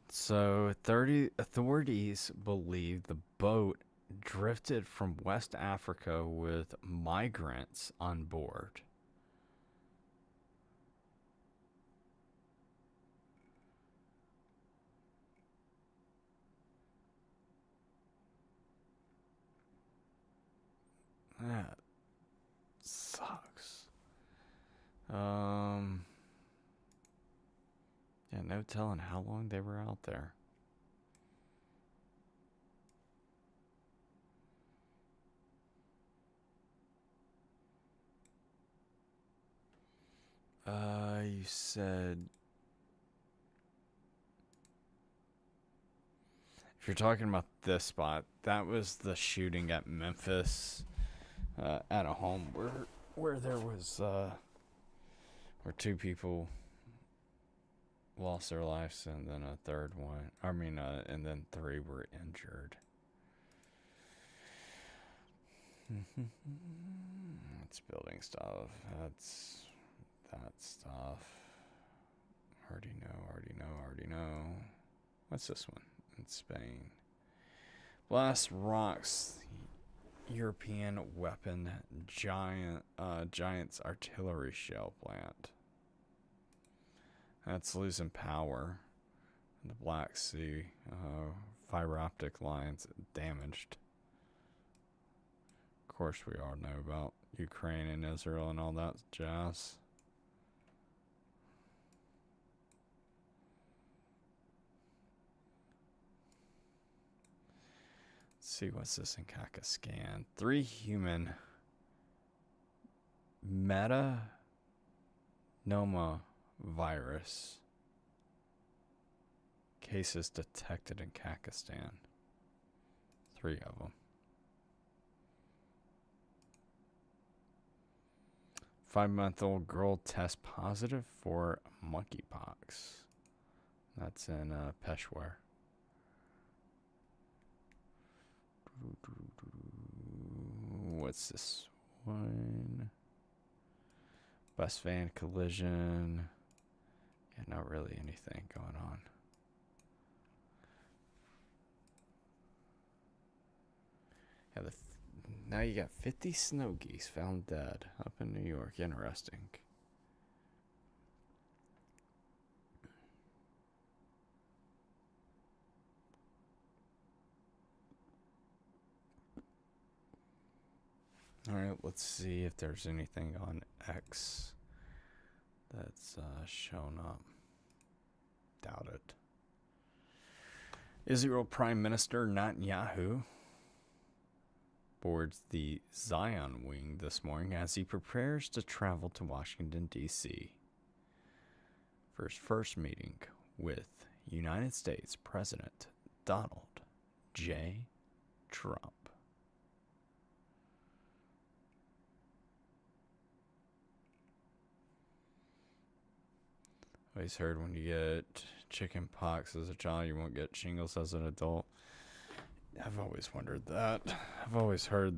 So, 30 authorities believe the boat drifted from West Africa with migrants on board. That sucks. Yeah, no telling how long they were out there. You said if you're talking about this spot, that was the shooting at Memphis, at a home where there was where two people lost their lives and then a third one. And then three were injured. That's building stuff. That's that stuff. Already know. What's this one? In Spain. Blast rocks European weapon giant's artillery shell plant. That's losing power. The Black Sea. Fiber optic lines damaged. Of course, we all know about Ukraine and Israel and all that jazz. Let's see, what's this in Kakistan? 3 human metanoma virus cases detected in Kakistan. 3 of them. 5-month-old girl tests positive for monkeypox. That's in Peshawar. What's this one? Bus van collision. Yeah, not really anything going on. Yeah, now you got 50 snow geese found dead up in New York. Interesting. All right, let's see if there's anything on X. that's shown up. Doubt it. Israel Prime Minister Netanyahu boards the Zion wing this morning as he prepares to travel to Washington, D.C. for his first meeting with United States President Donald J. Trump. I always heard when you get chicken pox as a child, you won't get shingles as an adult. I've always wondered that. I've always heard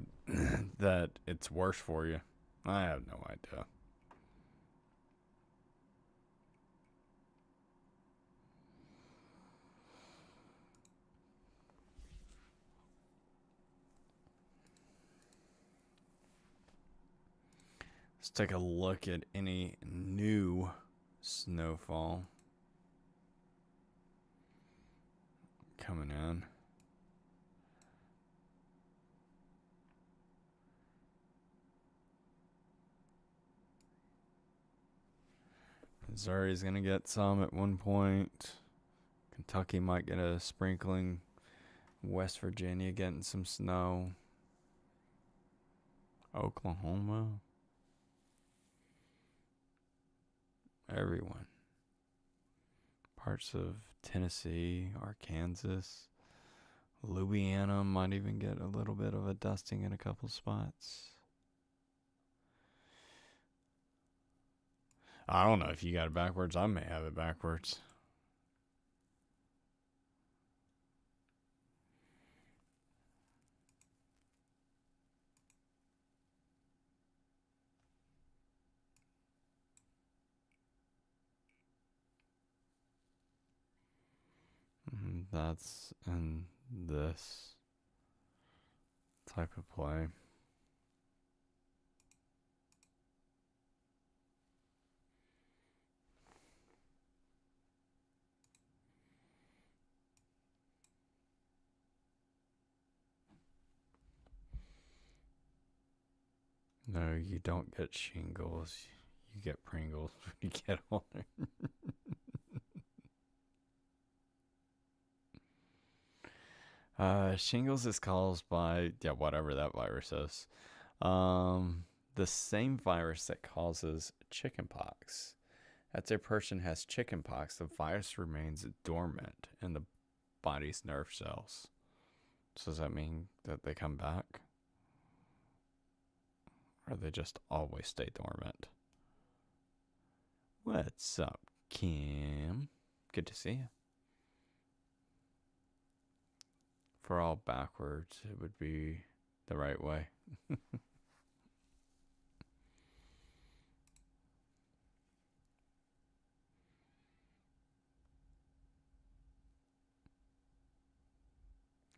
that it's worse for you. I have no idea. Let's take a look at any new snowfall coming in. Missouri's going to get some at one point. Kentucky might get a sprinkling. West Virginia getting some snow. Oklahoma. Everyone. Parts of Tennessee, Arkansas, Louisiana might even get a little bit of a dusting in a couple spots. I don't know if you got it backwards. I may have it backwards. That's in this type of play. No, you don't get shingles. You get Pringles when you get older. Shingles is caused by, whatever that virus is. The same virus that causes chickenpox. As a person has chickenpox, the virus remains dormant in the body's nerve cells. So does that mean that they come back? Or they just always stay dormant? What's up, Kim? Good to see you. For all backwards, it would be the right way.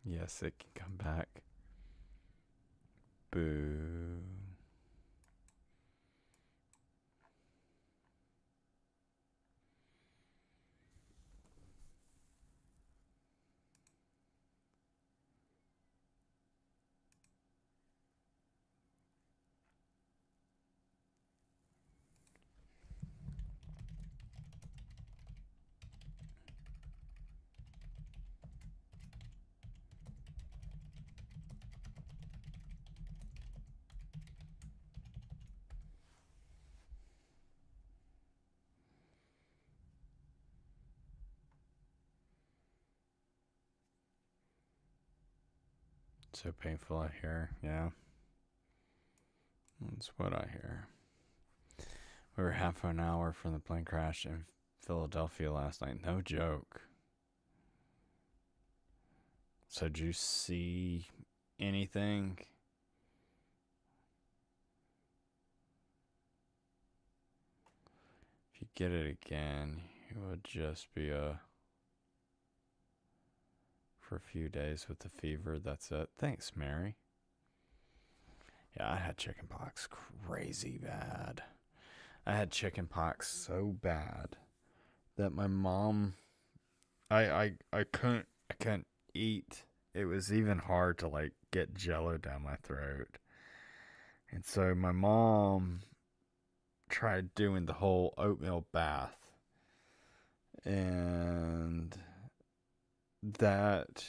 Yes, it can come back. Boo. So painful I hear, yeah. That's what I hear. We were half an hour from the plane crash in Philadephia last night. No joke. So did you see anything? If you get it again, it would just be for a few days with the fever. That's it. Thanks, Mary. Yeah, I had chickenpox crazy bad. I had chickenpox so bad that my mom, I couldn't eat. It was even hard to like get jello down my throat. And so my mom tried doing the whole oatmeal bath. And that,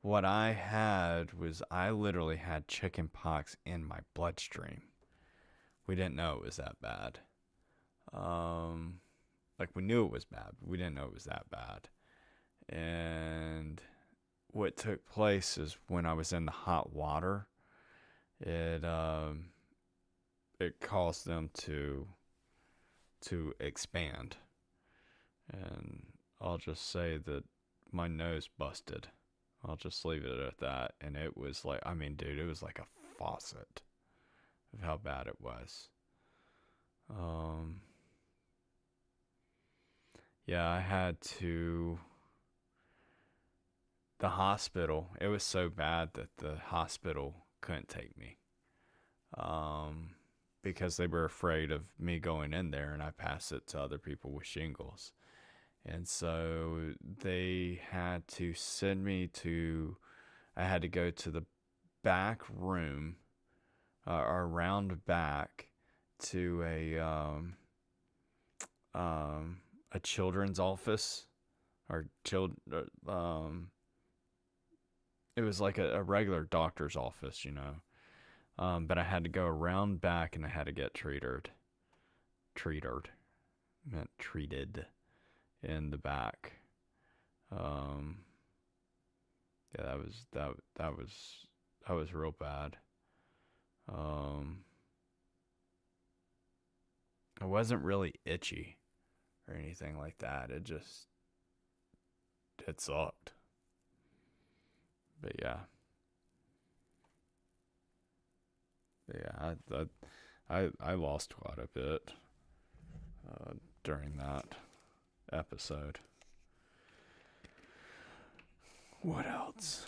what I had was, I literally had chicken pox in my bloodstream. We didn't know it was that bad. Like, we knew it was bad, but we didn't know it was that bad. And what took place is, when I was in the hot water, it caused them to expand. And I'll just say that my nose busted. I'll just leave it at that. And it was like, I mean, dude, it was like a faucet of how bad it was. Yeah, I had to, the hospital, it was so bad that the hospital couldn't take me. Because they were afraid of me going in there and I pass it to other people with shingles. And so they had to send me to, I had to go to the back room, around back to a children's office, or it was like a regular doctor's office, you know. But I had to go around back and I had to get treated in the back. Yeah, that was real bad. It wasn't really itchy or anything like that. It sucked. But yeah. I lost quite a bit during that episode. What else?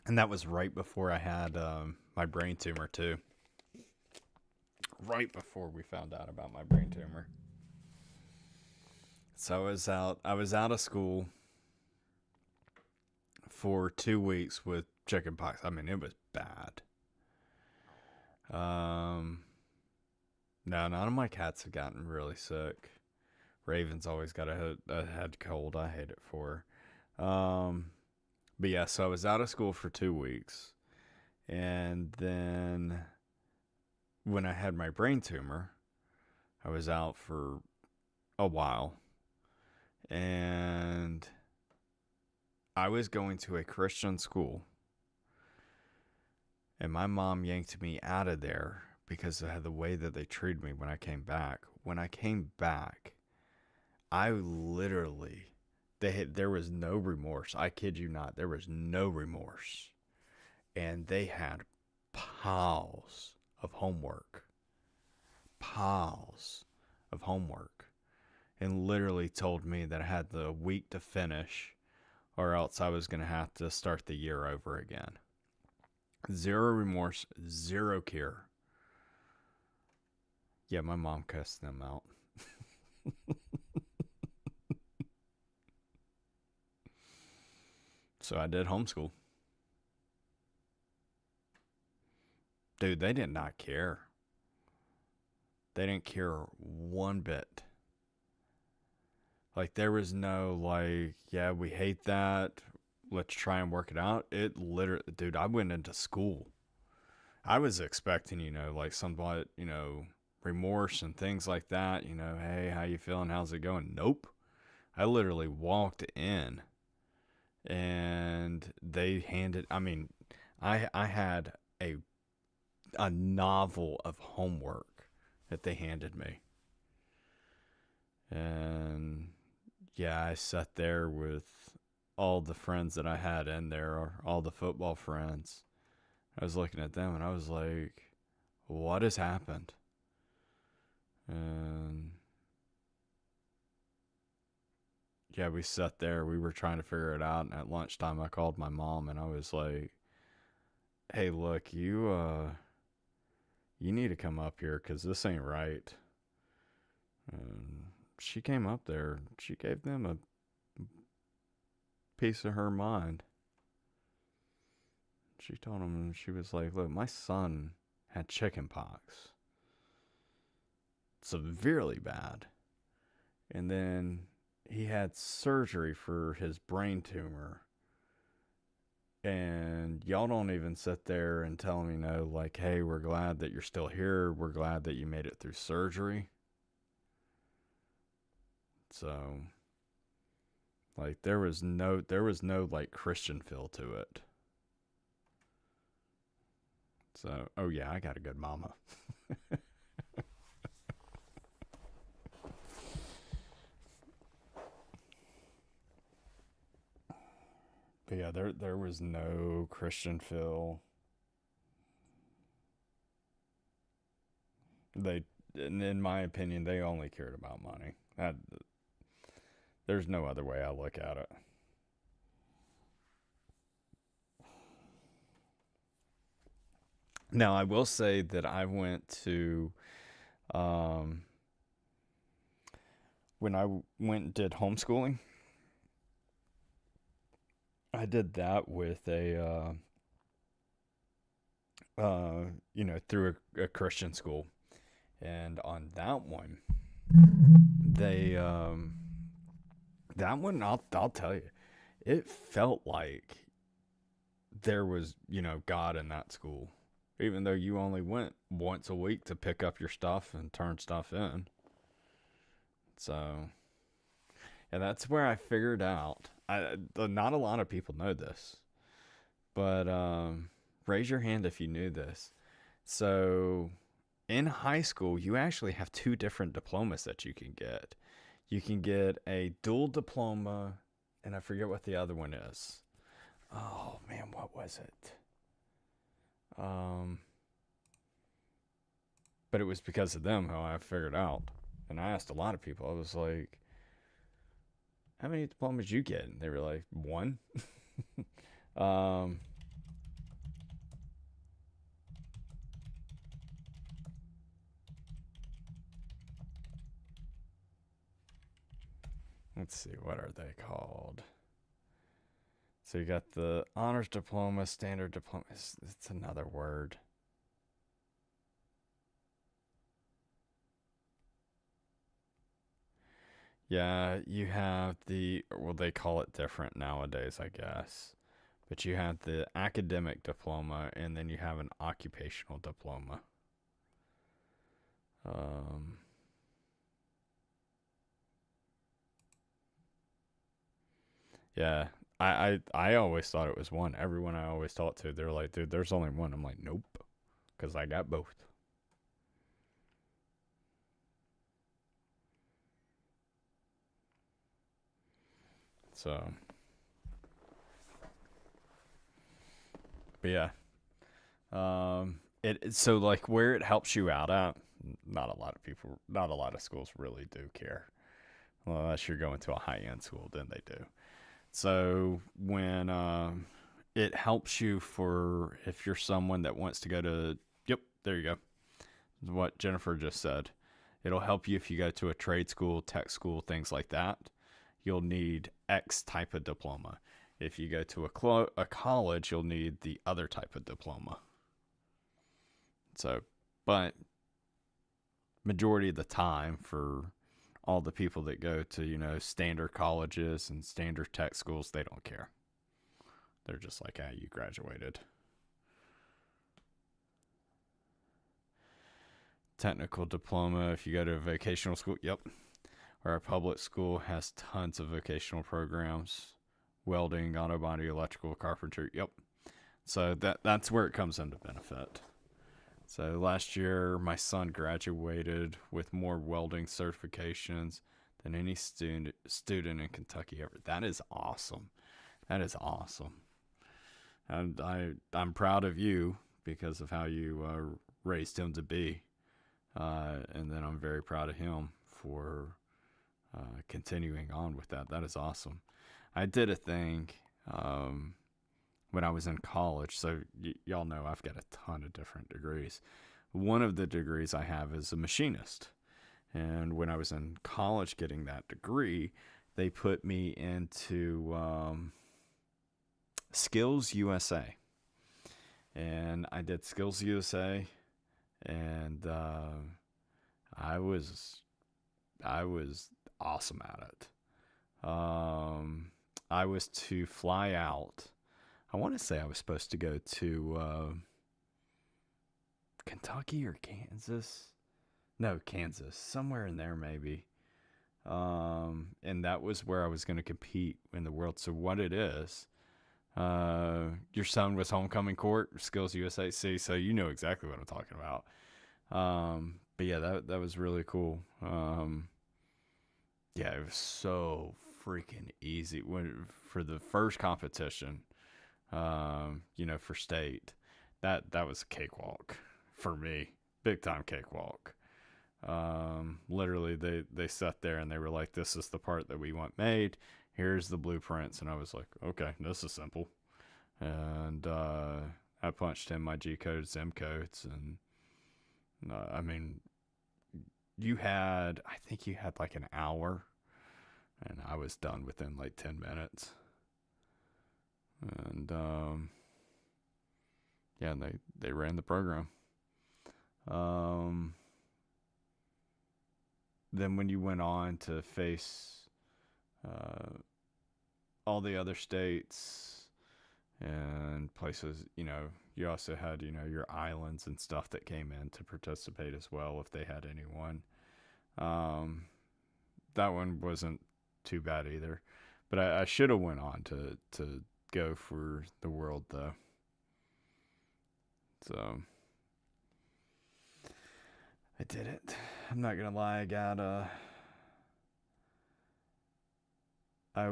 And that was right before I had my brain tumor too. Right before we found out about my brain tumor. So I was out of school for 2 weeks with chickenpox. I mean, it was bad. No, none of my cats have gotten really sick. Raven's always got a head cold. I hate it for her. But yeah, so I was out of school for 2 weeks. And then when I had my brain tumor, I was out for a while. And I was going to a Christian school. And my mom yanked me out of there because of the way that they treated me when I came back. When I came back, I literally, there was no remorse. I kid you not, there was no remorse. And they had piles of homework. And literally told me that I had the week to finish, or else I was going to have to start the year over again. Zero remorse, zero care. Yeah, my mom cussed them out. So I did homeschool. Dude, they did not care. They didn't care one bit. Like, there was no, like, yeah, we hate that. Let's try and work it out. It literally, dude, I went into school. I was expecting, like somewhat, remorse and things like that. Hey, how you feeling? How's it going? Nope. I literally walked in and they handed, I had a novel of homework that they handed me. And yeah, I sat there with all the friends that I had in there, or all the football friends. I was looking at them and I was like, what has happened? And yeah, we sat there. We were trying to figure it out. And at lunchtime, I called my mom and I was like, hey, look, you need to come up here because this ain't right. And she came up there. She gave them a piece of her mind. She told him, she was like, look, my son had chicken pox. Severely bad. And then he had surgery for his brain tumor. And y'all don't even sit there and tell him, like, hey, we're glad that you're still here. We're glad that you made it through surgery. So, like, there was no like Christian feel to it. So, oh yeah, I got a good mama. But yeah, there was no Christian feel. And in my opinion, they only cared about money. There's no other way I look at it. Now, I will say that I went to, when I went and did homeschooling, I did that with a, through a Christian school. And on that one, they, that one, I'll tell you, it felt like there was, God in that school. Even though you only went once a week to pick up your stuff and turn stuff in. So, yeah, that's where I figured out. Not a lot of people know this. But raise your hand if you knew this. So, in high school, you actually have 2 different diplomas that you can get. You can get a dual diploma, and I forget what the other one is. Oh, man, what was it? But it was because of them how I figured out. And I asked a lot of people. I was like, how many diplomas you get? And they were like, 1. Let's see, what are they called? So you got the honors diploma, standard diploma. It's another word. Yeah, you have they call it different nowadays, I guess. But you have the academic diploma, and then you have an occupational diploma. Yeah, I always thought it was one. Everyone I always talked to, they're like, dude, there's only one. I'm like, nope, because I got both. So, but yeah, so like where it helps you out at, not a lot of schools really do care. Well, unless you're going to a high-end school, then they do. So when it helps you for if you're someone that wants to go to, yep, there you go. What Jennifer just said. It'll help you if you go to a trade school, tech school, things like that. You'll need X type of diploma. If you go to a college, you'll need the other type of diploma. So, but majority of the time for all the people that go to, standard colleges and standard tech schools, they don't care. They're just like, you graduated. Technical diploma, if you go to a vocational school, yep. Or a public school has tons of vocational programs. Welding, auto body, electrical, carpentry, yep. So that's where it comes into benefit. So last year, my son graduated with more welding certifications than any student in Kentucky ever. That is awesome. That is awesome. And I'm proud of you because of how you raised him to be. And then I'm very proud of him for continuing on with that. That is awesome. I did a thing when I was in college. So y'all know I've got a ton of different degrees. One of the degrees I have is a machinist. And when I was in college getting that degree, they put me into Skills USA. and I did Skills USA, and I was awesome at it. I was to fly out. I want to say I was supposed to go to Kentucky or Kansas. No, Kansas, somewhere in there maybe. And that was where I was going to compete in the world. So what it is, your son was homecoming court, Skills USA. See, so you know exactly what I'm talking about. But yeah, that was really cool. Yeah, it was so freaking easy for the first competition. For state, that was a cakewalk for me, big time cakewalk. Literally they sat there and they were like, this is the part that we want made, here's the blueprints, and I was like, okay, this is simple. And I punched in my G codes, M codes, and I think you had like an hour, and I was done within like 10 minutes. And yeah, they ran the program. Then when you went on to face all the other states and places, you also had, your islands and stuff that came in to participate as well if they had anyone. That one wasn't too bad either. But I should have went on to go for the world though. So I did it. I'm not gonna lie, I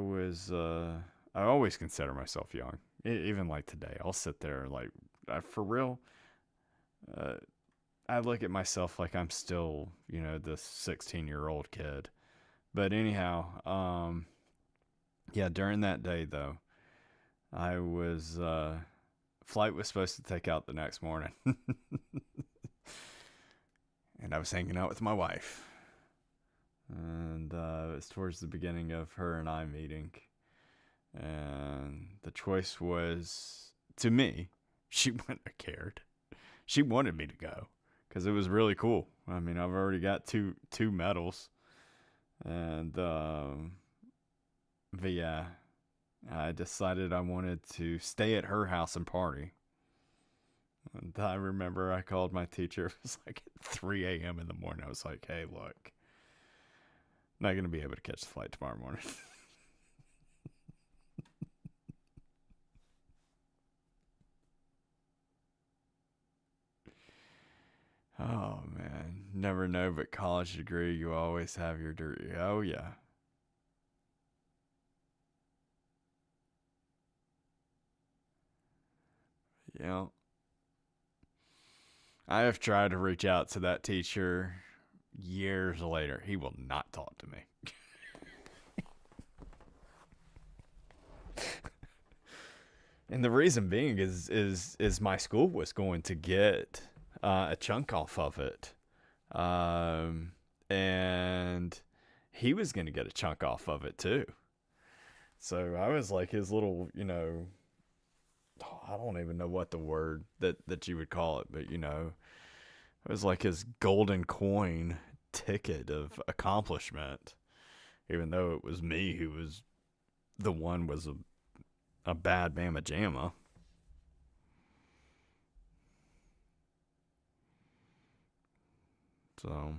always consider myself young. Even like today, I'll sit there like, for real, I look at myself like I'm still, this 16-year-old kid. But anyhow, yeah, during that day though, I was, flight was supposed to take out the next morning. And I was hanging out with my wife. And it was towards the beginning of her and I meeting. And the choice was, to me, she wouldn't have cared. She wanted me to go because it was really cool. I mean, I've already got two medals. And, but yeah, I decided I wanted to stay at her house and party. And I remember I called my teacher. It was like at 3 a.m. in the morning. I was like, hey, look, I'm not going to be able to catch the flight tomorrow morning. Oh, man. Never know, but college degree, you always have your degree. Oh, yeah. Yeah. I have tried to reach out to that teacher years later. He will not talk to me. And the reason being is my school was going to get a chunk off of it. And he was going to get a chunk off of it too. So I was like his little, I don't even know what the word that you would call it, but it was like his golden coin ticket of accomplishment, even though it was me who was the one was a bad mama jamma. So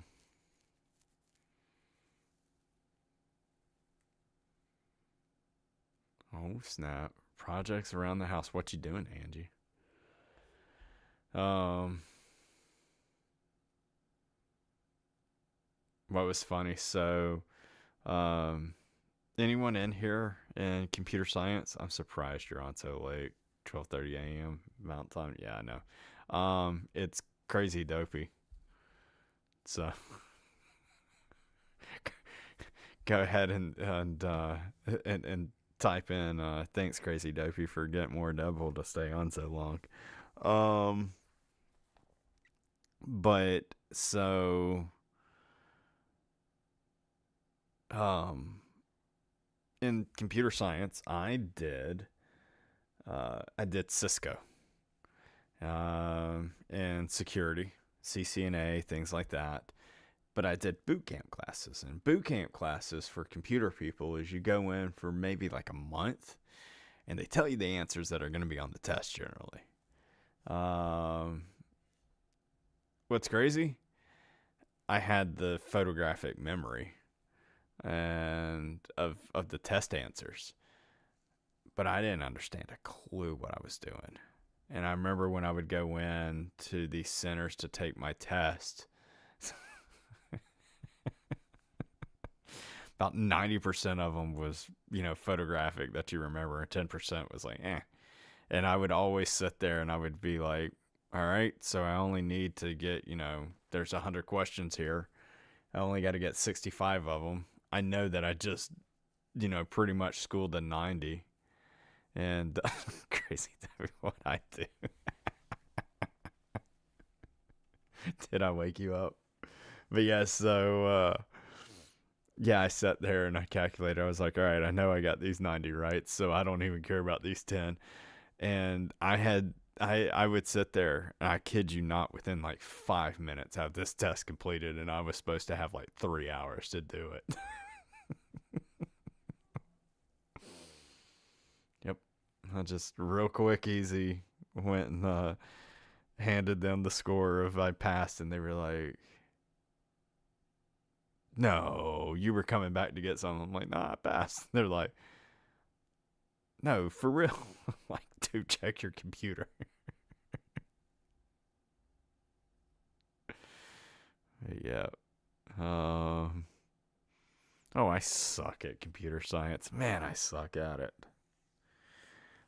oh snap. Projects around the house. What you doing, Angie? What was funny? So, anyone in here in computer science? I'm surprised you're on so late. 12:30 a.m. Mountain Time. Yeah, I know. It's crazy dopey. So, go ahead and type in thanks crazy dopey for getting WarDeadpool to stay on so long. But so in computer science I did Cisco, and security, CCNA, things like that. But I did boot camp classes, and boot camp classes for computer people is you go in for maybe like a month, and they tell you the answers that are going to be on the test generally. What's crazy? I had the photographic memory and of the test answers, but I didn't understand a clue what I was doing. And I remember when I would go in to these centers to take my test, about 90% of them was, photographic that you remember, and 10% was like, eh. And I would always sit there and I would be like, all right, so I only need to get, there's 100 questions here. I only got to get 65 of them. I know that I just, pretty much schooled a 90. And crazy what I do. Did I wake you up? But yeah, so I sat there and I calculated. I was like, all right, I know I got these 90 right, so I don't even care about these 10. And I would sit there, and I kid you not, within like 5 minutes have this test completed, and I was supposed to have like 3 hours to do it. Yep. I just real quick, easy, went and handed them the score if I passed, and they were like, no, you were coming back to get something. I'm like, nah, I passed. They're like, no, for real. I'm like, dude, check your computer. Yeah. Oh, I suck at computer science. Man, I suck at it.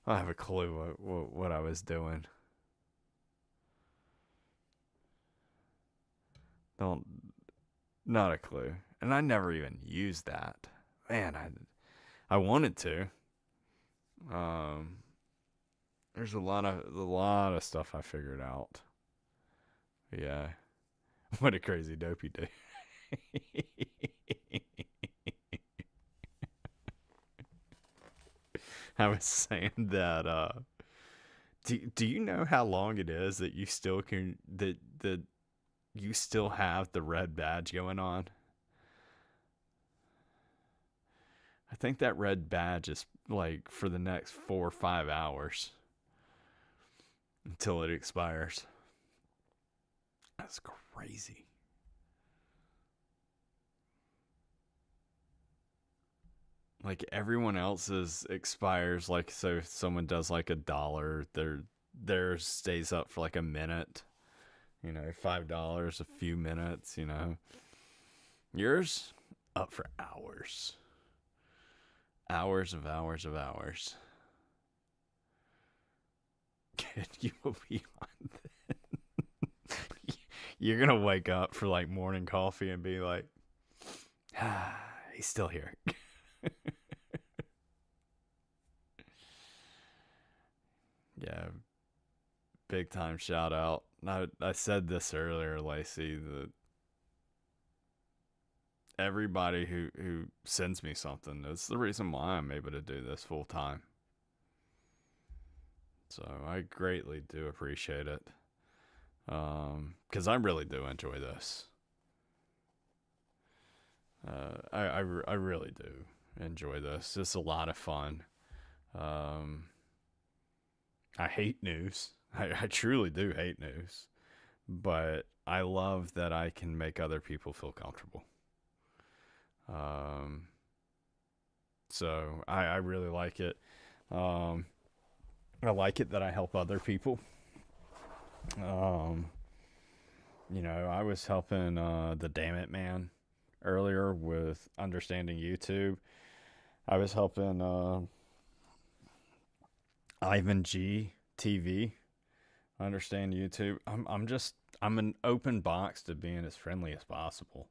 I don't have a clue what I was doing. Not a clue. And I never even used that. Man, I wanted to. There's a lot of stuff I figured out. Yeah. What a crazy dopey day. I was saying that do you know how long it is that you still can that you still have the red badge going on? I think that red badge is like for the next 4 or 5 hours until it expires. That's crazy. Like everyone else's expires, like, so if someone does like $1, theirs stays up for like a minute. $5, a few minutes, Yours up for hours. Hours of hours of hours. Kid, you will be on that. You're gonna wake up for like morning coffee and be like, he's still here. Yeah, big time shout out. I said this earlier, Lacey, that everybody who sends me something, it's the reason why I'm able to do this full time. So I greatly do appreciate it. Because I really do enjoy this. I really do enjoy this. It's a lot of fun. I hate news. I truly do hate news. But I love that I can make other people feel comfortable. So I really like it. I like it that I help other people. I was helping the Damn It Man earlier with understanding YouTube. I was helping Ivan G TV understand YouTube. I'm an open box to being as friendly as possible.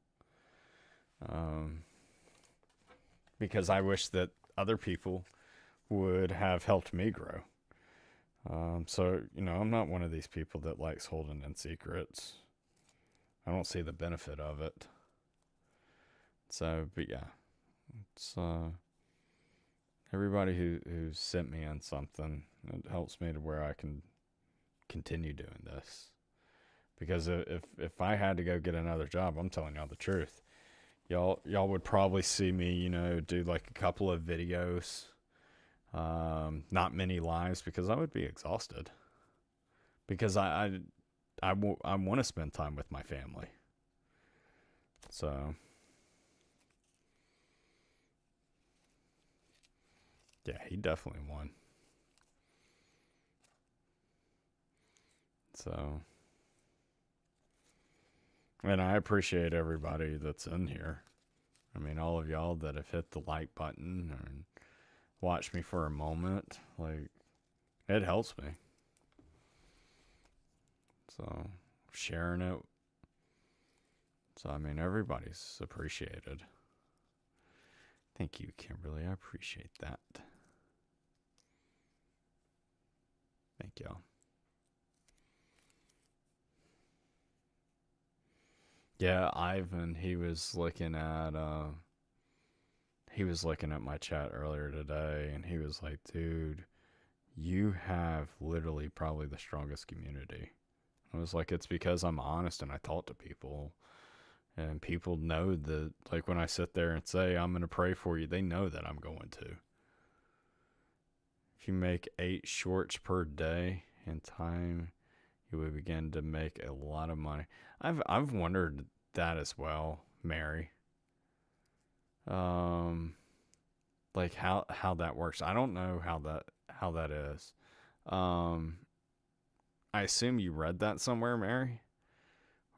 Because I wish that other people would have helped me grow. So, I'm not one of these people that likes holding in secrets. I don't see the benefit of it. So, but yeah, it's everybody who sent me on something, it helps me to where I can continue doing this. Because if I had to go get another job, I'm telling y'all the truth. Y'all would probably see me, you know, do like a couple of videos, not many lives, because I would be exhausted. Because I want to spend time with my family. So, yeah, he definitely won. So, and I appreciate everybody that's in here. I mean, all of y'all that have hit the like button and watched me for a moment, like, it helps me. So, sharing it. So, I mean, everybody's appreciated. Thank you, Kimberly. I appreciate that. Thank y'all. Yeah, Ivan, he was looking at my chat earlier today, and he was like, dude, you have literally probably the strongest community. I was like, it's because I'm honest and I talk to people, and people know that, like, when I sit there and say I'm going to pray for you, they know that I'm going to. If you make 8 shorts per day in time, you will begin to make a lot of money. I've wondered that as well, Mary. Like how that works. I don't know how that is. I assume you read that somewhere, Mary,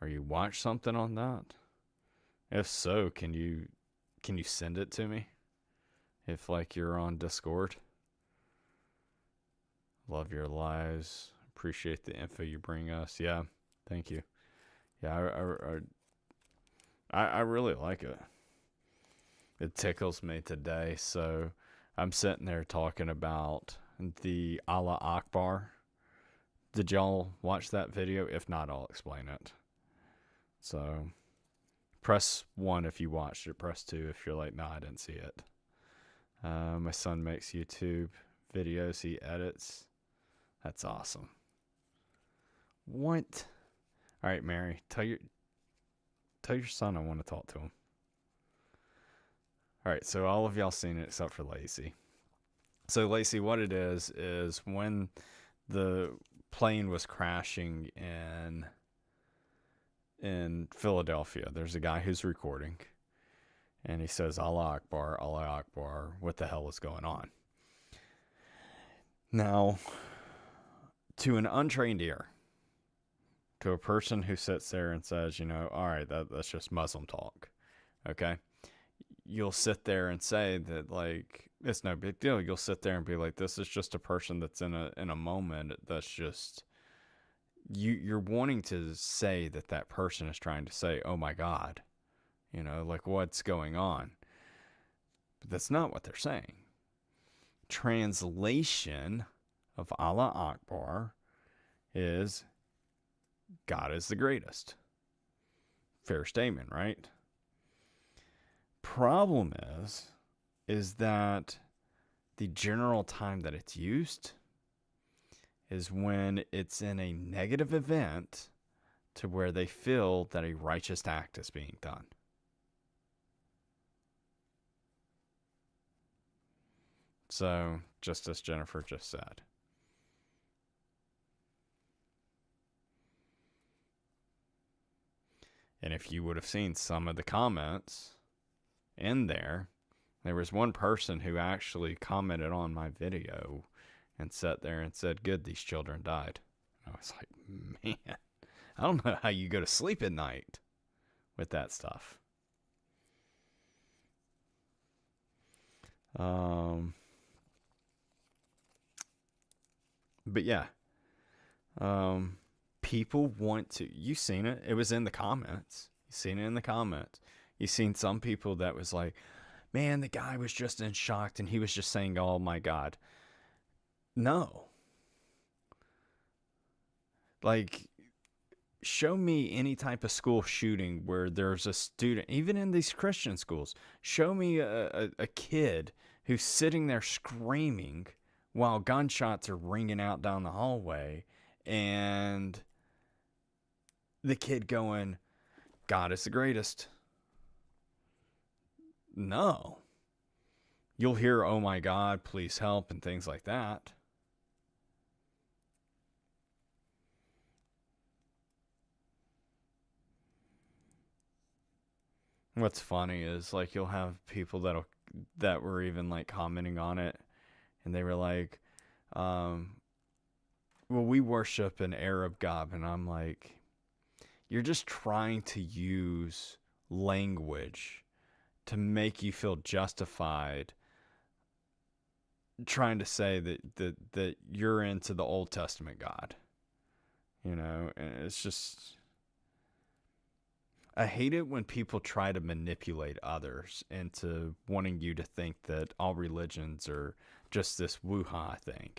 or you watched something on that. If so, can you send it to me? If like you're on Discord. Love your lives. Appreciate the info you bring us. Yeah, thank you. Yeah, I really like it. It tickles me today. So I'm sitting there talking about the Allah Akbar. Did y'all watch that video? If not, I'll explain it. So press 1 if you watched it. Press 2 if you're like, no, I didn't see it. My son makes YouTube videos. He edits. That's awesome. What? All right, Mary, tell your son I want to talk to him. All right, so all of y'all seen it except for Lacey. So Lacey, what it is when the plane was crashing in Philadephia, there's a guy who's recording, and he says, Allah Akbar, Allah Akbar, what the hell is going on? Now, to an untrained ear, to a person who sits there and says, you know, all right, that's just Muslim talk, okay? You'll sit there and say that, like, it's no big deal. You'll sit there and be like, this is just a person that's in a moment that's just, you're wanting to say that person is trying to say, oh my God, you know, like, what's going on? But that's not what they're saying. Translation of Allah Akbar is God is the greatest. Fair statement, right? Problem is that the general time that it's used is when it's in a negative event to where they feel that a righteous act is being done. So, just as Jennifer just said. And if you would have seen some of the comments in there was one person who actually commented on my video and sat there and said, good, these children died. And I was like, man, I don't know how you go to sleep at night with that stuff. But yeah, people want to, you seen it. It was in the comments. You seen it in the comments. You seen some people that was like, man, the guy was just in shock and he was just saying, oh my God. No. Like, show me any type of school shooting where there's a student, even in these Christian schools, show me a kid who's sitting there screaming while gunshots are ringing out down the hallway And the kid going, God is the greatest. No. You'll hear, oh my God, please help, and things like that. What's funny is, like, you'll have people that were even, like, commenting on it, and they were like, well, we worship an Arab God, and I'm like, you're just trying to use language to make you feel justified trying to say that you're into the Old Testament God. You know, and it's just, I hate it when people try to manipulate others into wanting you to think that all religions are just this woo-ha thing.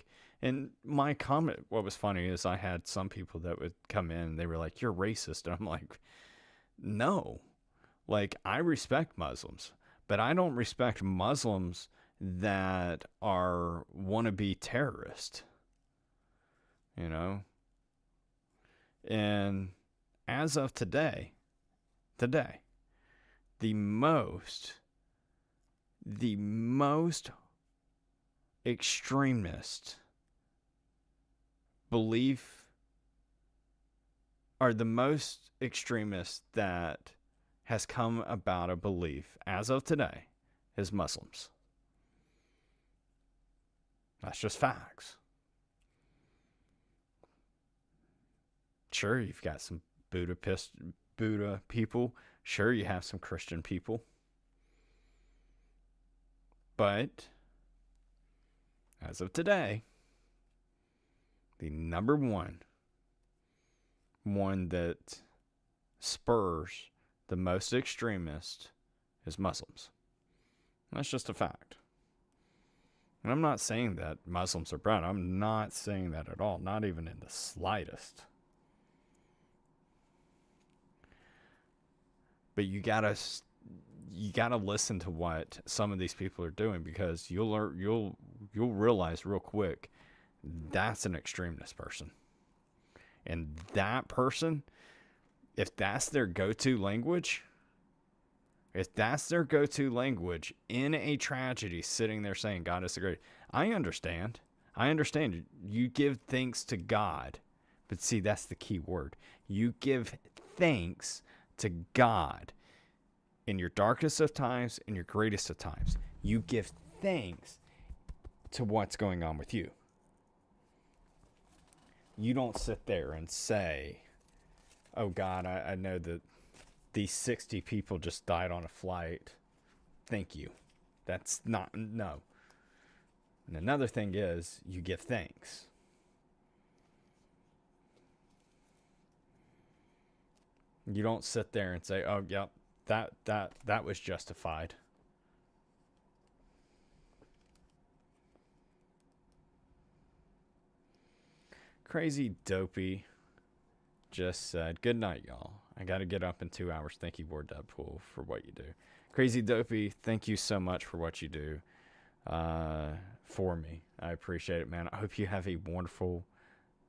And my comment, what was funny is I had some people that would come in and they were like, you're racist. And I'm like, no. Like, I respect Muslims, but I don't respect Muslims that are wannabe terrorists. You know? And as of today, the most extremist belief, or the most extremist that has come about a belief as of today is Muslims. That's just facts. Sure, you've got some Buddha people. Sure, you have some Christian people. But as of today, the number one that spurs the most extremist is Muslims. That's just a fact. And I'm not saying that Muslims are bad. I'm not saying that at all. Not even in the slightest. But you gotta listen to what some of these people are doing, because you'll realize real quick that's an extremist person. And that person, if that's their go-to language, in a tragedy, sitting there saying God is the great, I understand. You give thanks to God. But see, that's the key word. You give thanks to God in your darkest of times, in your greatest of times. You give thanks to what's going on with you. You don't sit there and say, oh God, I know that these 60 people just died on a flight. Thank you. That's not, no. And another thing is, you give thanks. You don't sit there and say, oh, yep, that was justified. Crazy Dopey just said, good night, y'all. I got to get up in 2 hours. Thank you, WarDeadpool, for what you do. Crazy Dopey, thank you so much for what you do for me. I appreciate it, man. I hope you have a wonderful,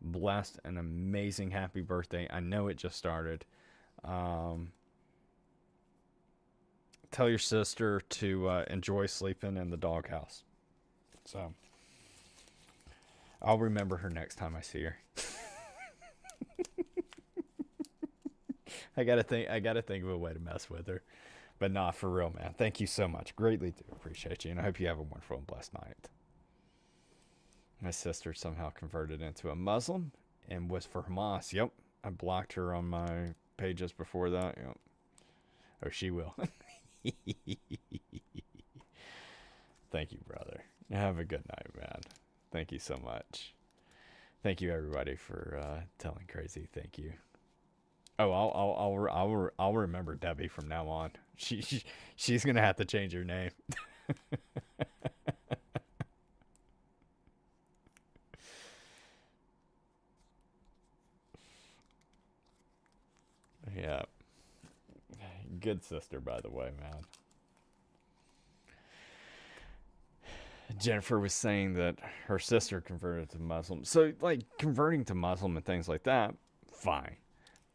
blessed, and amazing happy birthday. I know it just started. Tell your sister to enjoy sleeping in the doghouse. So I'll remember her next time I see her. I gotta think of a way to mess with her. But nah, for real, man. Thank you so much. Greatly do appreciate you, and I hope you have a wonderful and blessed night. My sister somehow converted into a Muslim and was for Hamas. Yep. I blocked her on my pages before that. Yep. Or she will. Thank you, brother. Have a good night, man. Thank you so much. Thank you, everybody, for telling Crazy. Thank you. Oh, I'll remember Debbie from now on. She's gonna have to change her name. Yeah. Good sister, by the way, man. Jennifer was saying that her sister converted to Muslim. So, like, converting to Muslim and things like that, fine.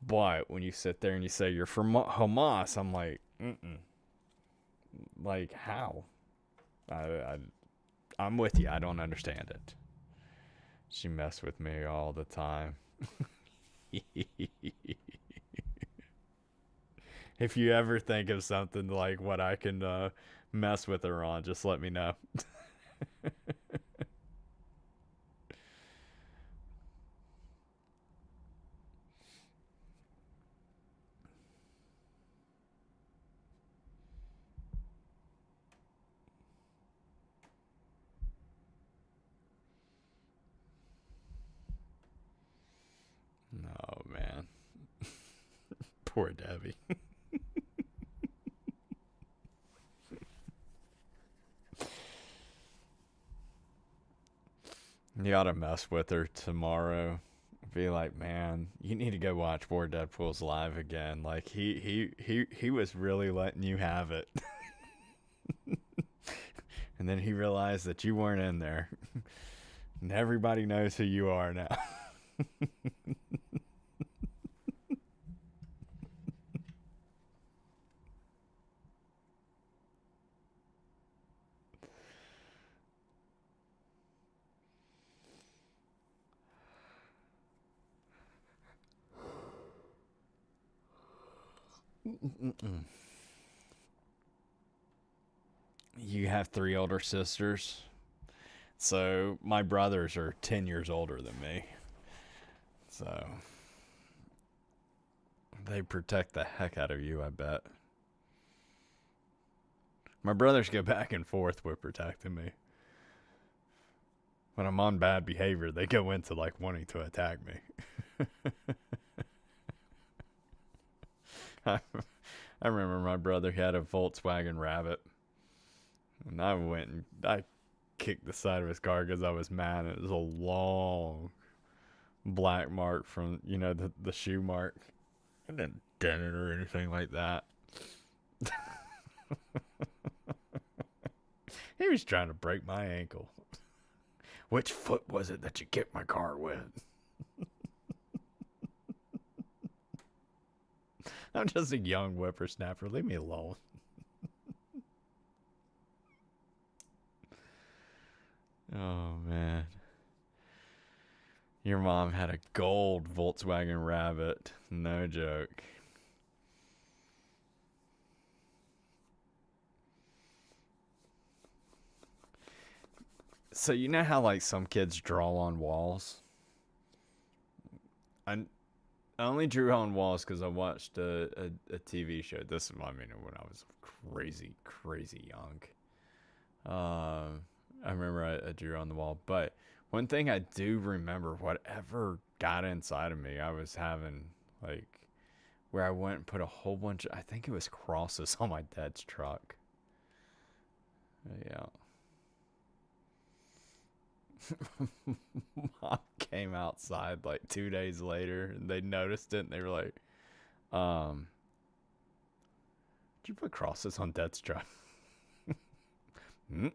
But when you sit there and you say you're from Hamas, I'm like, mm-mm. Like, how? I'm with you. I don't understand it. She messed with me all the time. If you ever think of something like what I can mess with her on, just let me know. Oh, man. Poor Debbie. You ought to mess with her tomorrow. Be like, man, you need to go watch WarDeadpool's live again. Like, he was really letting you have it. And then he realized that you weren't in there. And everybody knows who you are now. You have 3 older sisters. So my brothers are 10 years older than me. So they protect the heck out of you, I bet. My brothers go back and forth with protecting me. When I'm on bad behavior, they go into like wanting to attack me. I remember my brother had a Volkswagen Rabbit. And I went and I kicked the side of his car because I was mad. It was a long black mark from, the shoe mark. I didn't dent it or anything like that. He was trying to break my ankle. Which foot was it that you kicked my car with? I'm just a young whippersnapper. Leave me alone. Oh, man. Your mom had a gold Volkswagen Rabbit. No joke. So you know how like some kids draw on walls? I only drew on walls because I watched a TV show. This is, I mean, when I was crazy young. I remember I drew on the wall. But one thing I do remember, whatever got inside of me, I was having like where I went and put a whole bunch of, I think it was crosses on my dad's truck. Yeah. Mom came outside like 2 days later and they noticed it and they were like, did you put crosses on Dad's truck? Mm-mm.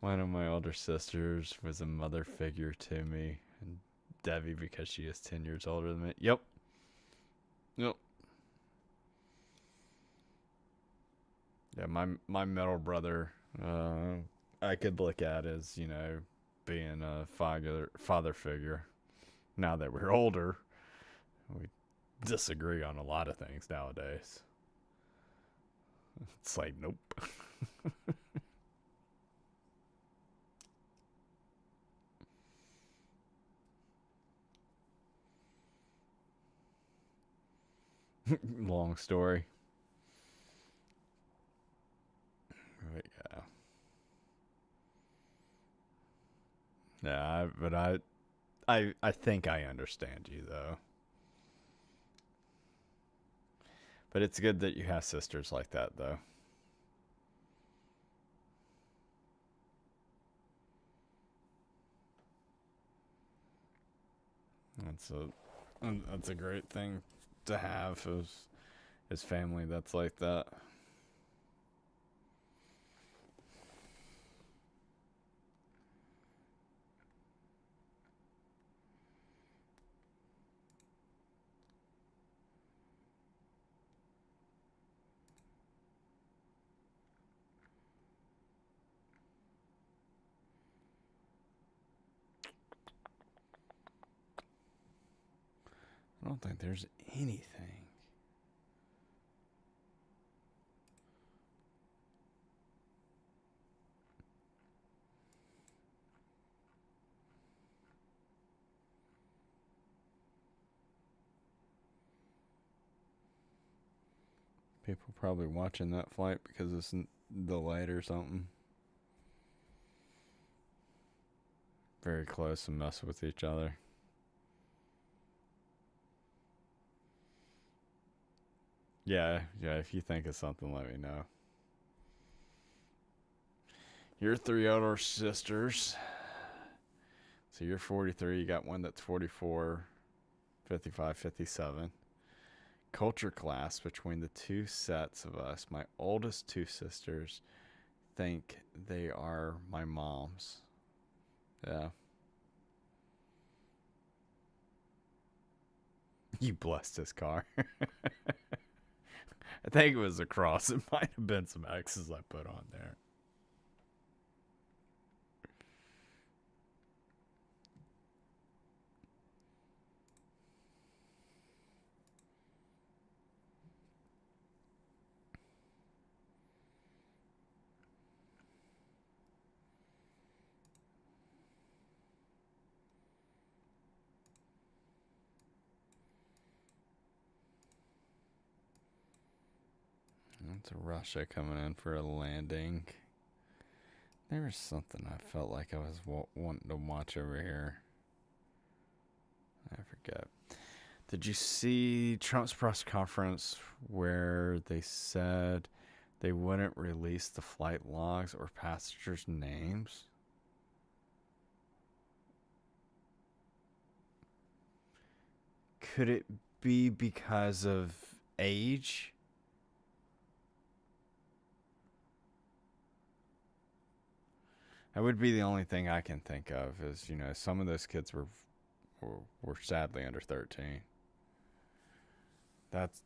One of my older sisters was a mother figure to me, and Debbie because she is 10 years older than me. Yep. Yeah, my middle brother, I could look at as, being a father figure. Now that we're older, we disagree on a lot of things nowadays. It's like, nope. Long story. But yeah. Yeah, but I think I understand you though. But it's good that you have sisters like that though. That's a great thing to have. his family that's like that. I don't think there's anything. People probably watching that flight because it's delayed or something. Very close and mess with each other. Yeah, if you think of something, let me know. Your 3 older sisters. So you're 43, you got one that's 44, 55, 57. Culture class between the two sets of us. My oldest two sisters think they are my moms. Yeah. You blessed his car. I think it was a cross. It might have been some X's I put on there. That's Russia coming in for a landing. There was something I felt like I was wanting to watch over here. I forget. Did you see Trump's press conference where they said they wouldn't release the flight logs or passengers' names? Could it be because of age? That would be the only thing I can think of is, some of those kids were sadly under 13. That's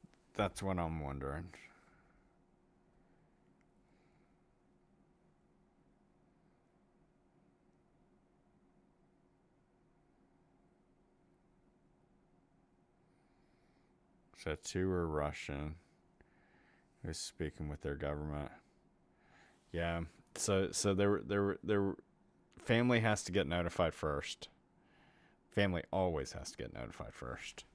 what I'm wondering. So 2 were Russian. Who's speaking with their government. Yeah. So there were family has to get notified first. Family always has to get notified first.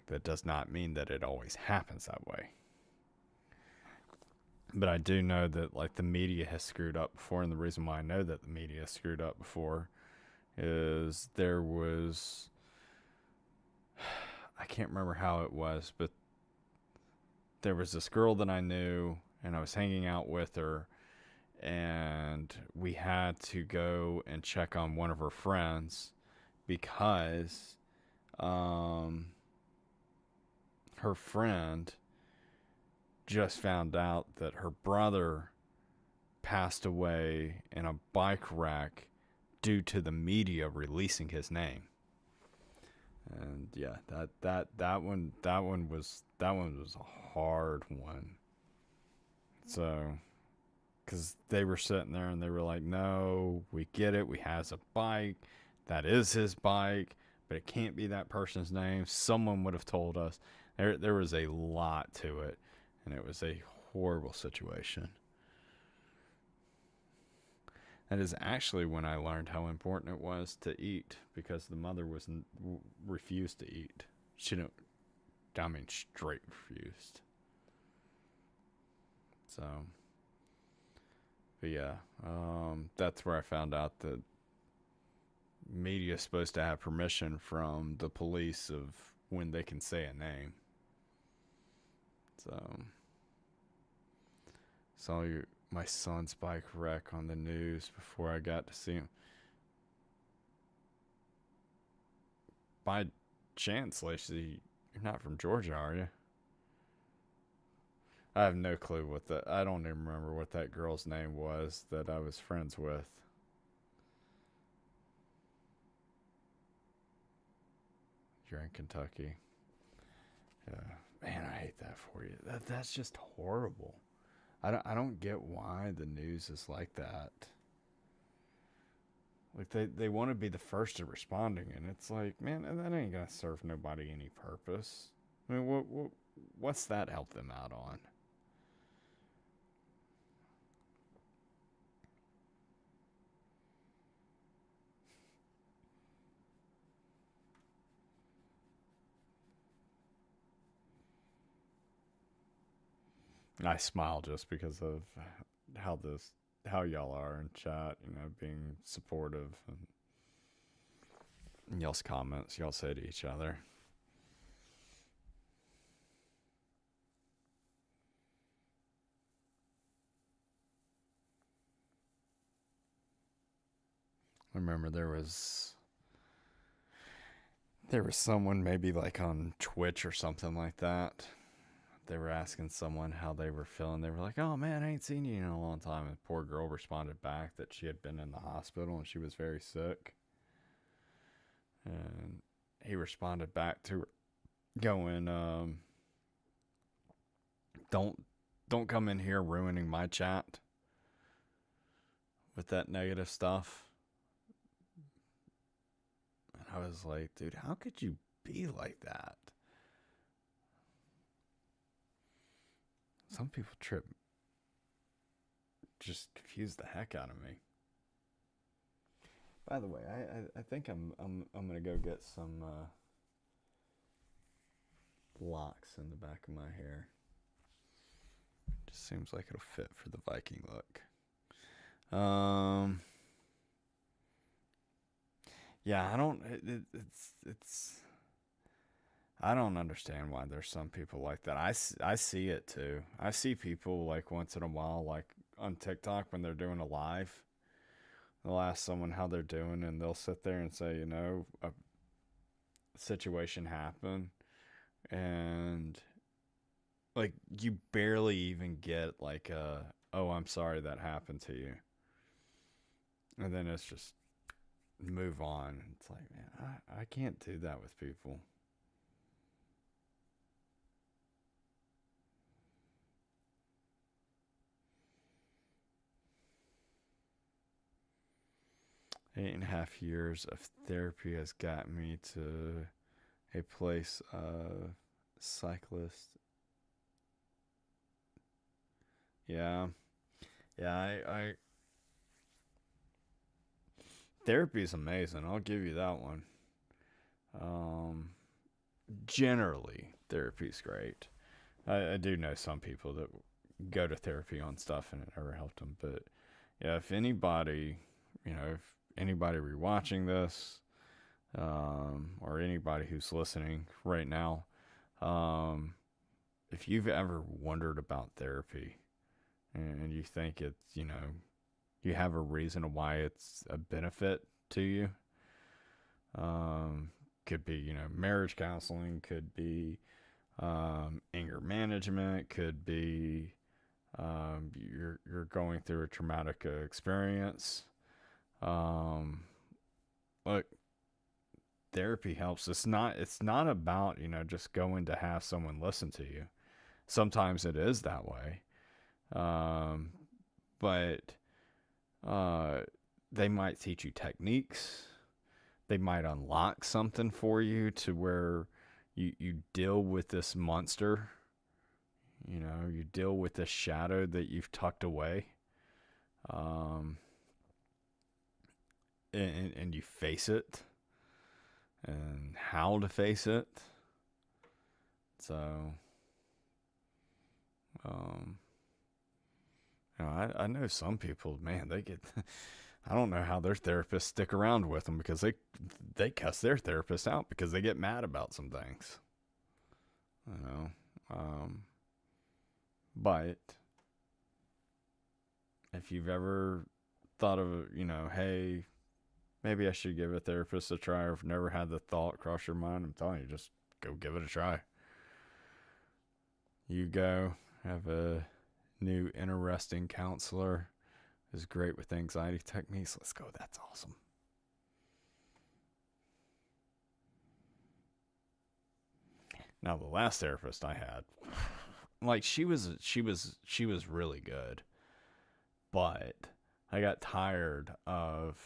That does not mean that it always happens that way. But I do know that the media has screwed up before, and the reason why I know that the media has screwed up before is there was, I can't remember how it was, but there was this girl that I knew, and I was hanging out with her, and we had to go and check on one of her friends because her friend just found out that her brother passed away in a bike wreck due to the media releasing his name. And yeah, that one was a hard one. So, because they were sitting there and they were like, no, we get it. We has a bike. That is his bike, but it can't be that person's name. Someone would have told us. There was a lot to it, and it was a horrible situation. That is actually when I learned how important it was to eat, because the mother refused to eat. Straight refused. So, but yeah, that's where I found out that media is supposed to have permission from the police of when they can say a name. So, saw my son's bike wreck on the news before I got to see him. By chance, Lacey, you're not from Georgia, are you? I have no clue what that. I don't even remember what that girl's name was that I was friends with. You're in Kentucky. Yeah, man, I hate that for you. That's just horrible. I don't get why the news is like that. Like they want to be the first to responding, and it's like, man, that ain't gonna serve nobody any purpose. I mean, what's that help them out on? I smile just because of how y'all are in chat, being supportive and y'all's comments y'all say to each other. I remember there was someone maybe like on Twitch or something like that. They were asking someone how they were feeling. They were like, "Oh man, I ain't seen you in a long time." And the poor girl responded back that she had been in the hospital and she was very sick. And he responded back to her going, don't come in here ruining my chat with that negative stuff. And I was like, dude, how could you be like that? Some people just confuse the heck out of me. By the way, I think I'm gonna go get some locks in the back of my hair. Just seems like it'll fit for the Viking look. Yeah, I don't. I don't understand why there's some people like that. I see it too. I see people like once in a while, like on TikTok when they're doing a live, they'll ask someone how they're doing and they'll sit there and say, a situation happened and like you barely even get like oh, I'm sorry that happened to you. And then it's just move on. It's like, man, I can't do that with people. Eight and a half years of therapy has got me to a place of cyclist. Yeah. Yeah, I therapy is amazing. I'll give you that one. Generally, therapy is great. I do know some people that go to therapy on stuff and it never helped them. But yeah, if anybody, if anybody rewatching this, or anybody who's listening right now, if you've ever wondered about therapy and you think it's, you have a reason why it's a benefit to you, could be, marriage counseling, could be anger management, could be you're going through a traumatic experience. Look, therapy helps. It's not about, just going to have someone listen to you. Sometimes it is that way. But they might teach you techniques. They might unlock something for you to where you deal with this monster. You deal with this shadow that you've tucked away. And you face it. And how to face it. So, I know some people, man, they get, I don't know how their therapists stick around with them because they cuss their therapist out because they get mad about some things. But if you've ever thought of, hey, maybe I should give a therapist a try, or if never had the thought cross your mind, I'm telling you, just go give it a try. You go Have a new interesting counselor who's great with anxiety techniques. Let's go. That's awesome. Now the last therapist I had, like she was really good, but I got tired of,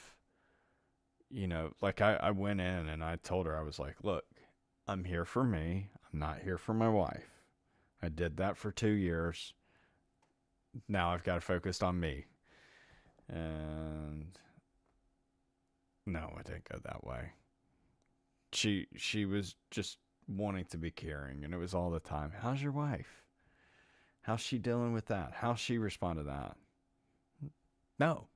like I went in and I told her, I was like, look, I'm here for me. I'm not here for my wife. I did that for 2 years. Now I've got to focus on me. And no, it didn't go that way. She was just wanting to be caring, and it was all the time. How's your wife? How's she dealing with that? How's she respond to that? No.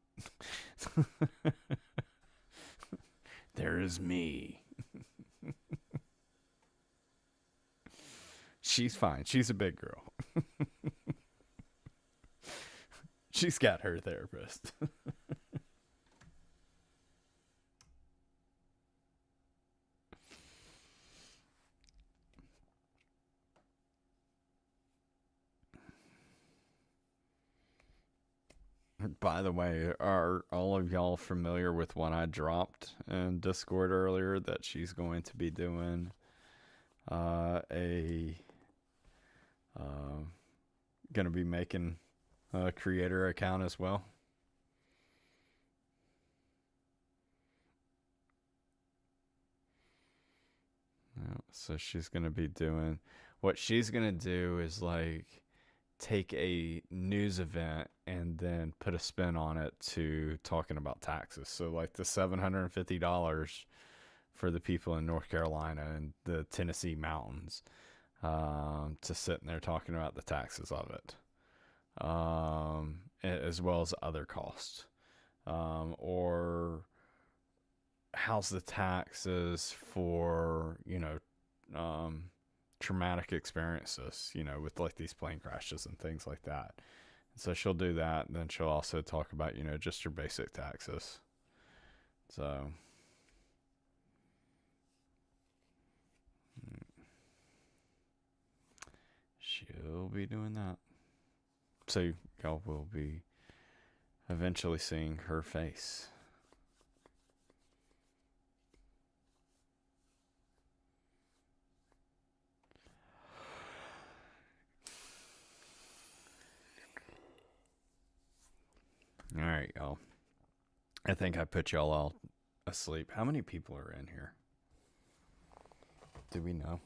There is me. She's fine. She's a big girl. She's got her therapist. By the way, are all of y'all familiar with what I dropped in Discord earlier, that she's going to be doing going to be making a creator account as well? So she's going to be doing, what she's going to do is like take a news event and then put a spin on it to talking about taxes. So like the $750 for the people in North Carolina and the Tennessee mountains, to sit in there talking about the taxes of it, as well as other costs, or how's the taxes for, traumatic experiences, with like these plane crashes and things like that. So she'll do that, and then she'll also talk about, just your basic taxes. So she'll be doing that. So y'all will be eventually seeing her face. All right, y'all. I think I put y'all all asleep. How many people are in here? Do we know?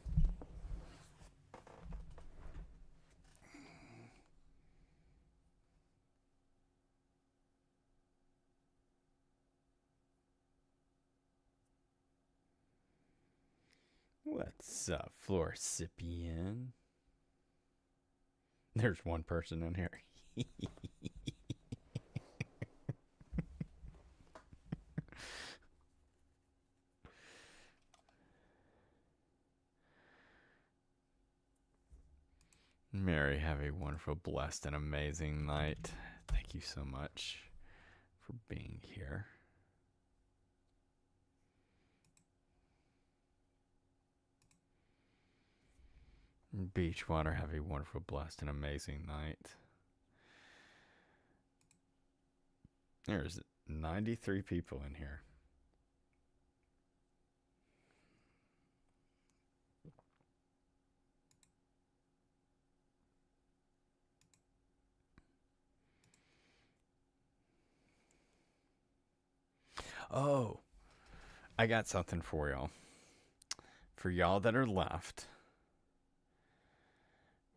What's up, Floricipian? There's one person in here. Mary, have a wonderful, blessed, and amazing night. Thank you so much for being here. Beachwater, have a wonderful, blessed, and amazing night. There's 93 people in here. Oh, I got something for y'all. For y'all that are left,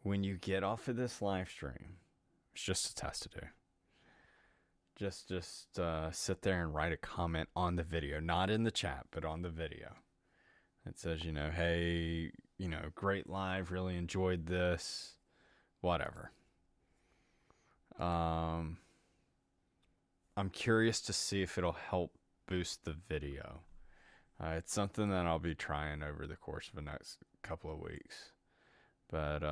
when you get off of this live stream, it's just a test to do. Just sit there and write a comment on the video, not in the chat, but on the video. It says, hey, great live, really enjoyed this, whatever. I'm curious to see if it'll help boost the video. It's something that I'll be trying over the course of the next couple of weeks. But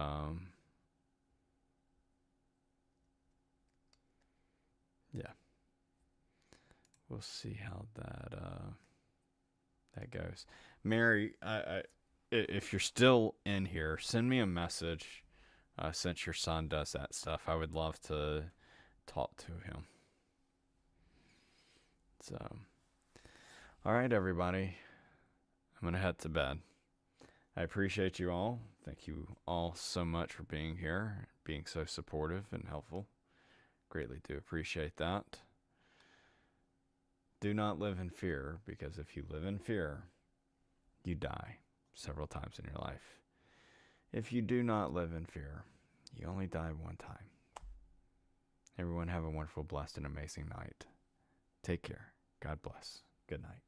yeah, we'll see how that goes. Mary, if you're still in here, send me a message since your son does that stuff, I would love to talk to him. So, all right, everybody. I'm going to head to bed. I appreciate you all. Thank you all so much for being here, being so supportive and helpful. Greatly do appreciate that. Do not live in fear, because if you live in fear, you die several times in your life. If you do not live in fear, you only die one time. Everyone have a wonderful, blessed, and amazing night. Take care. God bless. Good night.